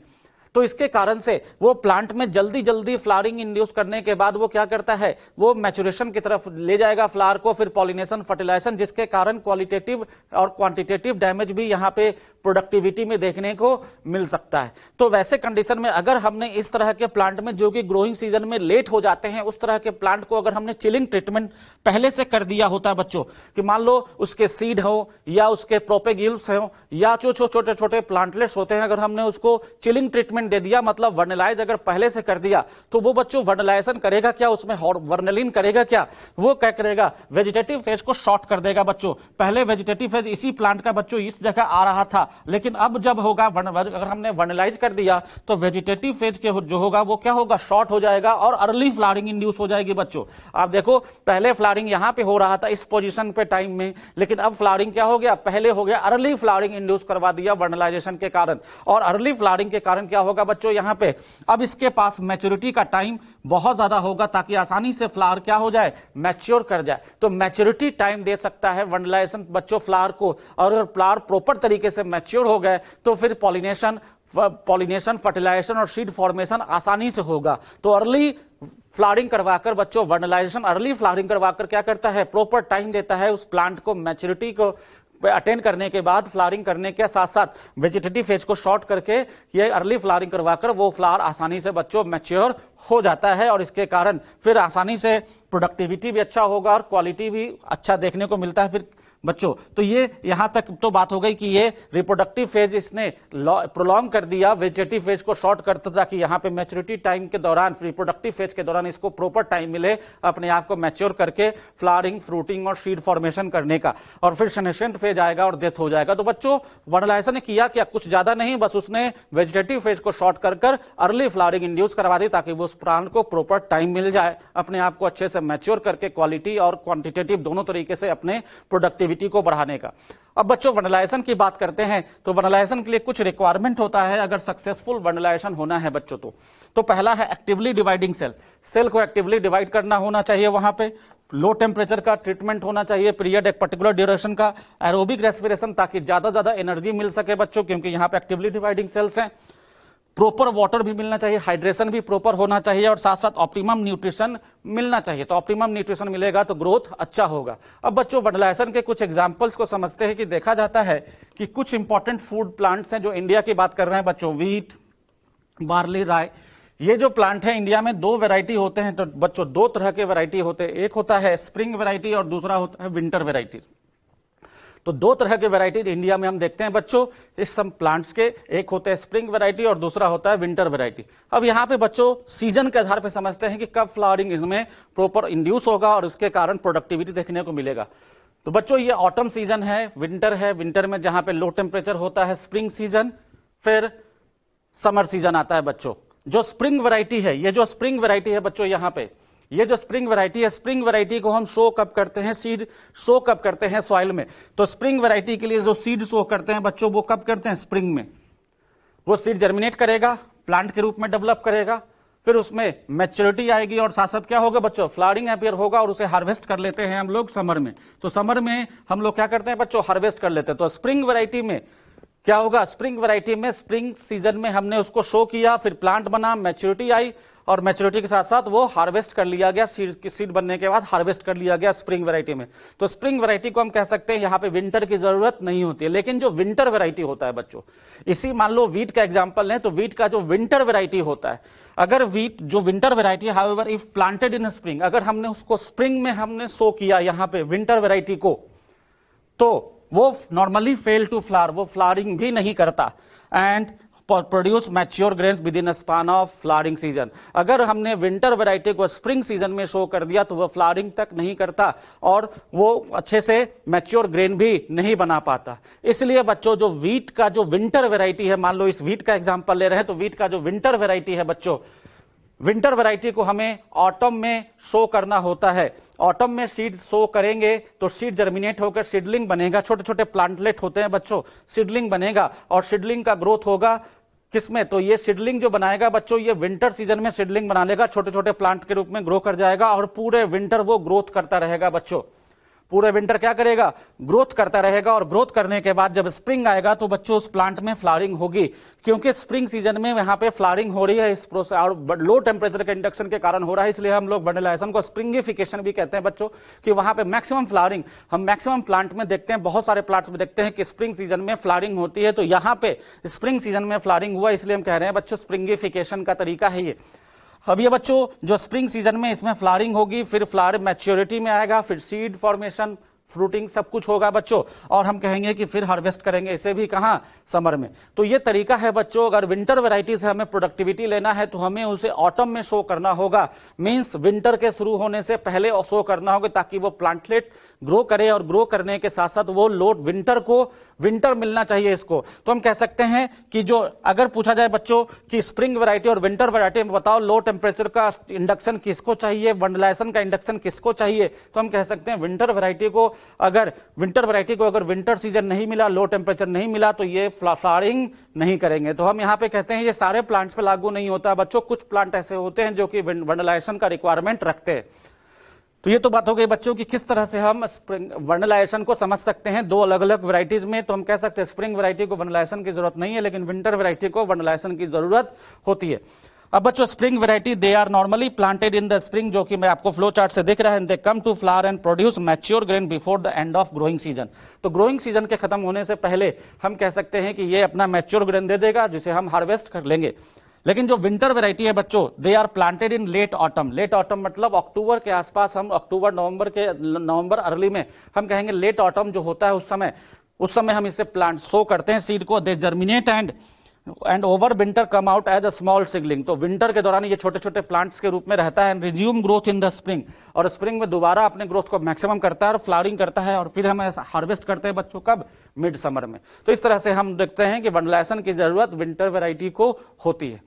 तो इसके कारण से वो प्लांट में जल्दी जल्दी फ्लावरिंग इंड्यूस करने के बाद वो क्या करता है, वो मैच्योरेशन की तरफ ले जाएगा फ्लावर को, फिर पॉलिनेशन, फर्टिलाइजेशन, जिसके कारण क्वालिटेटिव और क्वांटिटेटिव डैमेज भी यहां पे प्रोडक्टिविटी में देखने को मिल सकता है। तो वैसे कंडीशन में अगर हमने इस तरह के प्लांट में जो कि ग्रोइंग सीजन में लेट हो जाते हैं, उस तरह के प्लांट को अगर हमने चिलिंग ट्रीटमेंट पहले से कर दिया होता है बच्चों, कि मान लो उसके सीड हो या उसके प्रोपेग्यूल्स हो या जो छोटे छोटे प्लांटलेट्स होते हैं, अगर हमने उसको चिलिंग ट्रीटमेंट दे दिया, मतलब वर्नलाइज अगर पहले से कर दिया, तो वो बच्चों वर्नलाइजेशन करेगा क्या, उसमें वर्नलिन करेगा क्या, वो क्या करेगा, वेजिटेटिव फेज को शॉर्ट कर देगा बच्चों। पहले वेजिटेटिव फेज इसी प्लांट का बच्चों इस जगह आ रहा था, लेकिन अब जब होगा अगर हमने वर्नलाइज कर दिया तो वेजिटेटिव फेज के जो होगा वो क्या होगा, शॉर्ट हो जाएगा और अर्ली फ्लावरिंग इंड्यूस हो जाएगी बच्चों। आप देखो पहले फ्लावरिंग यहां पे हो रहा था इस पोजीशन पे टाइम में, लेकिन अब फ्लावरिंग क्या हो गया, पहले हो गया अर्ली फ्लावरिंग इंड्यूस करवा दिया वर्नलाइजेशन के कारण, और अर्ली फ्लावरिंग के कारण क्या होगा बच्चों, यहां पे अब इसके पास मैच्योरिटी का टाइम बहुत ज्यादा होगा ताकि आसानी से फ्लावर क्या हो जाए, मैच्योर कर जाए। तो मैच्योरिटी टाइम दे सकता है वर्नलाइजेशन बच्चों फ्लावर को, और अगर फ्लावर प्रॉपर तरीके से मैच्योर हो गए तो फिर पॉलिनेशन, फर्टिलाइजेशन और सीड फॉर्मेशन आसानी से होगा। तो अर्ली फ्लावरिंग करवाकर बच्चों वर्नलाइजेशन, अर्ली फ्लावरिंग करवाकर क्या करता है, प्रॉपर टाइम देता है उस प्लांट को मैच्योरिटी को अटेंड करने के बाद, फ्लावरिंग करने के साथ साथ वेजिटेटिव फेज को शॉर्ट करके ये अर्ली फ्लावरिंग करवाकर वो फ्लावर आसानी से बच्चों मैच्योर हो जाता है, और इसके कारण फिर आसानी से प्रोडक्टिविटी भी अच्छा होगा और क्वालिटी भी अच्छा देखने को मिलता है फिर बच्चों। तो ये यहां तक तो बात हो गई कि ये रिप्रोडक्टिव फेज इसने प्रोलॉन्ग कर दिया, वेजिटेटिव फेज को शॉर्ट करता था कि यहां पे मैच्योरिटी टाइम के दौरान, रिप्रोडक्टिव फेज के दौरान इसको प्रॉपर टाइम मिले अपने आप को मैच्योर करके फ्लावरिंग, फ्रूटिंग और सीड फॉर्मेशन करने का, और फिर सेनेसेंट फेज आएगा और डेथ हो जाएगा। तो बच्चों वर्नलाइजेशन ने किया क्या, कुछ ज्यादा नहीं, बस उसने वेजिटेटिव फेज को शॉर्ट कर अर्ली फ्लावरिंग इंड्यूस करवा दी ताकि वो उस प्लांट को प्रॉपर टाइम मिल जाए अपने आप को अच्छे से मैच्योर करके क्वालिटी और क्वांटिटेटिव दोनों तरीके से अपने प्रोडक्टिविटी को बढ़ाने का। अब बच्चों वर्नलाइजेशन की बात करते हैं, तो वर्नलाइजेशन के लिए कुछ रिक्वायरमेंट होता है अगर सक्सेसफुल वर्नलाइजेशन होना है बच्चों। तो पहला है एक्टिवली डिवाइडिंग सेल, सेल को एक्टिवली डिवाइड करना होना चाहिए, वहां पे लो टेम्परेचर का ट्रीटमेंट होना चाहिए, पीरियड एक पर्टिकुलर ड्यूरेशन का, एरोबिक रेस्पिरेशन ताकि ज्यादा एनर्जी मिल सके बच्चों, क्योंकि यहां पे एक्टिवली डिवाइडिंग सेल्स हैं। प्रॉपर वाटर भी मिलना चाहिए, हाइड्रेशन भी प्रॉपर होना चाहिए, और साथ साथ ऑप्टिमम न्यूट्रिशन मिलना चाहिए। तो ऑप्टिमम न्यूट्रिशन मिलेगा तो ग्रोथ अच्छा होगा। अब बच्चों वर्नलाइजेशन के कुछ एग्जांपल्स को समझते हैं कि देखा जाता है कि कुछ इंपॉर्टेंट फूड प्लांट्स हैं जो इंडिया की बात कर रहे हैं बच्चों, वीट, बार्ली, राय, ये जो प्लांट है इंडिया में दो वैरायटी होते हैं। तो बच्चों दो तरह के वैरायटी होते हैं, एक होता है स्प्रिंग वैरायटी और दूसरा होता है विंटर वैरायटी। तो दो तरह के वैरायटी इंडिया में हम देखते हैं बच्चों इस सब प्लांट्स के, एक होता है स्प्रिंग वैरायटी और दूसरा होता है विंटर वैरायटी। अब यहाँ पे बच्चों सीजन के आधार पे समझते हैं कि कब फ्लावरिंग इसमें प्रॉपर इंड्यूस होगा और उसके कारण प्रोडक्टिविटी देखने को मिलेगा। तो बच्चों ये ऑटम सीजन है, विंटर में जहां पे लो टेम्परेचर होता है, स्प्रिंग सीजन, फिर समर सीजन आता है बच्चों। जो स्प्रिंग वैरायटी है, ये जो स्प्रिंग वैरायटी है बच्चों, यहाँ पे ये जो स्प्रिंग वैरायटी है, स्प्रिंग वैरायटी को हम शो कब करते हैं, सीड शो कब करते हैं सॉइल में। तो स्प्रिंग वैरायटी के लिए जो सीड शो करते हैं बच्चों वो कब करते हैं, स्प्रिंग में। वो सीड जर्मिनेट करेगा, प्लांट के रूप में डेवलप करेगा, फिर उसमें मैच्योरिटी आएगी और साथ साथ क्या होगा बच्चों, फ्लावरिंग अपीयर होगा और उसे हार्वेस्ट कर लेते हैं हम लोग समर में। तो समर में हम लोग क्या करते हैं बच्चों, हार्वेस्ट कर लेते हैं। तो स्प्रिंग वैरायटी में क्या होगा, स्प्रिंग वैरायटी में स्प्रिंग सीजन में हमने उसको शो किया, फिर प्लांट बना, मैच्योरिटी आई और मैच्योरिटी के साथ साथ वो हार्वेस्ट कर लिया गया, सीड बनने के बाद हार्वेस्ट कर लिया गया स्प्रिंग वैरायटी में। तो स्प्रिंग वैरायटी को हम कह सकते हैं यहाँ पे विंटर की जरूरत नहीं होती है। लेकिन जो विंटर वैरायटी होता है बच्चों, इसी मान लो वीट का एग्जांपल लें, तो वीट का जो विंटर वैरायटी होता है, अगर वीट जो विंटर वैरायटी है, however if planted in spring, अगर हमने उसको स्प्रिंग में हमने शो किया यहाँ पे विंटर वैरायटी को, तो वो नॉर्मली फेल टू फ्लावर, वो फ्लावरिंग भी नहीं करता and produce mature grains with in span of flowering season. अगर हमने विंटर वैरायटी को स्प्रिंग सीजन में शो कर दिया तो वो फ्लावरिंग तक नहीं करता और वो अच्छे से मैच्योर ग्रेन भी नहीं बना पाता। इसलिए बच्चों जो वीट का जो विंटर वैरायटी है, मान लो इस वीट का एग्जांपल ले रहे हैं, तो वीट का जो विंटर वैरायटी है बच्चों, विंटर वैरायटी को हमें ऑटम में शो करना होता है। ऑटम में सीड शो करेंगे तो सीड जर्मिनेट होकर सीडलिंग बनेगा, छोटे छोटे प्लांटलेट होते हैं बच्चों, सीडलिंग बनेगा और सीडलिंग का ग्रोथ होगा किसमें, तो ये सीडलिंग जो बनाएगा बच्चों, ये विंटर सीजन में सीडलिंग बना लेगा, छोटे छोटे प्लांट के रूप में ग्रो कर जाएगा और पूरे विंटर वो ग्रोथ करता रहेगा बच्चों, पूरे विंटर क्या करेगा, ग्रोथ करता रहेगा, और ग्रोथ करने के बाद जब स्प्रिंग आएगा तो बच्चों उस प्लांट में फ्लावरिंग होगी, क्योंकि स्प्रिंग सीजन में यहाँ पे फ्लावरिंग हो रही है इस प्रोसेस, और लो टेम्परेचर के इंडक्शन के कारण हो रहा है, इसलिए हम लोग वनडलाइजेशन को स्प्रिंगिफिकेशन भी कहते हैं बच्चों, कि वहां पे मैक्सिमम फ्लावरिंग हम मैक्सिमम प्लांट में देखते हैं, बहुत सारे प्लांट्स में देखते हैं कि स्प्रिंग सीजन में फ्लावरिंग होती है। तो यहाँ पे स्प्रिंग सीजन में फ्लावरिंग हुआ, इसलिए हम कह रहे हैं बच्चों स्प्रिंगिफिकेशन का तरीका है ये। अब ये बच्चों जो स्प्रिंग सीजन में इसमें फ्लावरिंग होगी, फिर फ्लावर मैच्योरिटी में आएगा, फिर सीड फॉर्मेशन, फ्रूटिंग सब कुछ होगा बच्चों, और हम कहेंगे कि फिर हार्वेस्ट करेंगे इसे भी कहां, समर में। तो ये तरीका है बच्चों। अगर विंटर वैरायटी से हमें प्रोडक्टिविटी लेना है तो हमें उसे ऑटम में शो करना होगा, मींस विंटर के शुरू होने से पहले शो करना होगा, ताकि वो प्लांटलेट ग्रो करे, और ग्रो करने के साथ साथ वो लोड विंटर मिलना चाहिए इसको। तो हम कह सकते हैं कि जो अगर पूछा जाए बच्चों कि स्प्रिंग वैरायटी और विंटर वैरायटी में बताओ लो टेम्परेचर का इंडक्शन किसको चाहिए, वनडलाइजेशन का इंडक्शन किसको चाहिए, तो हम कह सकते हैं विंटर वैरायटी को अगर विंटर सीजन नहीं मिला, लो टेम्परेचर नहीं मिला, तो ये फ्लावरिंग नहीं करेंगे। तो हम यहाँ पे कहते हैं ये सारे प्लांट्स पे लागू नहीं होता बच्चों, कुछ प्लांट ऐसे होते हैं जो कि वनडलाइजेशन का रिक्वायरमेंट रखते हैं। तो ये तो बात हो गई बच्चों की किस तरह से हम वनडलाइजेशन को समझ सकते हैं दो अलग अलग वैरायटीज में। तो हम कह सकते हैं स्प्रिंग वैरायटी को वनडलाइजेशन की जरूरत नहीं है, लेकिन विंटर वैरायटी को वनडलाइजेशन की जरूरत होती है। अब बच्चों spring variety they are normally planted in the spring, जो कि मैं आपको फ्लो चार्ट से दिख रहा है, they come to flower and produce mature grain before the end of growing season. तो ग्रोइंग सीजन के खत्म होने से पहले हम कह सकते हैं कि ये अपना मैच्योर ग्रेन दे देगा, जिसे हम हार्वेस्ट कर लेंगे। लेकिन जो विंटर वैरायटी है बच्चों, they are planted in late autumn. Late autumn मतलब अक्टूबर के आसपास, हम अक्टूबर नवंबर अर्ली में हम कहेंगे लेट ऑटम जो होता है, उस समय हम इसे प्लांट सो करते हैं सीड को, they germinate and over winter come out as a small seedling. तो विंटर के दौरान ये छोटे छोटे प्लांट्स के रूप में रहता है, and resume growth in the spring, और स्प्रिंग में दोबारा अपने ग्रोथ को मैक्सिमम करता है और फ्लावरिंग करता है, और फिर हम हार्वेस्ट करते हैं बच्चों कब, मिड समर में। तो इस तरह से हम देखते हैं कि वनडलाइजेशन की जरूरत विंटर वैरायटी को होती है।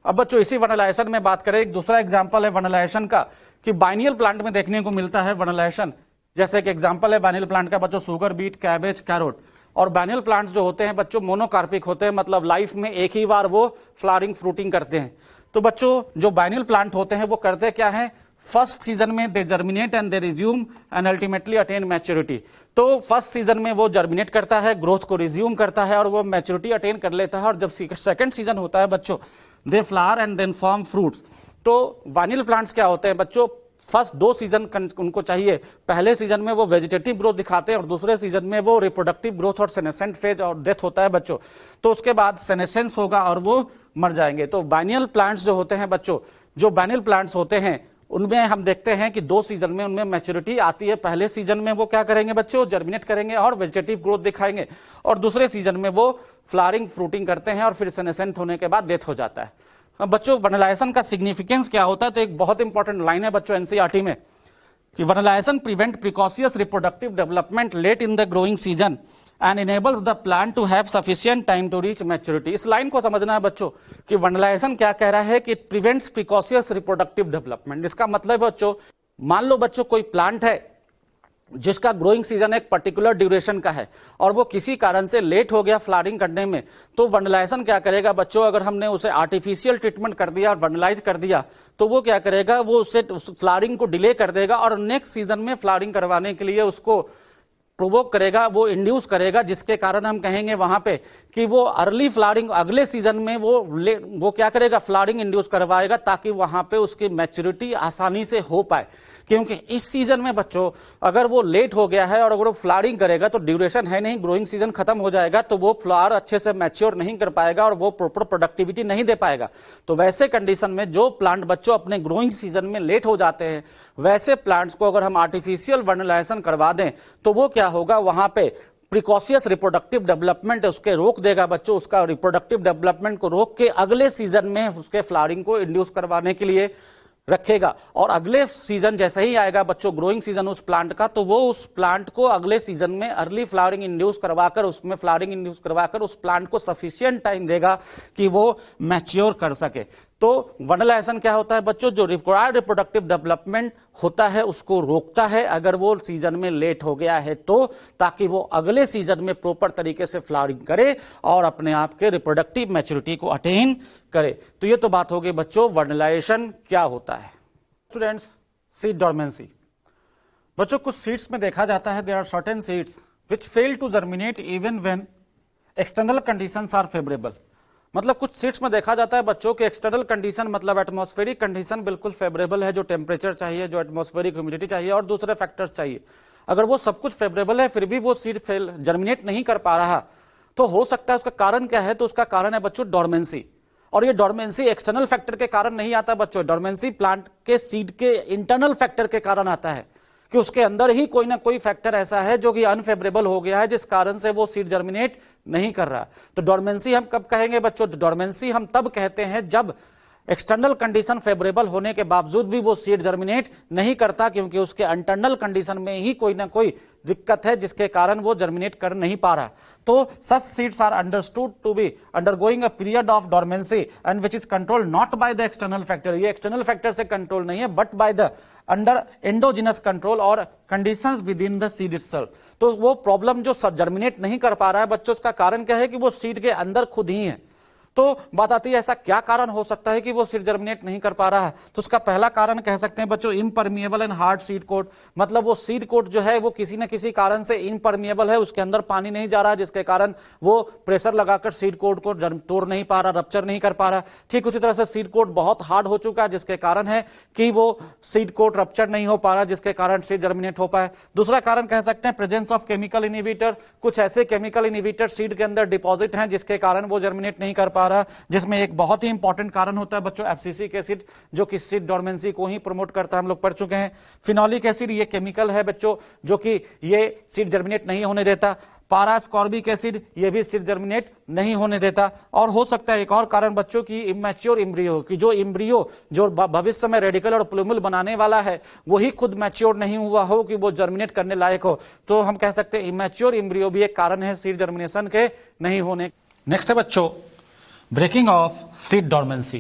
अब बच्चों इसी वनडलाइजेशन में बात करें, एक दूसरा एग्जांपल है वनडलाइजेशन का कि बाइनियल प्लांट में देखने को मिलता है वनडलाइजेशन। जैसे कि एग्जांपल है बाइनियल प्लांट का बच्चों सुगर बीट, कैबेज, कैरोट। और बाइनियल प्लांट्स जो होते हैं बच्चों मोनोकार्पिक होते हैं, मतलब लाइफ में एक ही बार वो फ्लावरिंग फ्रूटिंग करते हैं। तो बच्चों जो बाइनियल प्लांट होते हैं वो करते क्या है, फर्स्ट सीजन में they germinate and they resume and ultimately attain maturity. तो फर्स्ट सीजन में वो जर्मिनेट करता है, ग्रोथ को रिज्यूम करता है और वो मैच्योरिटी अटेन कर लेता है। और जब सेकंड सीजन होता है बच्चों, they flower and then form fruits. तो वानिल प्लांट्स क्या होते हैं बच्चों, फर्स्ट 2 सीजन उनको चाहिए। पहले सीजन में वो वेजिटेटिव ग्रोथ दिखाते हैं और दूसरे सीजन में वो रिप्रोडक्टिव ग्रोथ और सेनेसेंट फेज और डेथ होता है बच्चों। तो उसके बाद सेनेसेंस होगा और वो मर जाएंगे। तो बाइनियल प्लांट्स जो होते हैं बच्चों, जो बाइनियल प्लांट्स होते हैं उनमें हम देखते हैं कि 2 सीजन में उनमें मैच्योरिटी आती है। पहले सीजन में वो क्या करेंगे बच्चों, जर्मिनेट करेंगे और वेजिटेटिव ग्रोथ दिखाएंगे, और दूसरे सीजन में वो फ्लावरिंग फ्रूटिंग करते हैं और फिर सेनेसेंट होने के बाद डेथ हो जाता है। अब बच्चों वनडलाइजेशन का सिग्निफिकेंस क्या होता है, तो एक बहुत इंपॉर्टेंट लाइन है बच्चों एनसीईआरटी में कि vernalisation prevent precocious reproductive development late in the growing season and enables the plant to have sufficient time to reach maturity. इस लाइन को समझना है बच्चों कि वनडलाइजेशन क्या कह रहा है कि प्रिवेंट्स प्रिकॉशियस रिप्रोडक्टिव डेवलपमेंट। इसका मतलब बच्चों, मान लो बच्चों कोई प्लांट है जिसका ग्रोइंग सीजन एक पर्टिकुलर ड्यूरेशन का है और वो किसी कारण से लेट हो गया फ्लावरिंग करने में, तो वनडलाइजेशन क्या करेगा बच्चों, अगर हमने उसे आर्टिफिशियल ट्रीटमेंट कर दिया और वनडलाइज कर दिया तो वो क्या करेगा, वो उसे फ्लावरिंग को डिले कर देगा और नेक्स्ट सीजन में फ्लावरिंग करवाने के लिए उसको प्रोवोक करेगा, वो इंड्यूस करेगा, जिसके कारण हम कहेंगे वहां पे कि वो अर्ली फ्लावरिंग अगले सीजन में वो क्या करेगा, फ्लावरिंग इंड्यूस करवाएगा ताकि वहां पे उसकी मैच्योरिटी आसानी से हो पाए। क्योंकि इस सीजन में बच्चों अगर वो लेट हो गया है और अगर वो फ्लावरिंग करेगा तो ड्यूरेशन है नहीं, ग्रोइंग सीजन खत्म हो जाएगा, तो वो फ्लावर अच्छे से मैच्योर नहीं कर पाएगा और वो प्रॉपर प्रोडक्टिविटी नहीं दे पाएगा। तो वैसे कंडीशन में जो प्लांट बच्चों अपने ग्रोइंग सीजन में लेट हो जाते हैं, वैसे प्लांट्स को अगर हम आर्टिफिशियल वनडलाइजेशन करवा दें तो वो क्या होगा, वहां पे प्रिकॉशियस रिप्रोडक्टिव डेवलपमेंट उसके रोक देगा बच्चों, उसका रिप्रोडक्टिव डेवलपमेंट को रोक के अगले सीजन में उसके फ्लावरिंग को इंड्यूस करवाने के लिए रखेगा। और अगले सीजन जैसे ही आएगा बच्चों ग्रोइंग सीजन उस प्लांट का, तो वो उस प्लांट को अगले सीजन में अर्ली फ्लावरिंग इंड्यूस करवाकर, उसमें फ्लावरिंग इंड्यूस करवाकर उस प्लांट को सफिशिएंट टाइम देगा कि वो मैच्योर कर सके। तो वनडलाइजेशन क्या होता है बच्चों, जो रिक्वायर्ड रिप्रोडक्टिव डेवलपमेंट होता है उसको रोकता है अगर वो सीजन में लेट हो गया है तो, ताकि वो अगले सीजन में प्रॉपर तरीके से फ्लावरिंग करे और अपने आप के रिप्रोडक्टिव मैच्योरिटी को अटेन करे। तो ये तो बात हो गई बच्चों वनडलाइजेशन क्या होता है। स्टूडेंट्स, सीड डोरमेंसी बच्चों कुछ सीड्स में देखा जाता है, there are certain seeds which fail to germinate even when external conditions are favourable. मतलब कुछ सीड्स में देखा जाता है बच्चों के एक्सटर्नल कंडीशन मतलब एटमॉस्फेरिक कंडीशन बिल्कुल फेवरेबल है, जो टेम्परेचर चाहिए, जो एटमॉस्फेरिक ह्यूमिडिटी चाहिए और दूसरे फैक्टर्स चाहिए, अगर वो सब कुछ फेवरेबल है फिर भी वो सीड फेल जर्मिनेट नहीं कर पा रहा, तो हो सकता है उसका कारण क्या है? तो उसका कारण है बच्चों डोरमेंसी। और ये डोरमेंसी एक्सटर्नल फैक्टर के कारण नहीं आता बच्चों, डोरमेंसी प्लांट के सीड के इंटरनल फैक्टर के कारण आता है कि उसके अंदर ही कोई ना कोई फैक्टर ऐसा है जो कि अनफेवरेबल हो गया है, जिस कारण से वो सीड जर्मिनेट नहीं कर रहा। तो डोरमेंसी हम कब कहेंगे बच्चों? डोरमेंसी हम तब कहते हैं जब एक्सटर्नल कंडीशन फेवरेबल होने के बावजूद भी वो सीड जर्मिनेट नहीं करता, क्योंकि उसके इंटरनल कंडीशन में ही कोई ना कोई दिक्कत है जिसके कारण वो जर्मिनेट कर नहीं पा रहा। तो such seeds are understood to be undergoing a period of dormancy and which is controlled not by the external factor. ये एक्सटर्नल फैक्टर से कंट्रोल नहीं है but by the under endogenous control or conditions within the seed itself. तो वो problem जो germinate नहीं कर पा रहा है बच्चों, उसका कारण क्या है? कि वो सीड के अंदर खुद ही है। तो बात आती है ऐसा क्या कारण हो सकता है कि वो सीड जर्मिनेट नहीं कर पा रहा है? तो उसका पहला कारण कह सकते हैं बच्चों impermeable and hard seed coat. मतलब वो सीड कोट जो है वो किसी न किसी कारण से इम्परमिएबल है, उसके अंदर पानी नहीं जा रहा, जिसके कारण वो प्रेशर लगाकर सीड कोट को तोड़ नहीं पा रहा, रप्चर नहीं कर पा रहा। ठीक उसी तरह से सीड कोट बहुत हार्ड हो चुका है, जिसके कारण है कि वो सीड कोट रप्चर नहीं हो पा रहा, जिसके कारण सीड जर्मिनेट हो पाए। दूसरा कारण कह सकते हैं प्रेजेंस ऑफ केमिकल इनहिबिटर। कुछ ऐसे केमिकल इनहिबिटर सीड के अंदर डिपॉजिट हैं जिसके कारण वो जर्मिनेट नहीं कर पा रहा, जिसमें एक बहुत ही इंपॉर्टेंट कारण होता है बच्चों एफसीसी एसिड, जो कि सीड डोरमेंसी को ही प्रमोट करता है, हम लोग पढ़ चुके हैं। फिनोलिक एसिड ये केमिकल है बच्चों जो कि ये सीड जर्मिनेट नहीं होने देता। पारास्कॉर्बिक एसिड ये भी सीड जर्मिनेट नहीं होने देता। और हो सकता है एक और कारण बच्चों की इमैच्योर इम्ब्रियो की, जो इम्ब्रियो जो भविष्य में रेडिकल और प्लूमल बनाने वाला है वही खुद मैच्योर नहीं हुआ हो कि वो जर्मिनेट करने लायक हो। तो हम कह सकते हैं इमैच्योर इम्ब्रियो भी एक कारण है सीड जर्मिनेशन के नहीं होने। नेक्स्ट है बच्चों ब्रेकिंग ऑफ सीड डोरमेंसी।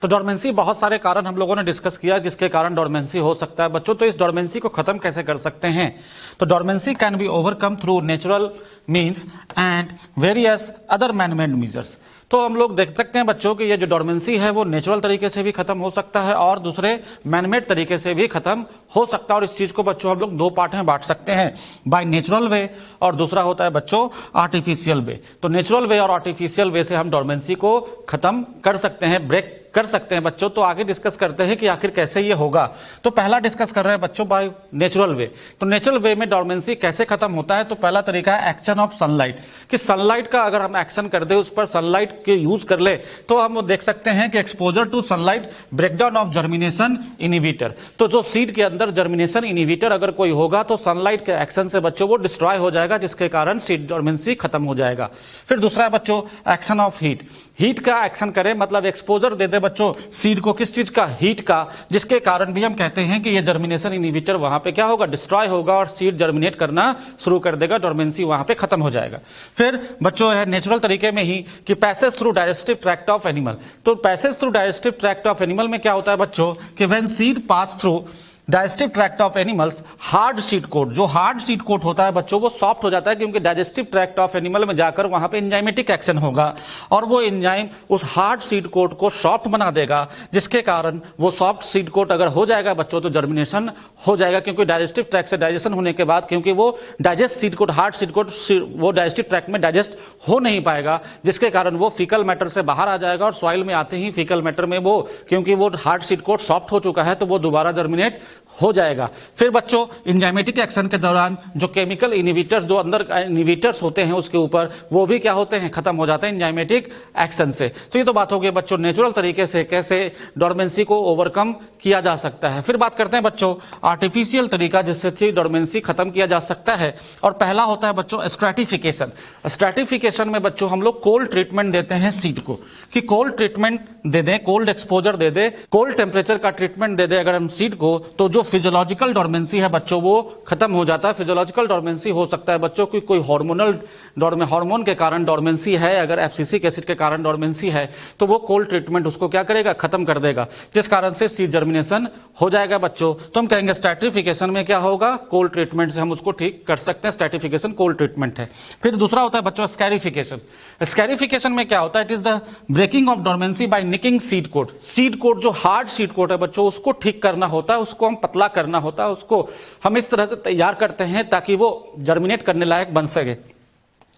तो डोरमेंसी बहुत सारे कारण हम लोगों ने डिस्कस किया जिसके कारण डोरमेंसी हो सकता है बच्चों। तो इस डोरमेंसी को खत्म कैसे कर सकते हैं? तो dormancy can be overcome through natural means and various other man-made measures. तो हम लोग देख सकते हैं बच्चों कि ये जो डोरमेंसी है वो नेचुरल तरीके से भी खत्म हो सकता है और दूसरे मैनमेड तरीके से भी खत्म हो सकता है। और इस चीज को बच्चों हम लोग दो पार्ट में बांट सकते हैं, बाय नेचुरल वे और दूसरा होता है बच्चों आर्टिफिशियल वे। तो नेचुरल वे और आर्टिफिशियल वे से हम डोरमेंसी को खत्म कर सकते हैं, ब्रेक कर सकते हैं बच्चों। तो आगे डिस्कस करते हैं कि आखिर कैसे ये होगा। तो पहला डिस्कस कर रहे हैं बच्चों बाय नेचुरल वे। तो नेचुरल वे में डोरमेंसी कैसे खत्म होता है? तो पहला तरीका है एक्शन ऑफ सनलाइट, कि सनलाइट का अगर हम एक्शन कर दे, उस पर सनलाइट के यूज कर ले, तो हम देख सकते हैं कि exposure to sunlight breakdown of germination inhibitor. तो जो सीड के अंदर जर्मिनेशन इनहिबिटर अगर कोई होगा तो सनलाइट के एक्शन से बच्चों वो डिस्ट्रॉय हो जाएगा, जिसके कारण सीड डोरमेंसी खत्म हो जाएगा। फिर दूसरा है बच्चों एक्शन ऑफ हीट। हीट का एक्शन करें मतलब एक्सपोजर दे दे बच्चों सीड को, किस चीज का? हीट का, जिसके कारण भी हम कहते हैं कि ये जर्मिनेशन इनहिबिटर वहां पे क्या होगा? डिस्ट्रॉय होगा और सीड जर्मिनेट करना शुरू कर देगा, डोरमेंसी वहां पे खत्म हो जाएगा। फिर बच्चों है नेचुरल तरीके में ही कि passage through digestive tract of animal. तो passage through digestive tract of animal में क्या होता है बच्चों कि when seed pass through digestive tract of animals hard seed coat, जो हार्ड सीड कोट होता है बच्चों वो सॉफ्ट हो जाता है, क्योंकि डाइजेस्टिव ट्रैक्ट ऑफ एनिमल में जाकर वहां पे एंजाइमेटिक एक्शन होगा और वो एंजाइम उस हार्ड सीड कोट को सॉफ्ट बना देगा, जिसके कारण वो सॉफ्ट सीड कोट अगर हो जाएगा बच्चों तो जर्मिनेशन हो जाएगा। क्योंकि डाइजेस्टिव ट्रैक्ट से डाइजेशन होने के बाद, क्योंकि वो digest seed coat hard seed coat वो डाइजेस्टिव ट्रैक्ट में डाइजेस्ट हो नहीं पाएगा, जिसके कारण वो फीकल मैटर से बाहर आ जाएगा और सॉइल में आते ही फीकल मैटर में वो, क्योंकि वो हार्ड सीड कोट सॉफ्ट हो चुका है तो वो दोबारा जर्मिनेट हो जाएगा। फिर बच्चों एंजाइमेटिक एक्शन के दौरान जो केमिकल इनहिबिटर्स, जो अंदर इनहिबिटर्स होते हैं उसके ऊपर, वो भी क्या होते हैं? खत्म हो जाते हैं एंजाइमेटिक एक्शन से। तो ये तो बात हो गई बच्चों नेचुरल तरीके से कैसे डोरमेंसी को ओवरकम किया जा सकता है। फिर बात करते हैं बच्चों आर्टिफिशियल तरीका जिससे डोरमेंसी खत्म किया जा सकता है। और पहला होता है बच्चों स्ट्रैटिफिकेशन। स्ट्रैटिफिकेशन में बच्चों हम लोग कोल्ड ट्रीटमेंट देते हैं सीड को, कि कोल्ड ट्रीटमेंट दे दें, कोल्ड एक्सपोजर दे दे, कोल्ड टेम्परेचर का ट्रीटमेंट दे दे अगर हम सीड को, तो जो फिजियोलॉजिकल डोरमेंसी है बच्चों वो खत्म हो जाता है। फिजियोलॉजिकल डोरमेंसी हो सकता है बच्चों की कोई हार्मोनल हार्मोन के कारण डोरमेंसी है, अगर एफसीसिक एसिड के कारण डोरमेंसी है तो वो कोल्ड ट्रीटमेंट उसको क्या करेगा? खत्म कर देगा, जिस कारण से सीड जर्मिनेशन हो जाएगा बच्चों। तो हम कहेंगे स्ट्रैटिफिकेशन में क्या होगा? कोल्ड ट्रीटमेंट से हम उसको ठीक कर सकते हैं, स्ट्रैटिफिकेशन कोल्ड ट्रीटमेंट है। फिर दूसरा होता है बच्चों स्कैरिफिकेशन। स्कैरिफिकेशन में क्या होता है? It is the breaking of dormancy by nicking seed coat. Seed coat जो हार्ड सीड कोट है बच्चों उसको ठीक करना होता है, उसको हम पतला करना होता है उसको हम इस तरह से तैयार करते हैं ताकि वो जर्मिनेट करने लायक बन सके,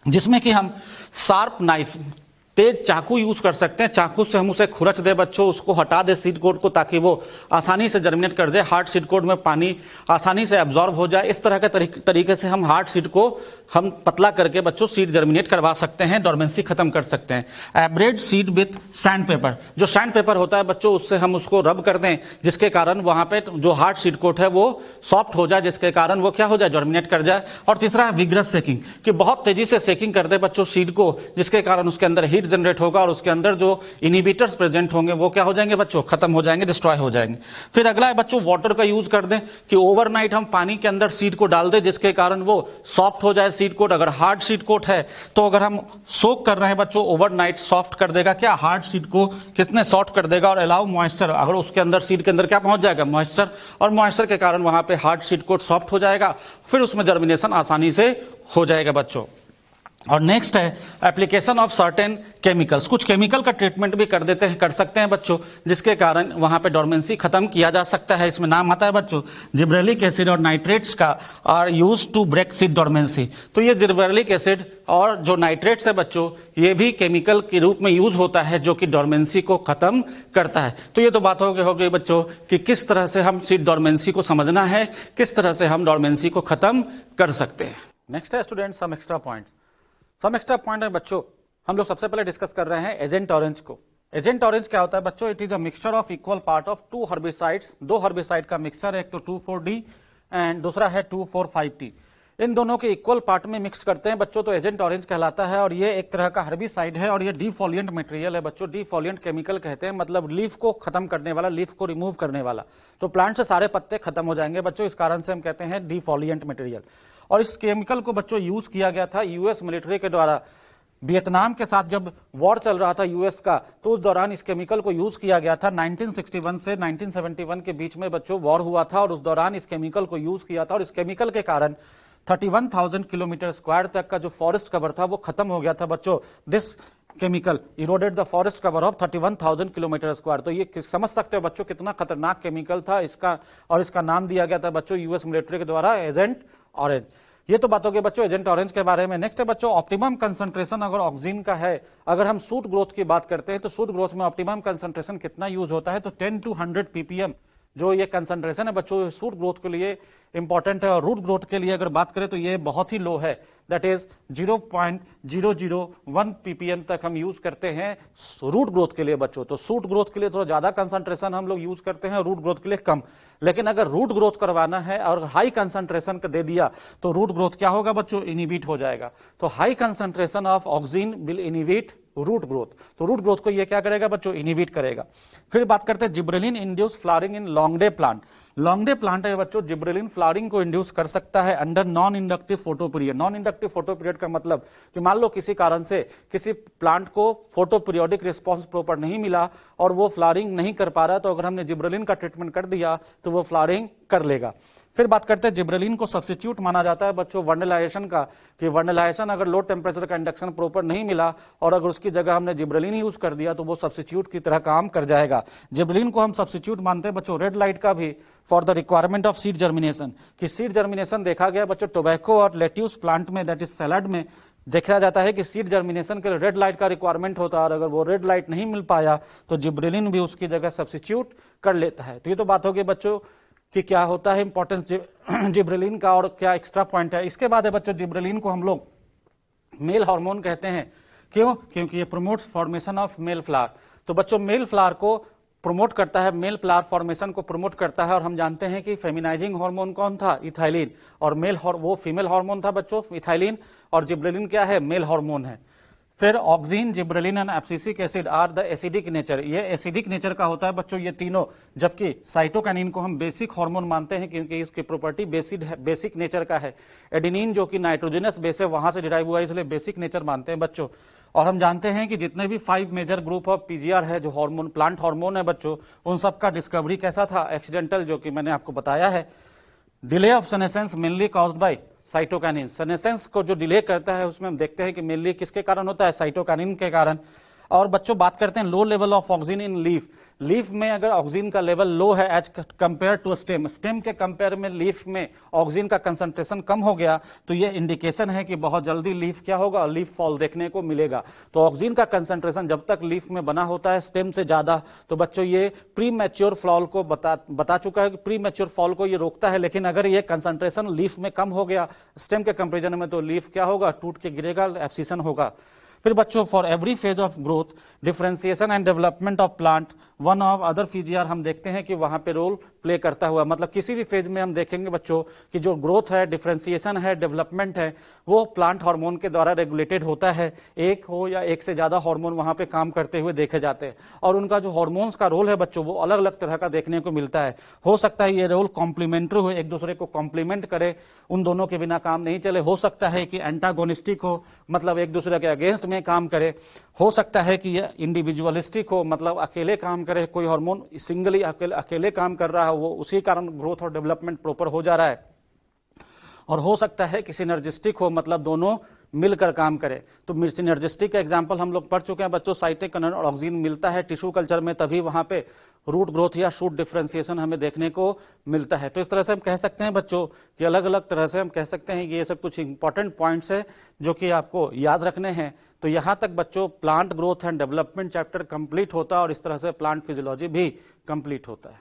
जिसमें कि हम शार्प नाइफ, तेज चाकू यूज कर सकते हैं। चाकू से हम उसे खुरच दे बच्चों, उसको हटा दे सीड कोड को, ताकि वो आसानी से जर्मिनेट कर जाए, हार्ड सीड कोड में पानी आसानी से एब्जॉर्ब हो जाए। इस तरह के तरीके से हम हार्ड सीड को हम पतला करके बच्चों सीड जर्मिनेट करवा सकते हैं, डोरमेंसी खत्म कर सकते हैं। एब्रेड सीड विथ सैंड पेपर, जो सैंड पेपर होता है बच्चों उससे हम उसको रब कर दें, जिसके कारण वहां पे जो हार्ड सीड कोट है वो सॉफ्ट हो जाए, जिसके कारण वो क्या हो जाए, जर्मिनेट कर जाए। और तीसरा है विग्रस सेकिंग, कि बहुत तेजी से सेकिंग कर दे बच्चों सीड को, जिसके कारण उसके अंदर हीट जनरेट होगा और उसके अंदर जो इनिबिटर्स प्रेजेंट होंगे वो क्या हो जाएंगे बच्चों, खत्म हो जाएंगे, डिस्ट्रॉय हो जाएंगे। फिर अगला है बच्चों वाटर का यूज कर दें, कि ओवरनाइट हम पानी के अंदर सीड को डाल दें, जिसके कारण वो सॉफ्ट हो जाए सीड कोट। अगर हार्ड सीड कोट है तो अगर हम सोक कर रहे हैं बच्चों, ओवरनाइट सॉफ्ट कर देगा क्या, हार्ड सीड को कितने सॉफ्ट कर देगा। और अलाउ मॉइस्चर, अगर उसके अंदर सीड के अंदर क्या पहुंच जाएगा, मॉइस्चर, और मॉइस्चर के कारण वहां पे हार्ड सीड कोट सॉफ्ट हो जाएगा, फिर उसमें जर्मिनेशन आसानी से हो जाएगा बच्चों। और नेक्स्ट है एप्लीकेशन ऑफ सर्टेन केमिकल्स, कुछ केमिकल का ट्रीटमेंट भी कर सकते हैं बच्चों, जिसके कारण वहां पे डोरमेंसी खत्म किया जा सकता है। इसमें नाम आता है बच्चों जिब्रेलिक एसिड और नाइट्रेट्स का, are use to break seed dormancy. तो ये जिब्रेलिक एसिड और जो नाइट्रेट्स है बच्चों, ये भी केमिकल के रूप में यूज होता है जो कि डोरमेंसी को खत्म करता है। तो ये तो बात हो गई बच्चों कि किस तरह से हम सीड डोरमेंसी को समझना है, किस तरह से हम डोरमेंसी को खत्म कर सकते हैं। नेक्स्ट है student some extra points. Some extra point है बच्चों, हम लोग सबसे पहले डिस्कस कर रहे हैं एजेंट ऑरेंज को। एजेंट ऑरेंज क्या होता है बच्चों, it is a mixture of equal part of two herbicides, दो हर्बिसाइड का मिक्सचर है, एक तो 2,4-D एंड दूसरा है 2,4,5-T। इन दोनों के इक्वल पार्ट में मिक्स करते हैं बच्चों, तो एजेंट ऑरेंज कहलाता है। और ये एक तरह का हर्बिसाइड है और ये डिफोलिएंट मटेरियल है बच्चों, डिफोलिएंट केमिकल कहते हैं, मतलब लीफ को खत्म करने वाला, लीफ को रिमूव करने वाला। तो प्लांट से सारे पत्ते खत्म हो जाएंगे बच्चों, इस कारण से हम कहते हैं डिफोलिएंट मटेरियल। और इस केमिकल को बच्चों यूज किया गया था यूएस मिलिट्री के द्वारा। वियतनाम के साथ जब वॉर चल रहा था यूएस का, तो उस दौरान इस केमिकल को यूज किया गया था। 1961 से 1971 के बीच में बच्चों वॉर हुआ था और उस दौरान इस केमिकल को यूज किया था। और इस केमिकल के कारण 31,000 किलोमीटर स्क्वायर तक का जो फॉरेस्ट कवर था वो खत्म हो गया था बच्चों। This chemical eroded the forest cover of 31,000 kilometre square. तो ये समझ सकते हो बच्चों कितना खतरनाक केमिकल था इसका, और इसका नाम दिया गया था बच्चों यूएस मिलिट्री के द्वारा एजेंट ऑरेंज। ये तो बात हो गई बच्चों एजेंट ऑरेंज के बारे में। नेक्स्ट है बच्चों ऑप्टिमम कंसंट्रेशन अगर ऑक्सीजन का है, अगर हम शूट ग्रोथ की बात करते हैं तो शूट ग्रोथ में ऑप्टिमम कंसंट्रेशन कितना यूज होता है, तो 10 to 100 ppm जो ये कंसंट्रेशन है बच्चों शूट ग्रोथ के लिए इंपॉर्टेंट है। और रूट ग्रोथ के लिए अगर बात करें तो ये बहुत ही लो है, दैट इज 0.001 ppm तक हम यूज करते हैं रूट ग्रोथ के लिए बच्चों। तो शूट ग्रोथ के लिए थोड़ा ज्यादा कंसंट्रेशन हम लोग यूज करते हैं, रूट ग्रोथ के लिए कम। लेकिन अगर रूट ग्रोथ करवाना है और हाई कंसंट्रेशन का दे दिया तो रूट ग्रोथ क्या होगा बच्चों, इनिबिट हो जाएगा। तो high concentration of oxygen will inhibit root growth, तो रूट ग्रोथ को ये क्या करेगा बच्चों, इनिबिट करेगा। फिर बात करते हैं gibberellin induce flowering in long day plant. Long day plant है बच्चों, जिब्रेलिन फ्लावरिंग को इंड्यूस कर सकता है under non inductive photo period. Non inductive photo period का मतलब कि मान लो किसी कारण से किसी प्लांट को फोटो पीरियोडिक रिस्पॉन्स प्रॉपर नहीं मिला और वो फ्लावरिंग नहीं कर पा रहा, तो अगर हमने जिब्रेलिन का ट्रीटमेंट कर दिया तो वो फ्लावरिंग कर लेगा। फिर बात करते हैं जिब्रेलिन को सब्स्टिट्यूट माना जाता है बच्चों वर्नलाइजेशन का, कि वर्नलाइजेशन अगर लो टेम्परेचर का इंडक्शन प्रॉपर नहीं मिला और अगर उसकी जगह हमने जिब्रेलिन यूज कर दिया तो वो सब्स्टिट्यूट की तरह काम कर जाएगा। जिब्रेलिन को हम सब्स्टिट्यूट मानते हैं बच्चों रेड लाइट का भी for the requirement of seed germination, कि सीड जर्मिनेशन देखा गया बच्चों टोबैको और लेट्यूस प्लांट में, दैट इज सैलड में देखा जाता है कि सीड जर्मिनेशन के लिए रेड लाइट का रिक्वायरमेंट होता है और अगर वो रेड लाइट नहीं मिल पाया तो जिब्रेलिन भी उसकी जगह सब्स्टिट्यूट कर लेता है। तो ये तो बात होगी बच्चों कि क्या होता है इंपॉर्टेंस जिब्रेलिन का और क्या एक्स्ट्रा पॉइंट है। इसके बाद है बच्चों जिब्रेलिन को हम लोग मेल हार्मोन कहते हैं, क्यों, क्योंकि ये promotes formation of male flower. तो बच्चों मेल फ्लावर को प्रमोट करता है, मेल फ्लावर फॉर्मेशन को प्रमोट करता है। और हम जानते हैं कि फेमिनाइजिंग हार्मोन कौन था, इथाइलिन, और वो फीमेल हार्मोन था बच्चों इथाइलिन, और जिब्रेलिन क्या है, मेल हार्मोन है। फिर auxin, gibberellin and abscisic acid are the acidic nature, ये एसिडिक नेचर का होता है बच्चों ये तीनों। जबकि साइटोकाइनिन को हम बेसिक हार्मोन मानते हैं क्योंकि इसकी प्रॉपर्टी बेसिक नेचर का है। एडेनिन जो कि नाइट्रोजनस बेस है वहां से डिराइव हुआ है, इसलिए बेसिक नेचर मानते हैं बच्चों। और हम जानते हैं कि जितने भी 5 मेजर ग्रुप ऑफ पीजीआर है जो हार्मोन प्लांट हार्मोन है बच्चों, उन सबका डिस्कवरी कैसा था, एक्सीडेंटल, जो कि मैंने आपको बताया है। Delay of senescence mainly caused by cytokinin, senescence को जो डिले करता है उसमें हम देखते हैं कि मेनली किसके कारण होता है, साइटोकाइनिन के कारण। और बच्चों बात करते हैं low level of oxygen in leaf. Leaf में अगर ऑक्सीजन का लेवल लो है as compare to stem, stem के कंपेयर में लीफ में ऑक्सीजन का कंसंट्रेशन कम हो गया, तो ये इंडिकेशन है कि बहुत जल्दी लीफ क्या होगा, लीफ फॉल देखने को मिलेगा। तो ऑक्सीजन का कंसंट्रेशन जब तक लीफ में बना होता है स्टेम से ज्यादा, तो बच्चों ये प्री मैच्योर फॉल को बता चुका है कि प्री मैच्योर फॉल को ये रोकता है। लेकिन अगर ये कंसंट्रेशन लीफ में कम हो गया स्टेम के कंपेरिजन में, तो लीफ क्या होगा, टूट के गिरेगा, एब्सिशन होगा। फिर बच्चों for every phase of growth, differentiation and development of plant, one of other फीजियर हम देखते हैं कि वहां पे रोल प्ले करता हुआ, मतलब किसी भी फेज में हम देखेंगे बच्चों कि जो ग्रोथ है, डिफरेंशिएशन है, डेवलपमेंट है, वो प्लांट हार्मोन के द्वारा रेगुलेटेड होता है। एक हो या एक से ज्यादा हार्मोन वहां पे काम करते हुए देखे जाते हैं, और उनका जो हार्मोन्स का रोल है बच्चों वो अलग अलग तरह का देखने को मिलता है। हो सकता है ये रोल कॉम्प्लीमेंट्री हो, एक दूसरे को कॉम्प्लीमेंट करे, उन दोनों के बिना काम नहीं चले। हो सकता है कि एंटागोनिस्टिक हो, मतलब एक दूसरे के अगेंस्ट में काम करे। हो सकता है कि यह इंडिविजुअलिस्टिक हो, मतलब अकेले काम करे, कोई हार्मोन सिंगली अकेले काम कर रहा है, वो उसी कारण ग्रोथ और डेवलपमेंट प्रॉपर हो जा रहा है। और हो सकता है कि सिनर्जिस्टिक हो, मतलब दोनों मिलकर काम करे। तो सिनर्जिस्टिक का एग्जांपल हम लोग पढ़ चुके हैं बच्चों, साइटोकिनिन और ऑक्सीजन मिलता है टिश्यू कल्चर में, तभी वहां पे रूट ग्रोथ या शूट डिफरेंशिएशन हमें देखने को मिलता है। तो इस तरह से हम कह सकते हैं बच्चों कि अलग अलग तरह से हम कह सकते हैं कि ये सब कुछ इंपॉर्टेंट पॉइंट्स है जो कि आपको याद रखने हैं। तो यहां तक बच्चों plant growth and development chapter complete होता है, और इस तरह से प्लांट फिजियोलॉजी भी कंप्लीट होता है।